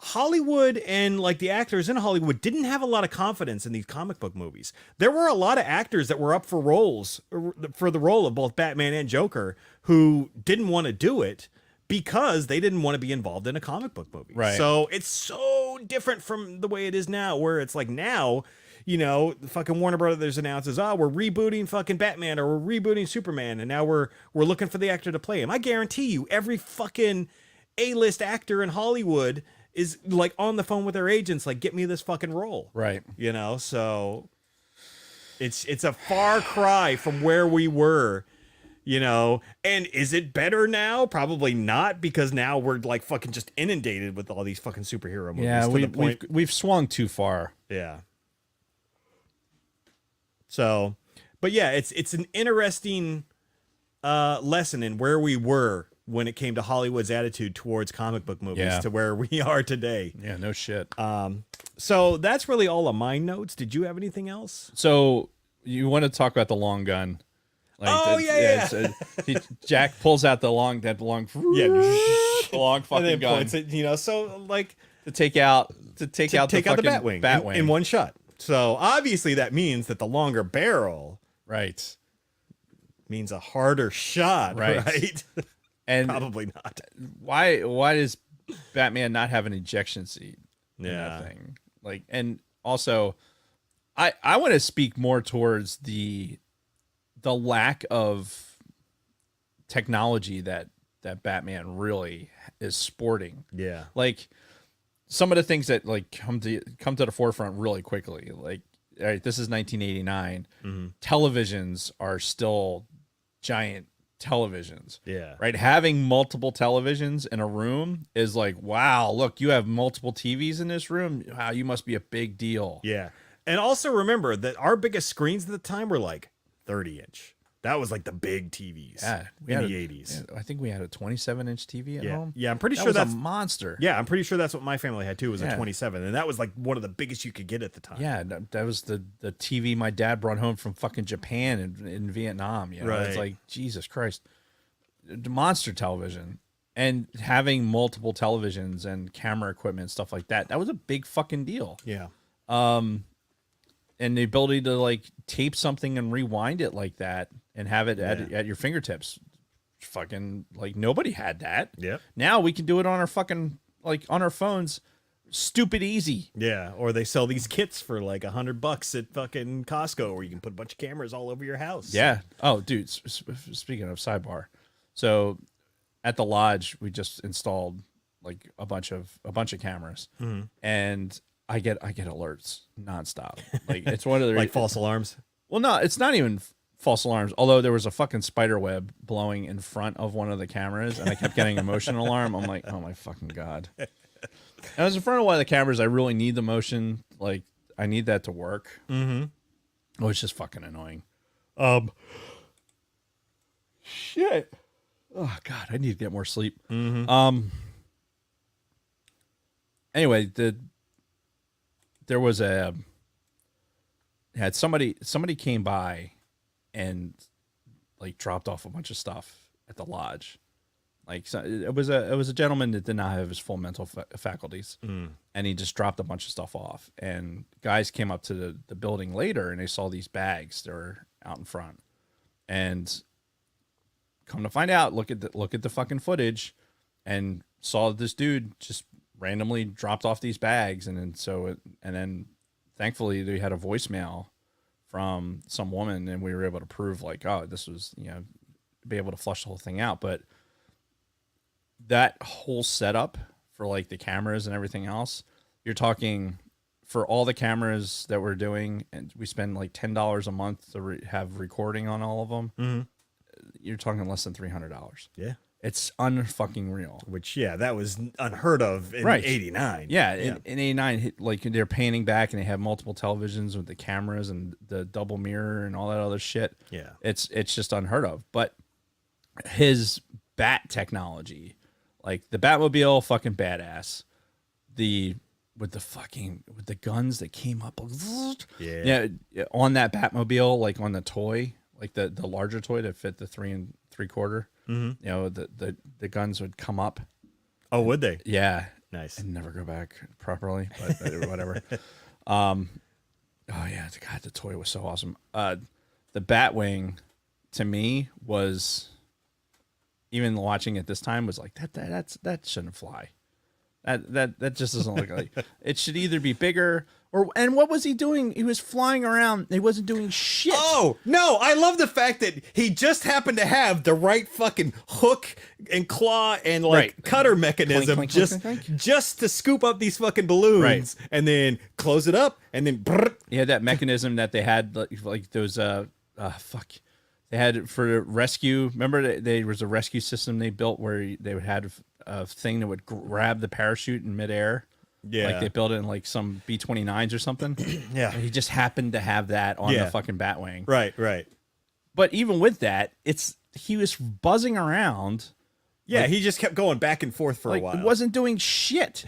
Hollywood and like the actors in Hollywood didn't have a lot of confidence in these comic book movies. There were a lot of actors that were up for roles for the role of both Batman and Joker who didn't want to do it because they didn't want to be involved in a comic book movie. Right. So it's so different from the way it is now, where it's like now, you know, the fucking Warner Brothers announces, oh, we're rebooting fucking Batman or we're rebooting Superman, and now we're looking for the actor to play him. I guarantee you, every fucking A-list actor in Hollywood is like on the phone with their agents, like, get me this fucking role. Right. You know, so it's a far cry from where we were, you know. And is it better now? Probably not, because now we're like fucking just inundated with all these fucking superhero movies. Yeah, to the point. we've swung too far. Yeah. So, but yeah, it's an interesting lesson in where we were when it came to Hollywood's attitude towards comic book movies to where we are today. Yeah, no shit. So that's really all of my notes. Did you have anything else? So you want to talk about the long gun? Like Jack pulls out the long Yeah. long fucking And then gun points it, you know, so like to take out the Batwing in one shot. So obviously that means that the longer barrel right means a harder shot, right? And probably not. Why does Batman not have an ejection seat in Yeah. that thing? Like, and also I want to speak more towards the lack of technology that Batman really is sporting. Yeah. Like some of the things that like come to the forefront really quickly. Like, all right, this is 1989. Televisions are still giant televisions. Yeah. Right. Having multiple televisions in a room is like, wow, look, you have multiple TVs in this room. Wow, you must be a big deal. Yeah. And also remember that our biggest screens at the time were like 30-inch. That was like the big TVs in the 80s. I think we had a 27-inch TV at home. Yeah, I'm pretty That sure was that's a monster. Yeah, I'm pretty sure that's what my family had too, was a Yeah. 27. And that was like one of the biggest you could get at the time. Yeah, that was the TV my dad brought home from fucking Japan in Vietnam. You know? It's Right. like, Jesus Christ. The monster television. And having multiple televisions and camera equipment and stuff like that was a big fucking deal. Yeah. And the ability to like tape something and rewind it like that and have it at your fingertips. Fucking like nobody had that. Yep. Now we can do it on our fucking like on our phones. Stupid easy. Yeah, or they sell these kits for like $100 at fucking Costco where you can put a bunch of cameras all over your house. Yeah. Oh, dude, speaking of sidebar. So at the lodge we just installed like a bunch of cameras. And I get alerts nonstop. Like it's one of the Like false alarms. Well, no, it's not even false alarms. Although there was a fucking spider web blowing in front of one of the cameras, and I kept getting a motion alarm. I'm like, oh my fucking god. And I was in front of one of the cameras. I really need the motion. Like I need that to work. Oh, it's just fucking annoying. Shit. Oh god, I need to get more sleep. Anyway, there was somebody came by and like dropped off a bunch of stuff at the lodge. Like so it was a gentleman that did not have his full mental faculties, and he just dropped a bunch of stuff off. And guys came up to the building later and they saw these bags that were out in front, and come to find out, look at the fucking footage, and saw this dude just randomly dropped off these bags, and then thankfully they had a voicemail from some woman, and we were able to prove like, oh, this was, you know, be able to flush the whole thing out. But that whole setup for like the cameras and everything else, you're talking for all the cameras that we're doing, and we spend like $10 a month to have recording on all of them. You're talking less than $300. Yeah. It's unfucking real. Which, yeah, that was unheard of in Right. 89. Yeah, in 89, like they're painting back and they have multiple televisions with the cameras and the double mirror and all that other shit. Yeah. It's just unheard of. But his bat technology, like the Batmobile, fucking badass. With the guns that came up, yeah, on that Batmobile, like on the toy, like the larger toy that fit the 3 3/4. You know, the guns would come up. Oh, would they? Yeah. Nice. And never go back properly, but whatever. Oh yeah, God, the toy was so awesome. The Batwing, to me, was, even watching it this time, was like that shouldn't fly. That just doesn't look like it. Should either be bigger and what was he doing? He was flying around. He wasn't doing shit. Oh, no, I love the fact that he just happened to have the right fucking hook and claw and like cutter mechanism Clink, clink, clink. just to scoop up these fucking balloons and then close it up and then brrr. Yeah, that mechanism that they had, like those they had for rescue. Remember, there was a rescue system they built where they would had a thing that would grab the parachute in midair. Yeah, like they built it in like some B-29s or something. Yeah, and he just happened to have that on the fucking Batwing. Right. But even with that, he was buzzing around. Yeah, like, he just kept going back and forth for a while. He wasn't doing shit.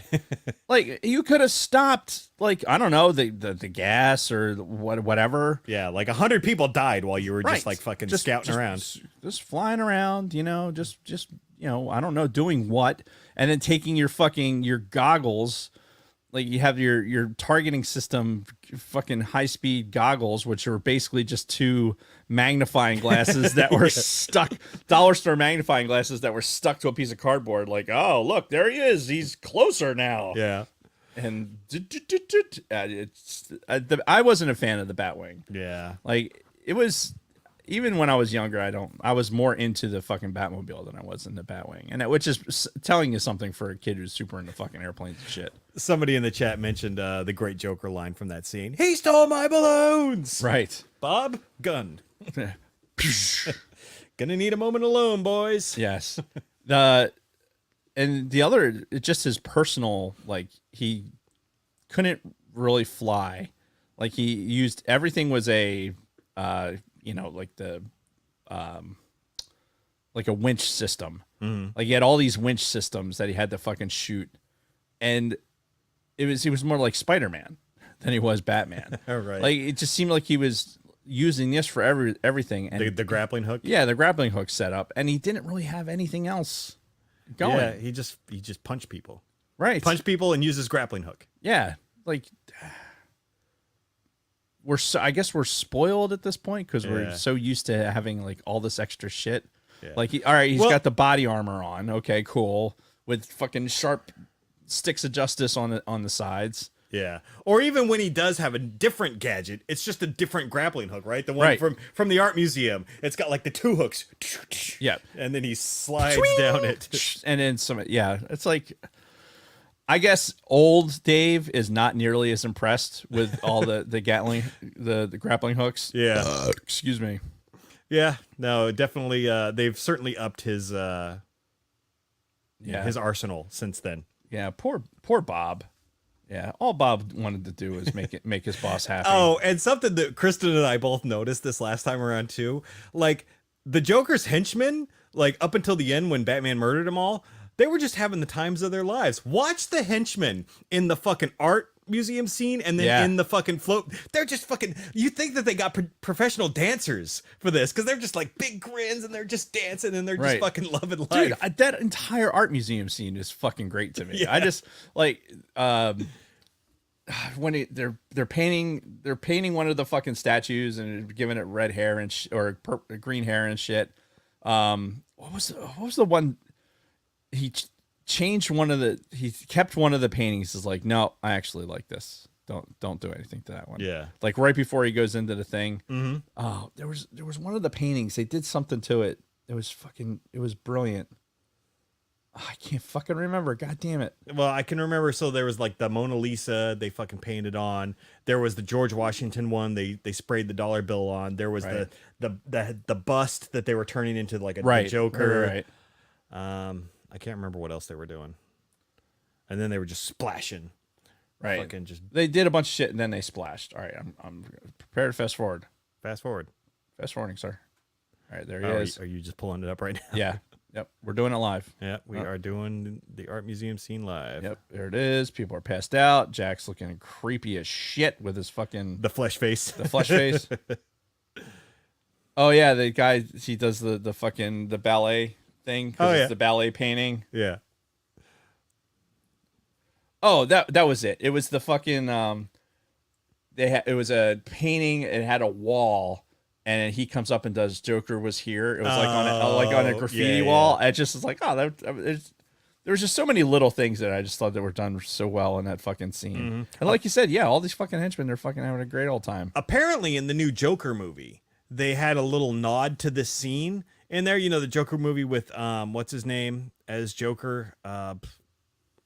Like, you could have stopped, like, I don't know, the gas or whatever. Yeah, like 100 people died while you were just like fucking scouting around. Just flying around, you know, just you know, I don't know, doing what, and then taking your goggles, like you have your targeting system, fucking high speed goggles, which are basically just 2 magnifying glasses that were stuck, dollar store magnifying glasses that were stuck to a piece of cardboard. Like, oh look, there he is, he's closer now. Yeah, and I wasn't a fan of the Batwing. Yeah, like it was. Even when I was younger, I was more into the fucking Batmobile than I was in the Batwing. And which is telling you something for a kid who's super into fucking airplanes and shit. Somebody in the chat mentioned the great Joker line from that scene. He stole my balloons. Right. Bob Gunn. Gonna need a moment alone, boys. Yes. And the other, just his personal, like, he couldn't really fly. Like, he used, everything was a, you know, like like a winch system. Like he had all these winch systems that he had to fucking shoot, and he was more like Spider-Man than he was Batman. Right. Like it just seemed like he was using this for everything. And the grappling hook. Yeah, the grappling hook setup, and he didn't really have anything else going. Yeah, he just punched people. Right. Punch people and use his grappling hook. Yeah, like. I guess we're spoiled at this point because we're so used to having like all this extra shit. Yeah. Like, he's got the body armor on. Okay, cool. With fucking sharp sticks of justice on the sides. Yeah. Or even when he does have a different gadget, it's just a different grappling hook, right? The one from the art museum. It's got like the 2 hooks. Yeah. And then he slides down it. And then it's like, I guess old Dave is not nearly as impressed with all the Gatling, the grappling hooks. Yeah. Excuse me. Yeah. No, definitely. They've certainly upped his his arsenal since then. Yeah. Poor Bob. Yeah. All Bob wanted to do was make his boss happy. Oh, and something that Kristen and I both noticed this last time around too, like the Joker's henchmen, like up until the end when Batman murdered them all, they were just having the times of their lives. Watch the henchmen in the fucking art museum scene and then in the fucking float. They're just fucking, you think that they got professional dancers for this because they're just like big grins and they're just dancing and they're just fucking loving life. Dude, that entire art museum scene is fucking great to me. I just like when they're painting one of the fucking statues and giving it red hair and or green hair and shit. What was the one? He changed he kept one of the paintings. Is like, no, I actually like this. Don't do anything to that one. Yeah. Like right before he goes into the thing. Mm-hmm. Oh, there was one of the paintings. They did something to it. It was brilliant. I can't fucking remember. God damn it. Well, I can remember. So there was like the Mona Lisa they fucking painted on. There was the George Washington one. They sprayed the dollar bill on. There was Right. the bust that they were turning into like a Right. the Joker. Right. I can't remember what else they were doing. And then they were just splashing. Right. Fucking just They did a bunch of shit and then they splashed. All right. I'm prepared to fast forward. fast forward. Fast forwarding, sir. All right. There he Oh, is. are you just pulling it up right now? Yeah. Yep. We're doing it live. Yeah, we are doing the art museum scene live. Yep. There it is. People are passed out. Jack's looking creepy as shit with his fucking The flesh face. the flesh face. Oh yeah, the guy he does the fucking the ballet thing. 'Cause Oh, yeah. it's the ballet painting. Yeah. Oh, that was it. It was the fucking it was a painting. It had a wall, and he comes up and does Joker was here. It was like on a graffiti yeah, wall. I just was like, oh, there was just so many little things that I just thought that were done so well in that fucking scene. And like you said, yeah, all these fucking henchmen, they're fucking having a great old time. Apparently, in the new Joker movie, they had a little nod to this scene in there. You know, the Joker movie with what's his name as Joker.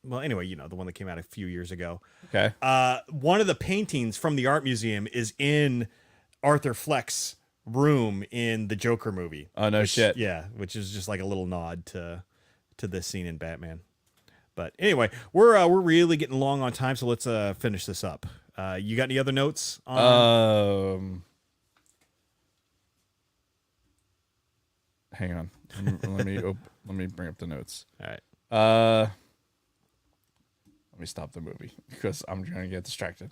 Well, anyway, you know, the one that came out a few years ago. Okay. One of the paintings from the art museum is in Arthur Fleck's room in the Joker movie. Oh no shit. Yeah, which is just like a little nod to this scene in Batman. But anyway, we're really getting long on time, so let's finish this up. You got any other notes on Hang on. Let me bring up the notes. All right. Let me stop the movie because I'm going to get distracted.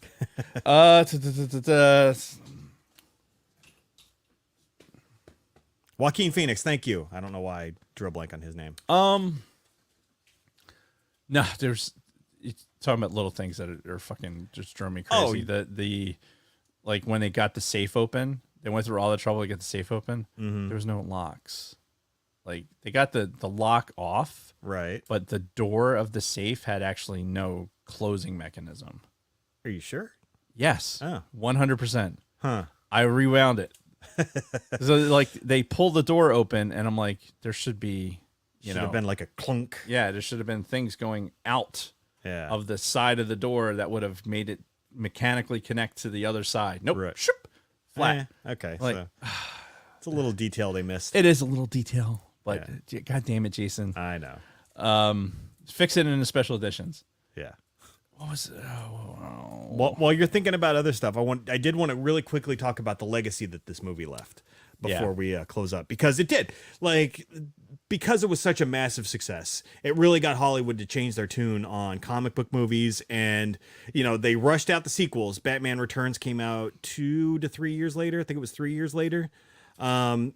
Joaquin Phoenix, thank you. I don't know why I drew a blank on his name. No, there's you're talking about little things that are fucking just drove me crazy. Oh. The like when they got the safe open, they went through all the trouble to get the safe open. There was no locks. Like they got the lock off, Right. but the door of the safe had actually no closing mechanism. Are you sure? Yes. Oh. 100%. Huh. I rewound it. So like they pull the door open and I'm like, there should be, Should have been like a clunk. yeah, there should have been things going out Yeah. of the side of the door that would have made it mechanically connect to the other side. Nope. Right. Shoop, flat. Okay. Like- So it's a little detail they missed. It is a little detail, but God damn it, Jason. I know. Fix it in the special editions. Yeah. What was it? Oh, While you're thinking about other stuff, I did want to really quickly talk about the legacy that this movie left before we close up, because it did, because it was such a massive success. It really got Hollywood to change their tune on comic book movies, and you know they rushed out the sequels. Batman Returns came out 2 to 3 years later. I think it was 3 years later.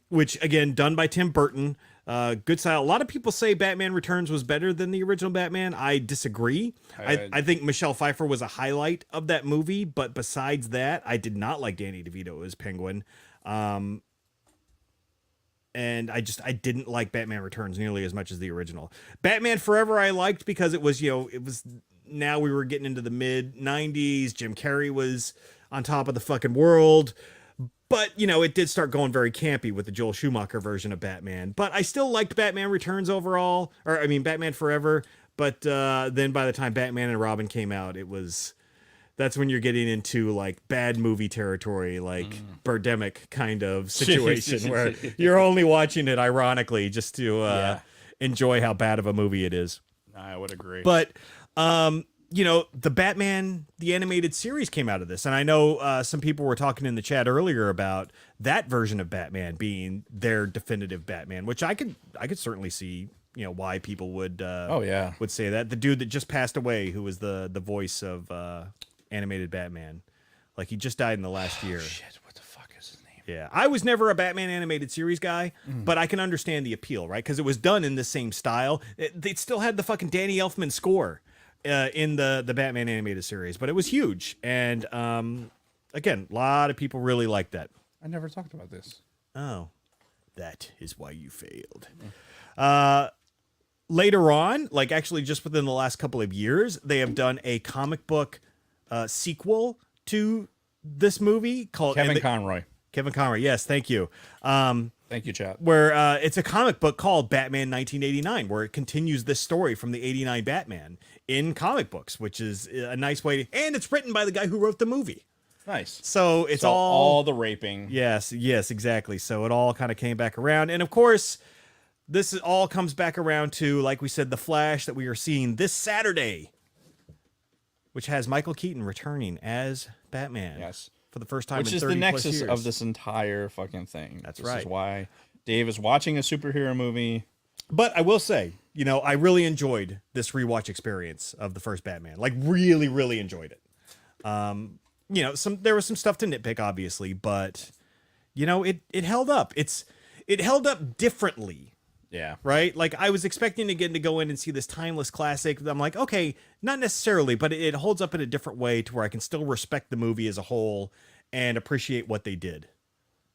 Which again done by Tim Burton. Good style. A lot of people say Batman Returns was better than the original Batman. I disagree. I think Michelle Pfeiffer was a highlight of that movie, but besides that, I did not like Danny DeVito as Penguin. And I didn't like Batman Returns nearly as much as the original. Batman Forever I liked because it was, now we were getting into the mid 90s. Jim Carrey was on top of the fucking world. But, it did start going very campy with the Joel Schumacher version of Batman. But I still liked Batman Returns overall. Batman Forever. But then by the time Batman and Robin came out, that's when you're getting into like bad movie territory, like Birdemic kind of situation where you're only watching it ironically just to enjoy how bad of a movie it is. I would agree. But, the Batman, the animated series came out of this. And I know some people were talking in the chat earlier about that version of Batman being their definitive Batman, which I could certainly see, why people would would say that. The dude that just passed away, who was the voice of animated Batman, like he just died in the last year. Shit, what the fuck is his name? Yeah, I was never a Batman animated series guy, but I can understand the appeal, right? Because it was done in the same style. It still had the fucking Danny Elfman score in the Batman animated series, but it was huge. And again, a lot of people really liked that. I never talked about this. Oh, that is why you failed. Later on, like actually just within the last couple of years, they have done a comic book sequel to this movie called Kevin Conroy. Kevin Conroy, yes, thank you. Thank you, chat. where it's a comic book called Batman 1989, where it continues this story from the 89 Batman in comic books, which is a nice way. And it's written by the guy who wrote the movie. Nice. So it's So all the raping. Yes, exactly. So it all kind of came back around. And of course, all comes back around to, like we said, The Flash that we are seeing this Saturday, which has Michael Keaton returning as Batman. Yes. For the first time Which in is 30 the plus nexus years. of this entire fucking thing. That's This right. is why Dave is watching a superhero movie. But I will say, I really enjoyed this rewatch experience of the first Batman. Like, really, really enjoyed it. There was some stuff to nitpick, obviously, but it held up. It held up differently, Yeah. right? Like, I was expecting to go in and see this timeless classic. I'm like, okay, not necessarily, but it holds up in a different way to where I can still respect the movie as a whole and appreciate what they did.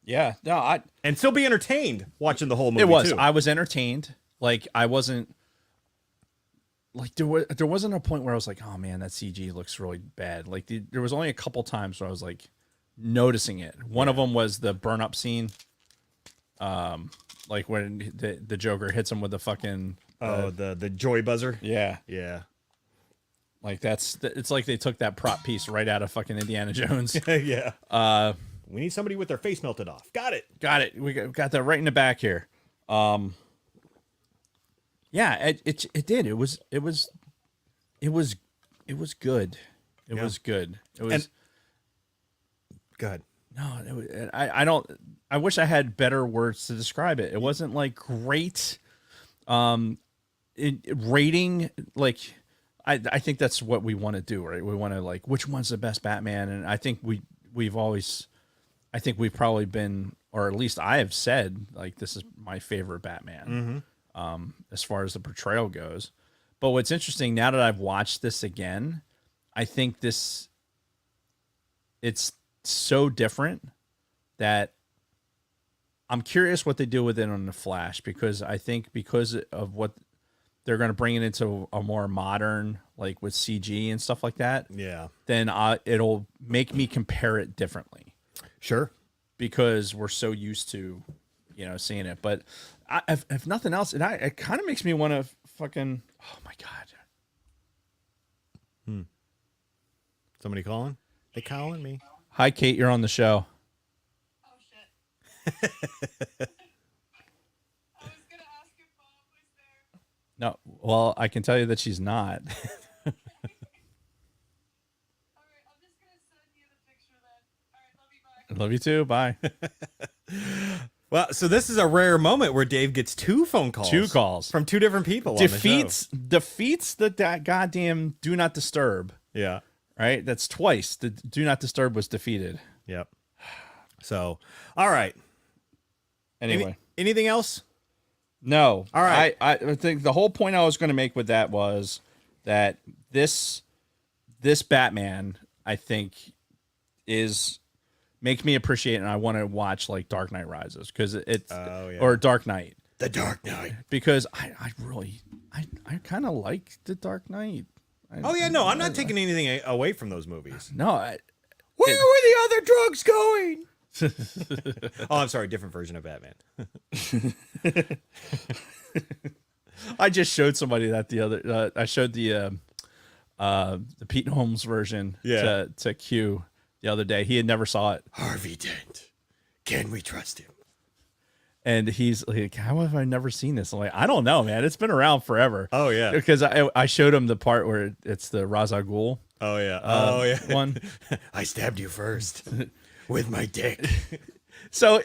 Yeah. No, And still be entertained watching the whole movie. it was. too. I was entertained. Like, I wasn't. Like, there wasn't a point where I was like, oh man, that CG looks really bad. Like, there was only a couple times where I was like noticing it. One of them was the burn up scene. Like when the Joker hits him with the fucking the joy buzzer. yeah. Like it's like they took that prop piece right out of fucking Indiana Jones. Yeah. We need somebody with their face melted off. Got it. Got it. We got that right in the back here. Yeah, it did. It was good. It was good. It was. Go ahead. No, I don't. I wish I had better words to describe it. It wasn't like great. Rating, like I think that's what we want to do, right? We want to like which one's the best Batman, and I think we've probably been, or at least I have said, like this is my favorite Batman. As far as the portrayal goes. But what's interesting now that I've watched this again, I think it's so different that I'm curious what they do with it on the Flash, because I think because of what they're going to bring it into a more modern, like with CG and stuff like that. Yeah. Then it'll make me compare it differently. Sure. Because we're so used to, seeing it. But if nothing else, it kind of makes me want to fucking, oh my God. Somebody calling? They calling me. Hi, Kate. You're on the show. Oh shit. I was gonna ask if Bob was there. No, well, I can tell you that she's not. Alright, I'm just gonna send you the picture then. Alright, love you, bye. Love you too. Bye. Well, so this is a rare moment where Dave gets two phone calls. Two calls. From two different people. Defeats the goddamn do not disturb. Yeah. Right? That's twice. The do not disturb was defeated. Yep. So, all right. Anyway. Anything else? No. All right. I think the whole point I was going to make with that was that this Batman, I think, makes me appreciate it, and I want to watch like Dark Knight Rises because it's or Dark Knight. The Dark Knight. Because I kind of like the Dark Knight. I'm not taking anything away from those movies. No, Where were the other drugs going? Oh, I'm sorry, different version of Batman. I just showed somebody that the other. I showed the Pete Holmes version to Q the other day. He had never saw it. Harvey Dent. Can we trust him? And he's like, how have I never seen this? I'm like, I don't know, man. It's been around forever. Oh, yeah. Because I showed him the part where it's the Ra's al Ghul. Oh, yeah. One. I stabbed you first with my dick. So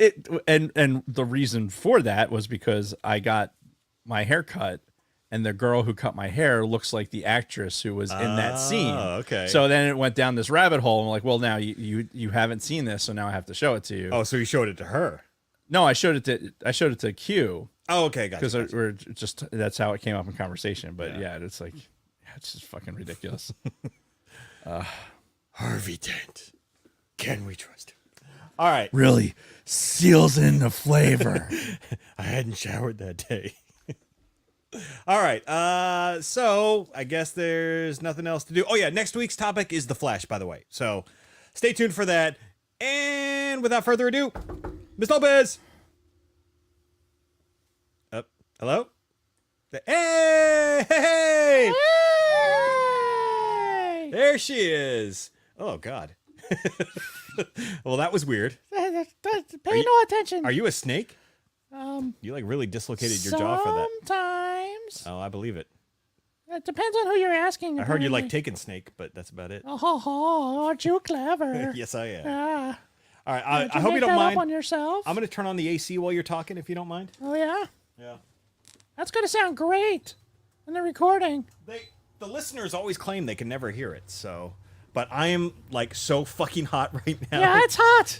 and the reason for that was because I got my hair cut, and the girl who cut my hair looks like the actress who was in that scene. Okay. So then it went down this rabbit hole. I'm like, well, now you haven't seen this, so now I have to show it to you. Oh, so you showed it to her? No, I showed it to Q. Oh, okay, gotcha. Because we're just that's how it came up in conversation. But yeah it's like it's just fucking ridiculous. Harvey Dent. Can we trust him? All right. Really seals in the flavor. I hadn't showered that day. All right. So I guess there's nothing else to do. Oh yeah, next week's topic is The Flash, by the way. So stay tuned for that. And without further ado, Miss Lopez. Hello? Hey! Hey! Hey! There she is. Oh, God. Well, that was weird. Pay no attention. Are you a snake? Um, You like really dislocated your jaw for that. Sometimes. Oh, I believe it. It depends on who you're asking. I heard you like apparently. taking snake, but that's about it. Oh, aren't you clever? Yes, I am. Yeah. All right, Did I hope you make don't that mind. up on yourself? I'm going to turn on the AC while you're talking, if you don't mind. Oh, yeah? Yeah. That's going to sound great in the recording. The listeners always claim they can never hear it, so... But I am, like, so fucking hot right now. Yeah, it's hot.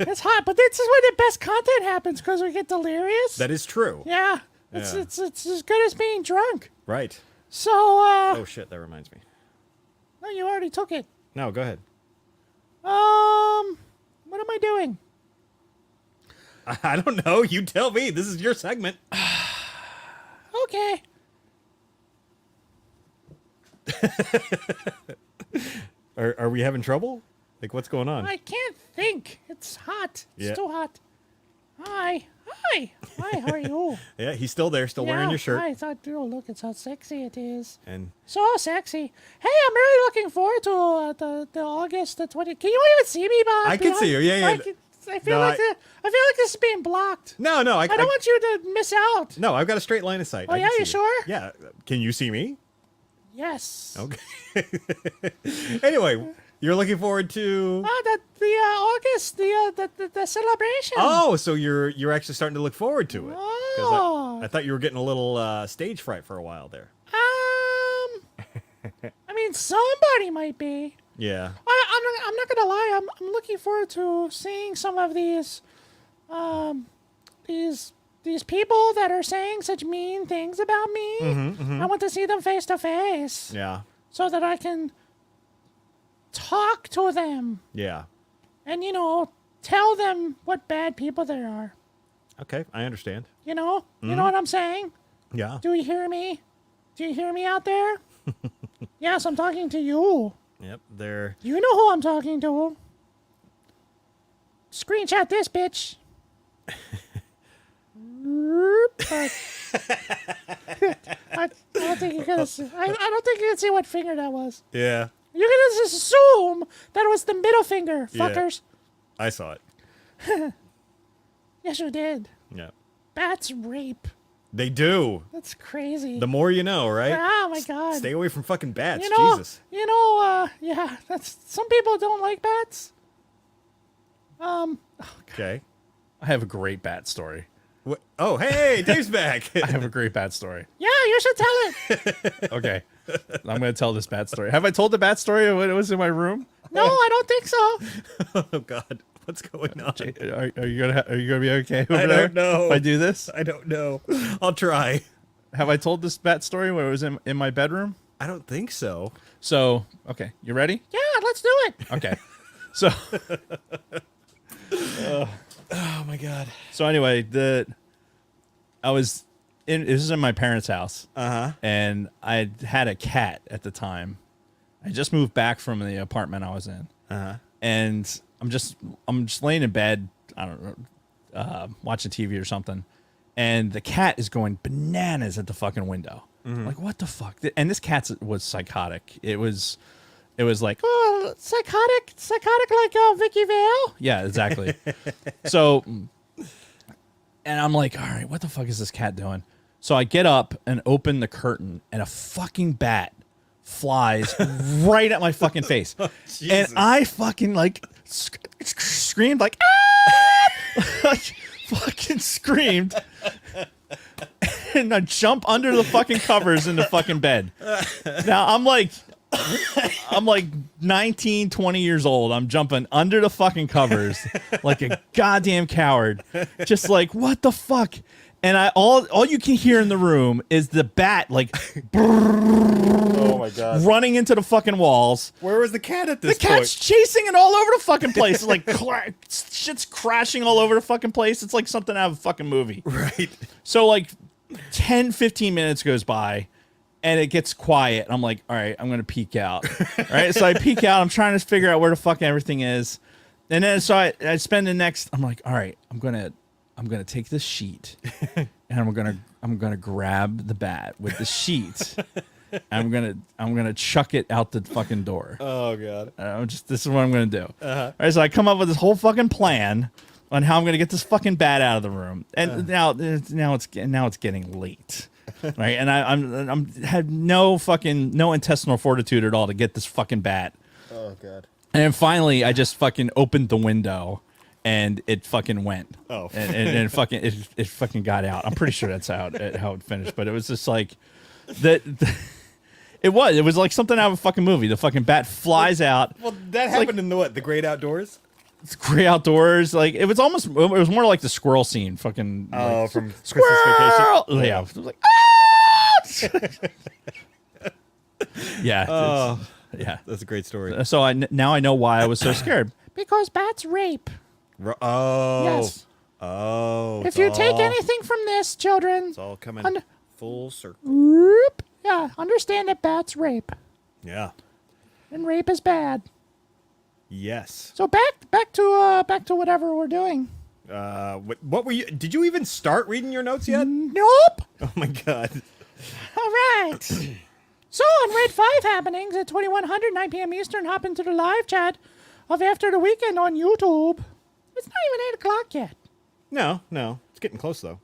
It's hot, but this is where the best content happens because we get delirious. That is true. Yeah. It's as good as being drunk. Right. So, Oh, shit, that reminds me. no, you already took it. No, go ahead. What am I doing? I don't know. You tell me. This is your segment. Okay. Are we having trouble? Like, what's going on? I can't think. It's hot. It's Yeah. too hot. Hi. Hi. Hi, how are you? Yeah, he's still there, still wearing your shirt. I thought, oh, look, it's how sexy it is. And So sexy. Hey, I'm really looking forward to the August the 20th. Can you even see me, Bob? I can see you, yeah, yeah. I feel No, like I feel like this is being blocked. no, I don't want you to miss out. No, I've got a straight line of sight. Oh, I can yeah, you see sure? Yeah. Can you see me? Yes. Okay. Anyway, you're looking forward to. The August, the celebration. Oh, so you're actually starting to look forward to it. 'Cause Oh. I thought you were getting a little stage fright for a while there. I mean, somebody might be. Yeah. I'm not gonna lie. I'm looking forward to seeing some of these people that are saying such mean things about me. I want to see them face to face Yeah. so that I can talk to them Yeah. and tell them what bad people they are. Okay, I understand. You know what I'm saying? Yeah. Do you hear me? Do you hear me out there? Yes, I'm talking to you. Yep. They're. You know who I'm talking to. Screenshot this, bitch. I don't think you can see. I don't think you can see what finger that was. Yeah. You can just assume that it was the middle finger, Yeah. fuckers. I saw it. Yes, you did. Yeah. Bats rape. They do. That's crazy. The more you know, right? Oh my god. Stay away from fucking bats. Jesus. Yeah. That's some people don't like bats. Okay. I have a great bat story. Oh, hey, Dave's back. I have a great bat story. Yeah, you should tell it. Okay. I'm going to tell this bat story. Have I told the bat story when it was in my room? No, I don't think so. Oh God, what's going on? Are you gonna be okay over I there don't know. if I do this? I don't know. I'll try. Have I told this bat story when it was in my bedroom? I don't think so. So, okay, you ready? Yeah, let's do it. Okay. So, Oh my God. so anyway, I was this was in my parents' house. And I had a cat at the time. I just moved back from the apartment I was in. And I'm just laying in bed, I don't know, watching TV or something. And the cat is going bananas at the fucking window. Like, what the fuck? And this cat was psychotic. It was like, Oh, psychotic like Vicky Vale. yeah, exactly. So, and I'm like, all right, what the fuck is this cat doing? So I get up and open the curtain, and a fucking bat flies right at my fucking face. And I fucking like screamed like, ah! Like, fucking screamed. And I jump under the fucking covers in the fucking bed. Now I'm like 19, 20 years old. I'm jumping under the fucking covers like a goddamn coward. Just like, what the fuck? And all you can hear in the room is the bat like Oh my God. running into the fucking walls. Where was the cat at The this cat's chasing it all over the fucking place. It's like shit's crashing all over the fucking place. It's like something out of a fucking movie. point? Right. So like 10, 15 minutes goes by and it gets quiet. I'm like, all right, I'm going to peek out. All right. So I peek out. I'm trying to figure out where the fuck everything is. And then so I spend the next, I'm like, all right, I'm going to take this sheet and I'm going I'm gonna grab the bat with the sheet. I'm gonna chuck it out the fucking door. Oh god. This is what I'm gonna do. All right, so I come up with this whole fucking plan on how I'm gonna get this fucking bat out of the room, and now it's getting late, right? And I'm had no intestinal fortitude at all to get this fucking bat. Oh god. And then finally, I just fucking opened the window, and it fucking went. Oh. and it fucking got out. I'm pretty sure that's how it finished. But it was just like that. It was like something out of a fucking movie. The fucking bat flies out. Well, that happened in the great outdoors? It's great outdoors. Like it was more like the squirrel scene. Fucking From squirrel. Christmas Vacation. Yeah. It was like yeah. Oh, Yeah. that's a great story. So now I know why I was so scared. Because bats rape. Oh. Yes. Oh. If you take anything from this, children, It's all coming full circle. whoop, yeah, understand that bats rape. Yeah. And rape is bad. Yes. So back to whatever we're doing. What were you? Did you even start reading your notes yet? Nope. Oh my god. All right. So on Red 5 happenings at 2100, 9 p.m. Eastern, hop into the live chat of After the Weekend on YouTube. It's not even 8 o'clock yet. No. It's getting close though.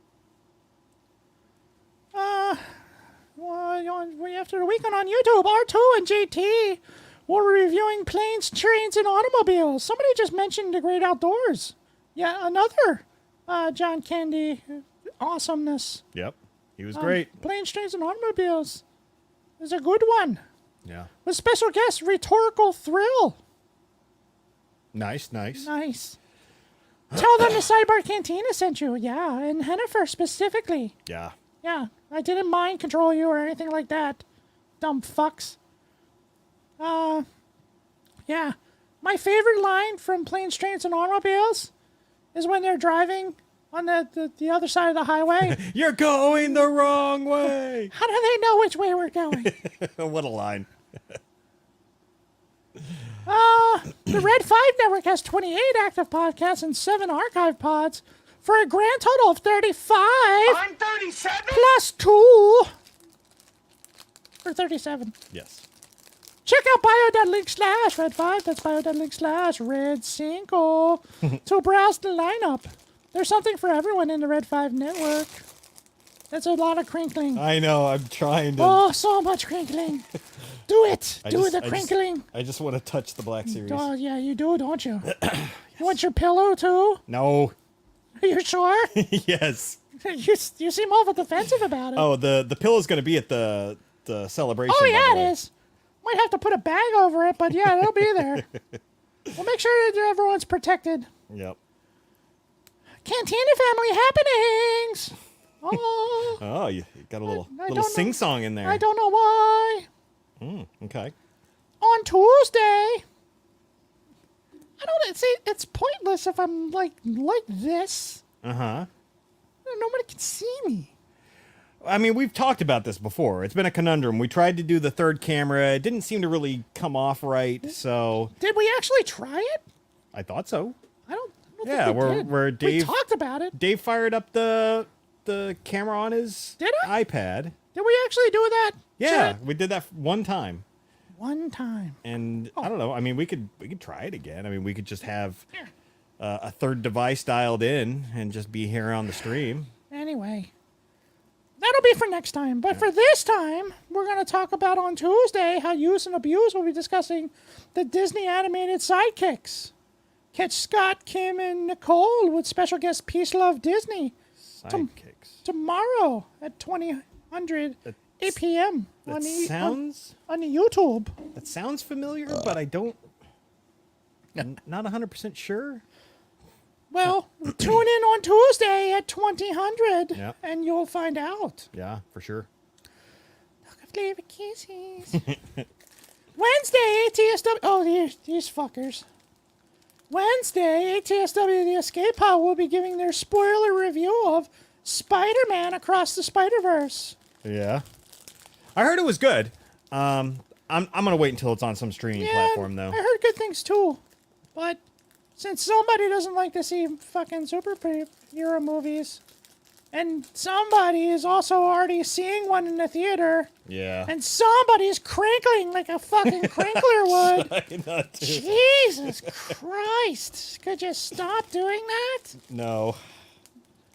After the Weekend on YouTube, R2 and JT were reviewing planes, trains, and automobiles. Somebody just mentioned the great outdoors. Yeah, another John Candy awesomeness. Yep. He was great. Planes, trains, and automobiles is a good one. Yeah. With special guest Rhetorical Thrill. Nice. Nice. Tell them the Sidebar Cantina sent you. Yeah, and Hennifer specifically. Yeah. Yeah, I didn't mind control you or anything like that. Dumb fucks. Yeah. My favorite line from Planes, Trains, and Automobiles is when they're driving on the other side of the highway. You're going the wrong way. How do they know which way we're going? What a line. The Red 5 Network has 28 active podcasts and 7 archive pods for a grand total of 35. I'm 37? Plus 2 for 37. Yes. Check out bio.link/Red5. That's bio.link/Red5 to browse the lineup. There's something for everyone in the Red 5 network. That's a lot of crinkling. I know. I'm trying to. Oh, so much crinkling. Do it. Do the crinkling. I just want to touch the Black Series. Oh, yeah, you do, don't you? You want your pillow, too? No. Are you sure? Yes. You seem awful defensive about it. Oh, the pillow's going to be at the celebration. Oh, by yeah, the way. it is. Might have to put a bag over it, but yeah, it'll be there. We'll make sure that everyone's protected. Yep. Cantina family happenings. Oh, Oh, you got a little I don't little know. sing song in there. I don't know why. Okay. On Tuesday. I don't see. It's pointless if I'm like this. Uh-huh. Nobody can see me. I mean, we've talked about this before. It's been a conundrum. We tried to do the third camera. It didn't seem to really come off right, so Did we actually try it? I thought so. I don't Yeah, think we where- did. where We Dave- talked about it. Dave fired up the camera on his Did I? iPad. Did we actually do that? Yeah, Chat? we did that one time. One time. And I don't know. I mean, we could try it again. I mean, we could just have Here. a third device dialed in and just be here on the stream. Anyway, that'll be for next time. But for this time, we're going to talk about on Tuesday how use and abuse. We'll be discussing the Disney animated sidekicks. Catch Scott, Kim, and Nicole with special guest Peace Love Disney Sidekicks. tomorrow at 2000 8 p.m. That on the YouTube. That sounds familiar, but I don't. Not 100% sure. Well, tune in on Tuesday at 2000 Yep. and you'll find out. Yeah, for sure. Flavor kisses. Wednesday, ATSW. Oh, these fuckers. Wednesday, ATSW The Escape Pod will be giving their spoiler review of Spider-Man Across the Spider-Verse. Yeah. I heard it was good. I'm gonna wait until it's on some streaming platform though. I heard good things too. But since somebody doesn't like to see fucking superhero movies, And somebody is also already seeing one in the theater. Yeah. And somebody's crinkling like a fucking crinkler would. Not to- Jesus Christ. Could you stop doing that? No.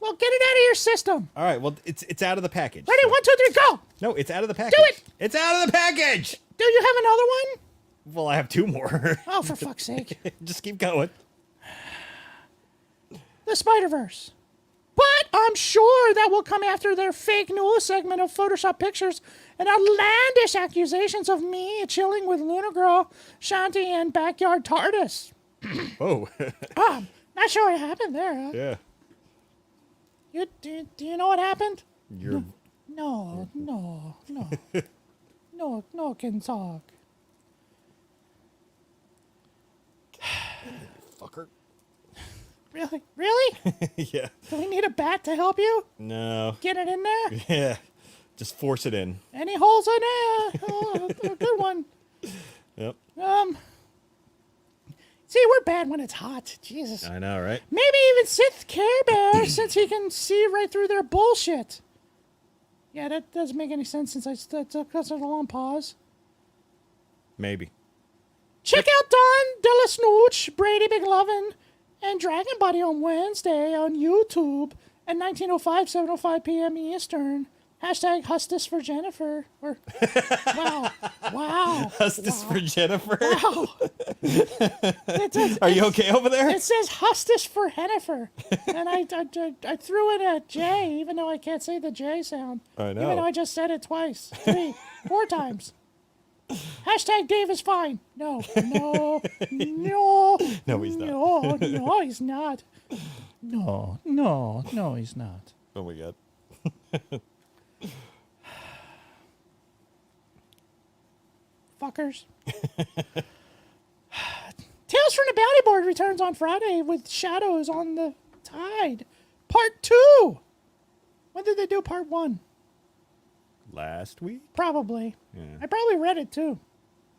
Well, get it out of your system. All right. Well, it's out of the package. Ready? 1, 2, 3, go. No, it's out of the package. it! It's out of the package. Do you have another one? Well, I have 2 more. Oh, for fuck's sake. Just keep going. The Spider-Verse. But I'm sure that will come after their fake news segment of Photoshop pictures and outlandish accusations of me chilling with Luna Girl, Shanti, and Backyard TARDIS. Whoa. Not sure what happened there. Huh? Yeah. Do you know what happened? You're. No. No can talk. Fucker. Really? Yeah. Do we need a bat to help you? No. Get it in there? Yeah. Just force it in. Any holes in there? Oh, a good one. Yep. See, we're bad when it's hot. Jesus. I know, right? Maybe even Sith Care Bear, since he can see right through their bullshit. Yeah, that doesn't make any sense since I took such a long pause. Maybe. Check out Don De La Snooch, Brady McLovin, and Dragon Buddy on Wednesday on YouTube at 19:05, 7:05 p.m. Eastern. Hashtag Hustis for Jennifer. Or, wow. Justice for Jennifer. Wow. Are you okay over there? It says Hustis for Hennifer. And I threw in a J, even though I can't say the J sound. I know. Even though I just said it twice, 3, 4 times. Hashtag Dave is fine. No, he's not. No, he's not. No, he's not. Oh my god. Fuckers. Tales from the Bounty Board returns on Friday with Shadows on the Tide. Part 2. When did they do part 1? Last week? Probably. Yeah. I probably read it too.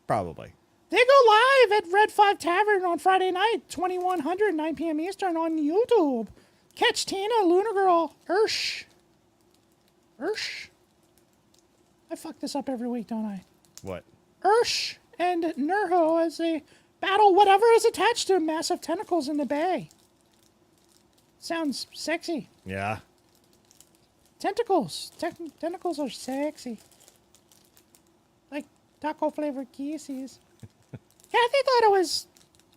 Probably. They go live at Red 5 Tavern on Friday night, 2100, 9 p.m. Eastern on YouTube. Catch Tina, Luna Girl, Ursh. I fuck this up every week, don't I? What? Ursh and Nurho as they battle whatever is attached to massive tentacles in the bay. Sounds sexy. Yeah. Tentacles. Tentacles are sexy. Like taco flavored kisses. Kathy thought it was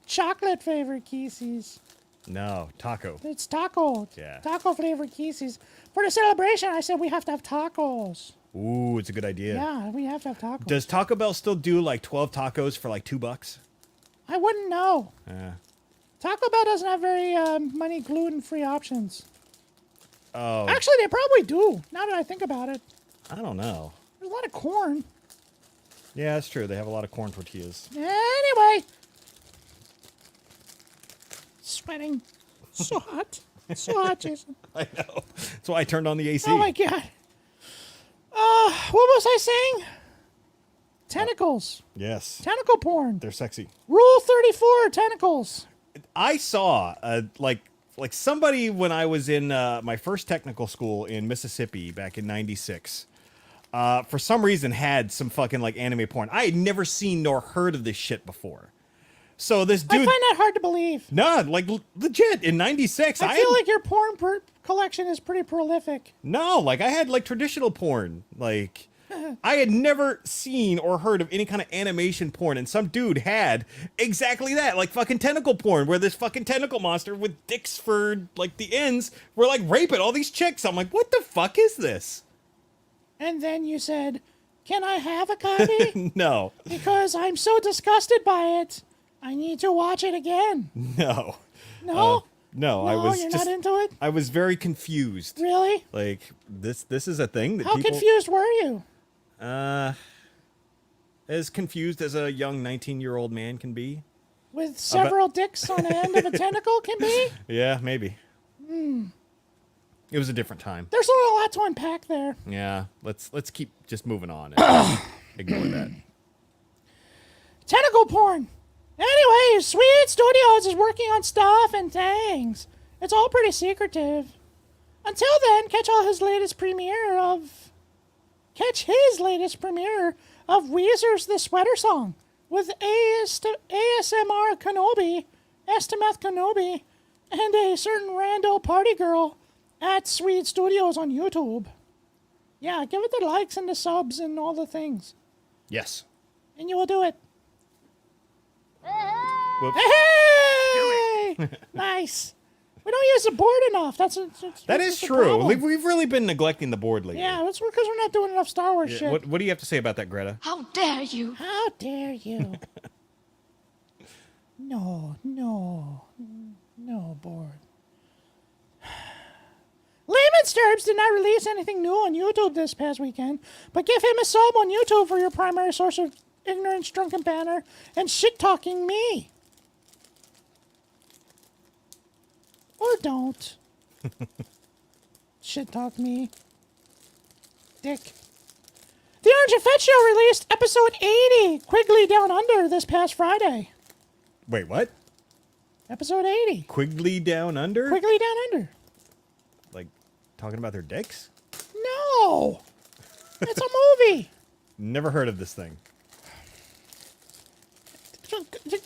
chocolate flavored kisses. No, taco. It's taco. Yeah. Taco flavored kisses. For the celebration, I said we have to have tacos. Ooh, it's a good idea. Yeah, we have to have tacos. Does Taco Bell still do like 12 tacos for like $2? I wouldn't know. Yeah. Taco Bell doesn't have very many gluten-free options. Oh. Actually, they probably do, now that I think about it. I don't know. There's a lot of corn. Yeah, that's true. They have a lot of corn tortillas. Anyway. Sweating. So hot. So hot, Jason. I know. That's why I turned on the AC. Oh, my God. What was I saying? Tentacles. Yes. Tentacle porn. They're sexy. Rule 34, tentacles. I saw like somebody when I was in my first technical school in Mississippi back in '96. For some reason had some fucking like anime porn. I had never seen nor heard of this shit before. So this dude, I find that hard to believe. no, like legit in '96. I feel like your porn collection is pretty prolific. No, like I had like traditional porn. Like I had never seen or heard of any kind of animation porn, and some dude had exactly that, like fucking tentacle porn, where this fucking tentacle monster with dicks for like the ends were like raping all these chicks. I'm like, what the fuck is this? And then you said, "Can I have a copy?" No, Because I'm so disgusted by it. I need to watch it again. no, No? no. I No, was you're just, not into it? I was very confused. Really? Like this is a thing that How people. confused were you? As confused as a young 19-year-old man can be. With several dicks on the end of a tentacle can be? Yeah, maybe. It was a different time. There's a lot to unpack there. Yeah, let's keep just moving on. And ignore that. Tentacle porn. Anyway, Sweet Studios is working on stuff and things. It's all pretty secretive. Until then, catch his latest premiere of Weezer's The Sweater Song with ASMR Kenobi, Estimeth Kenobi, and a certain rando party girl at Sweet Studios on YouTube. Yeah, give it the likes and the subs and all the things. Yes. And you will do it. Whoops. Hey! Nice. We don't use the board enough. That is the true. problem. We've really been neglecting the board lately. Yeah, that's because we're not doing enough Star Wars shit. What do you have to say about that, Greta? How dare you? How dare you? No, board. Lehman Sturbs did not release anything new on YouTube this past weekend, but give him a sub on YouTube for your primary source of ignorance, drunken banter, and shit-talking me. Or don't. Shit-talk me. Dick. The Orange and Fett Show released episode 80, Quigley Down Under, this past Friday. Wait, what? Episode 80. Quigley Down Under? Quigley Down Under. Like, talking about their dicks? No! It's a movie. Never heard of this thing.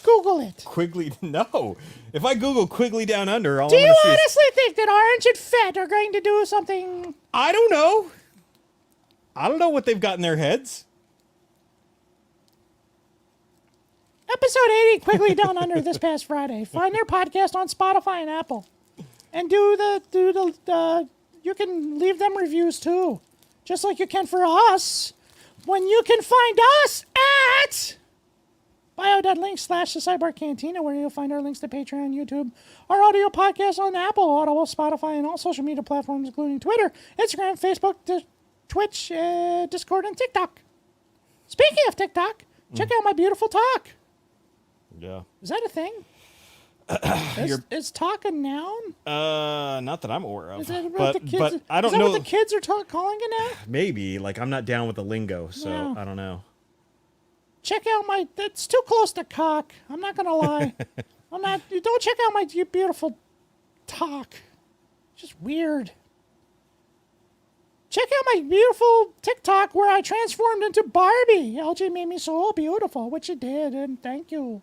Google it. Quigley, no. If I Google Quigley Down Under, all Do I'm you going to see is... honestly think that Orange and Fett are going to do something? I don't know. I don't know what they've got in their heads. Episode 80, Quigley Down Under, this past Friday. Find their podcast on Spotify and Apple. And you can leave them reviews too. Just like you can for us. When you can find us at bio.link/the Sidebar Cantina, where you'll find our links to Patreon, YouTube, our audio podcast on Apple, Audible, Spotify, and all social media platforms, including Twitter, Instagram, Facebook, Twitch, Discord, and TikTok. Speaking of TikTok, check out my beautiful talk. Yeah. Is that a thing? Is talk a noun? Not that I'm aware of. Is that what but, the kids? but I don't is that know. what the kids are calling it now? Maybe. Like, I'm not down with the lingo, so Yeah. I don't know. Check out my. It's too close to cock. I'm not gonna lie. I'm not. Don't check out my beautiful talk. It's just weird. Check out my beautiful TikTok where I transformed into Barbie. LG made me so beautiful, which it did, and thank you.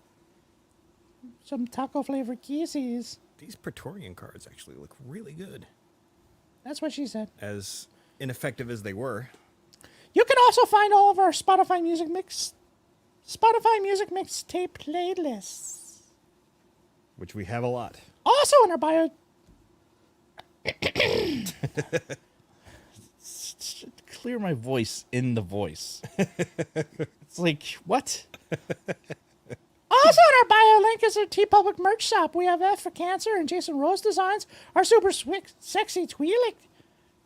Some taco flavored kisses. These Praetorian cards actually look really good. That's what she said. As ineffective as they were. You can also find all of our Spotify Music Mixtape playlists. Which we have a lot. Also in our bio. Clear my voice in the voice. It's like, what? Also in our bio link is our TeePublic merch shop. We have F for Cancer and Jason Rose designs. Our super sexy Twi'lek.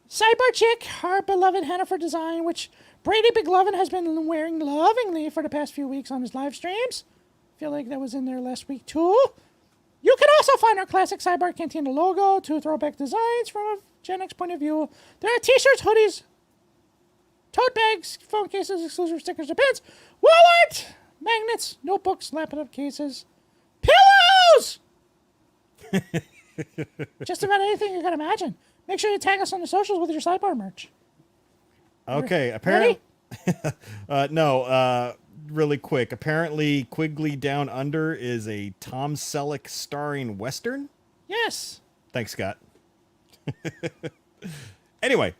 Sidebar Chick, our beloved Hennifer design, which Brady McLovin has been wearing lovingly for the past few weeks on his live streams. Feel like that was in there last week too. You can also find our classic Sidebar Cantina logo, 2 throwback designs from a Gen X point of view. There are t-shirts, hoodies, tote bags, phone cases, exclusive stickers, and pins, wall art, magnets, notebooks, laptop cases, pillows! Just about anything you can imagine. Make sure you tag us on the socials with your Sidebar merch. Okay, apparently... no, really quick. Apparently, Quigley Down Under is a Tom Selleck starring Western? Yes. Thanks, Scott. Anyway.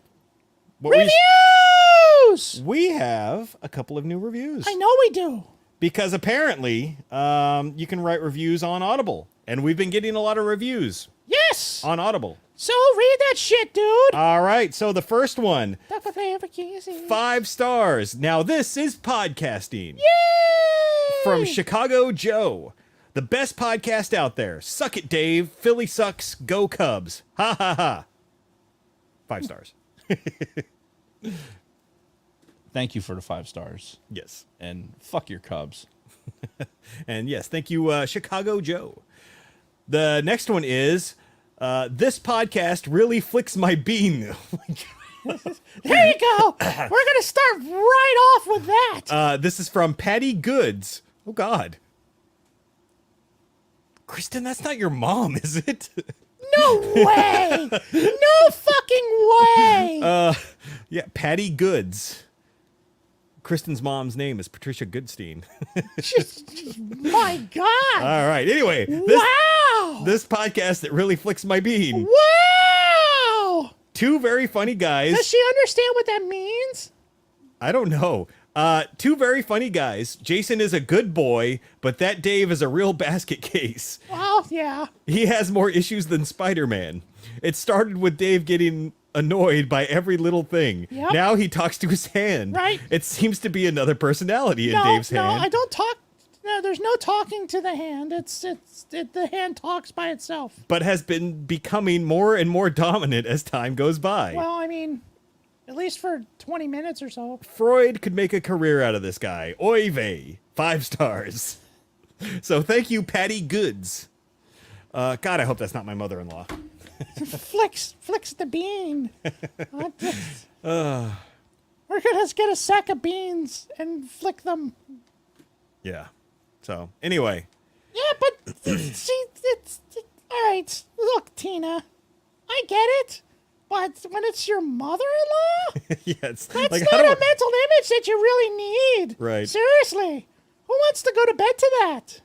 Reviews! We have a couple of new reviews. I know we do. Because apparently, you can write reviews on Audible. And we've been getting a lot of reviews Yes. on Audible. So read that shit, dude. All right, so the first one, Taco flavor kisses. 5 stars. Now this is podcasting. Yay! From Chicago Joe. The best podcast out there. Suck it, Dave. Philly sucks. Go Cubs. Ha ha ha. 5 stars. Thank you for the 5 stars. Yes. And fuck your Cubs. And yes, thank you, Chicago Joe. The next one is, this podcast really flicks my bean. There you go. We're going to start right off with that. This is from Patty Goods. Oh, God. Kristen, that's not your mom, is it? No way! No fucking way! Yeah, Patty Goods. Kristen's mom's name is Patricia Goodstein. My God! All right. Anyway, Wow! this podcast that really flicks my bean. Wow! Two very funny guys. Does she understand what that means? I don't know. Two very funny guys. Jason is a good boy, but that Dave is a real basket case. Well, yeah. He has more issues than Spider-Man. It started with Dave getting annoyed by every little thing. Yep. Now he talks to his hand. Right. It seems to be another personality in No, Dave's no, hand. I don't talk. No, there's no talking to the hand. The hand talks by itself. But has been becoming more and more dominant as time goes by. Well, I mean, at least for 20 minutes or so. Freud could make a career out of this guy. Oy vey. 5 stars. So thank you, Patty Goods. God, I hope that's not my mother-in-law. Flicks the bean. We're gonna get a sack of beans and flick them. Yeah. So, anyway. Yeah, but it's all right. Look, Tina, I get it, but when it's your mother-in-law, Yes. that's like, not how do a I- mental image that you really need. Right. Seriously, who wants to go to bed to that?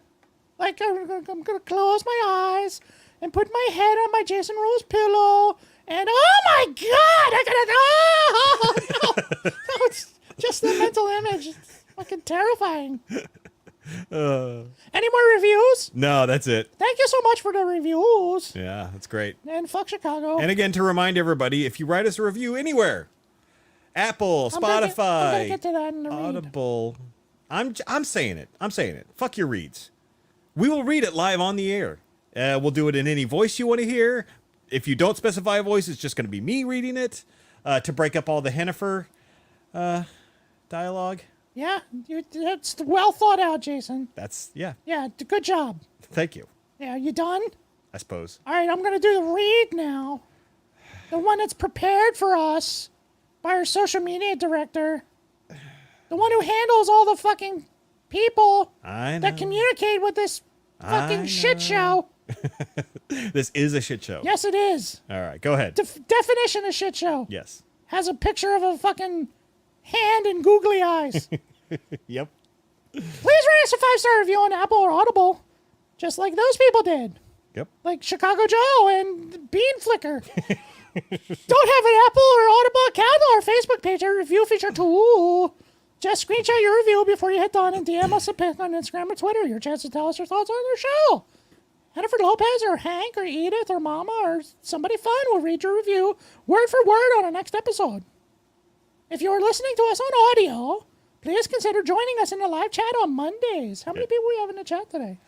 Like, I'm gonna close my eyes and put my head on my Jason Rose pillow, and oh my God, no, it's just the mental image. It's fucking terrifying. Any more reviews? No, that's it. Thank you so much for the reviews. Yeah, that's great. And fuck Chicago. And again, to remind everybody, if you write us a review anywhere, Apple, I'm gonna Spotify, get to that in the read. Audible, I'm saying it. I'm saying it. Fuck your reads. We will read it live on the air. We'll do it in any voice you want to hear. If you don't specify a voice, it's just going to be me reading it to break up all the Hennifer dialogue. Yeah, it's well thought out, Jason. That's, yeah. Yeah, good job. Thank you, Yeah, you done? I suppose. All right, I'm going to do the read now. The one that's prepared for us by our social media director. The one who handles all the fucking people I know. that communicate with this fucking shit show. This is a shit show. Yes, it is. All right, go ahead. Definition of shit show. Yes. Has a picture of a fucking hand and googly eyes. Yep. Please write us a 5-star review on Apple or Audible, just like those people did. Yep. Like Chicago Joe and Bean Flicker. Don't have an Apple or Audible account on our Facebook page or review feature tool. Just screenshot your review before you hit done and DM us a pic on Instagram or Twitter. Your chance to tell us your thoughts on their show. Jennifer Lopez or Hank or Edith or Mama or somebody fun will read your review word for word on our next episode. If you are listening to us on audio, please consider joining us in the live chat on Mondays. How many people we have in the chat today?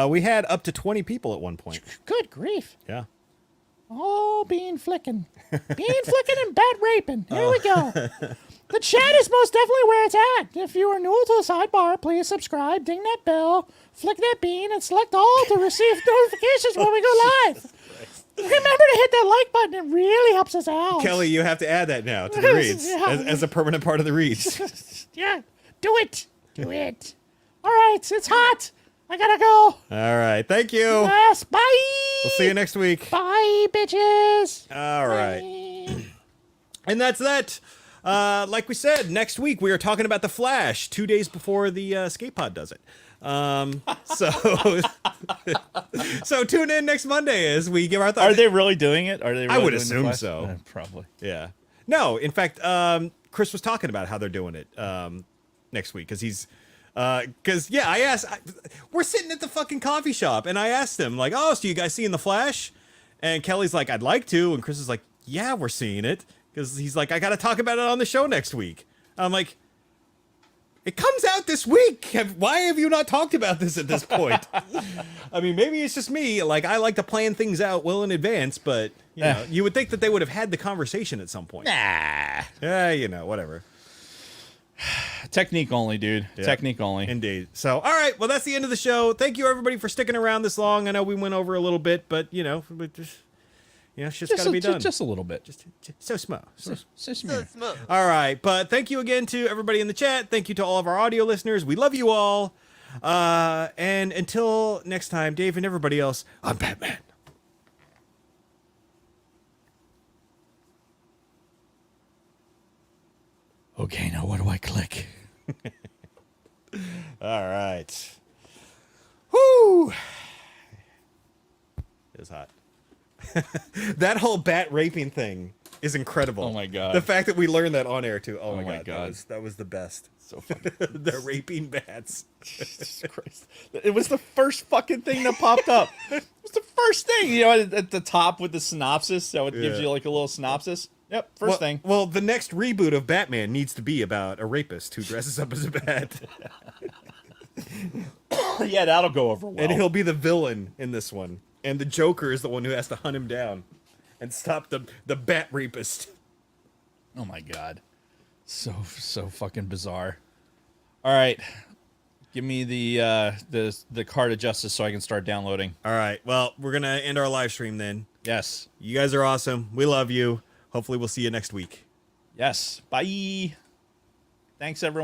We had up to 20 people at one point. Good grief. Yeah. Oh, bean flicking. Bean flicking and bat raping. Here we go. The chat is most definitely where it's at. If you are new to the sidebar, please subscribe, ding that bell, flick that bean, and select all to receive notifications when we go live. Remember to hit that like button. It really helps us out. Kelly, you have to add that now to the reads Yeah. as a permanent part of the reads. Yeah, do it. Do it. All right, it's hot. I gotta go. All right. Thank you. Yes, bye. We'll see you next week. Bye, bitches. All right. Bye. And that's that. Like we said, next week we are talking about The Flash 2 days before the skate pod does it. So so tune in next Monday as we give our thoughts. Are they really doing it? Are they? Really I would doing the assume Flash? so. Probably. Yeah. No, in fact, Chris was talking about how they're doing it next week because I asked, we're sitting at the fucking coffee shop and I asked him like, oh, so you guys seeing The Flash? And Kelly's like, I'd like to. And Chris is like, yeah, we're seeing it. Because he's like, I got to talk about it on the show next week. I'm like, it comes out this week. Why have you not talked about this at this point? I mean, maybe it's just me. Like, I like to plan things out well in advance, but you know, you would think that they would have had the conversation at some point. Nah. Yeah, you know, whatever. Technique only, dude. Yeah. Technique only. Indeed. So, all right. Well, that's the end of the show. Thank you, everybody, for sticking around this long. I know we went over a little bit, but, you know, shit's got to be done. Just a little bit. Just so small. So smooth. All right. But thank you again to everybody in the chat. Thank you to all of our audio listeners. We love you all. And until next time, Dave and everybody else, I'm Batman. Okay, now what do I click? All right. Whoo! It was hot. That whole bat raping thing is incredible. Oh my God. The fact that we learned that on air too. Oh, my my God. god. That was the best. So funny. The raping bats. Jesus Christ. It was the first fucking thing that popped up. It was the first thing, you know, at the top with the synopsis. So it gives Yeah. you like a little synopsis. Yep, first thing. Well, the next reboot of Batman needs to be about a rapist who dresses up as a bat. Yeah, that'll go over well. And he'll be the villain in this one. And the Joker is the one who has to hunt him down and stop the bat rapist. Oh my God. So fucking bizarre. All right. Give me the card of justice so I can start downloading. All right. Well, we're going to end our live stream then. Yes. You guys are awesome. We love you. Hopefully we'll see you next week. Yes. Bye. Thanks everyone.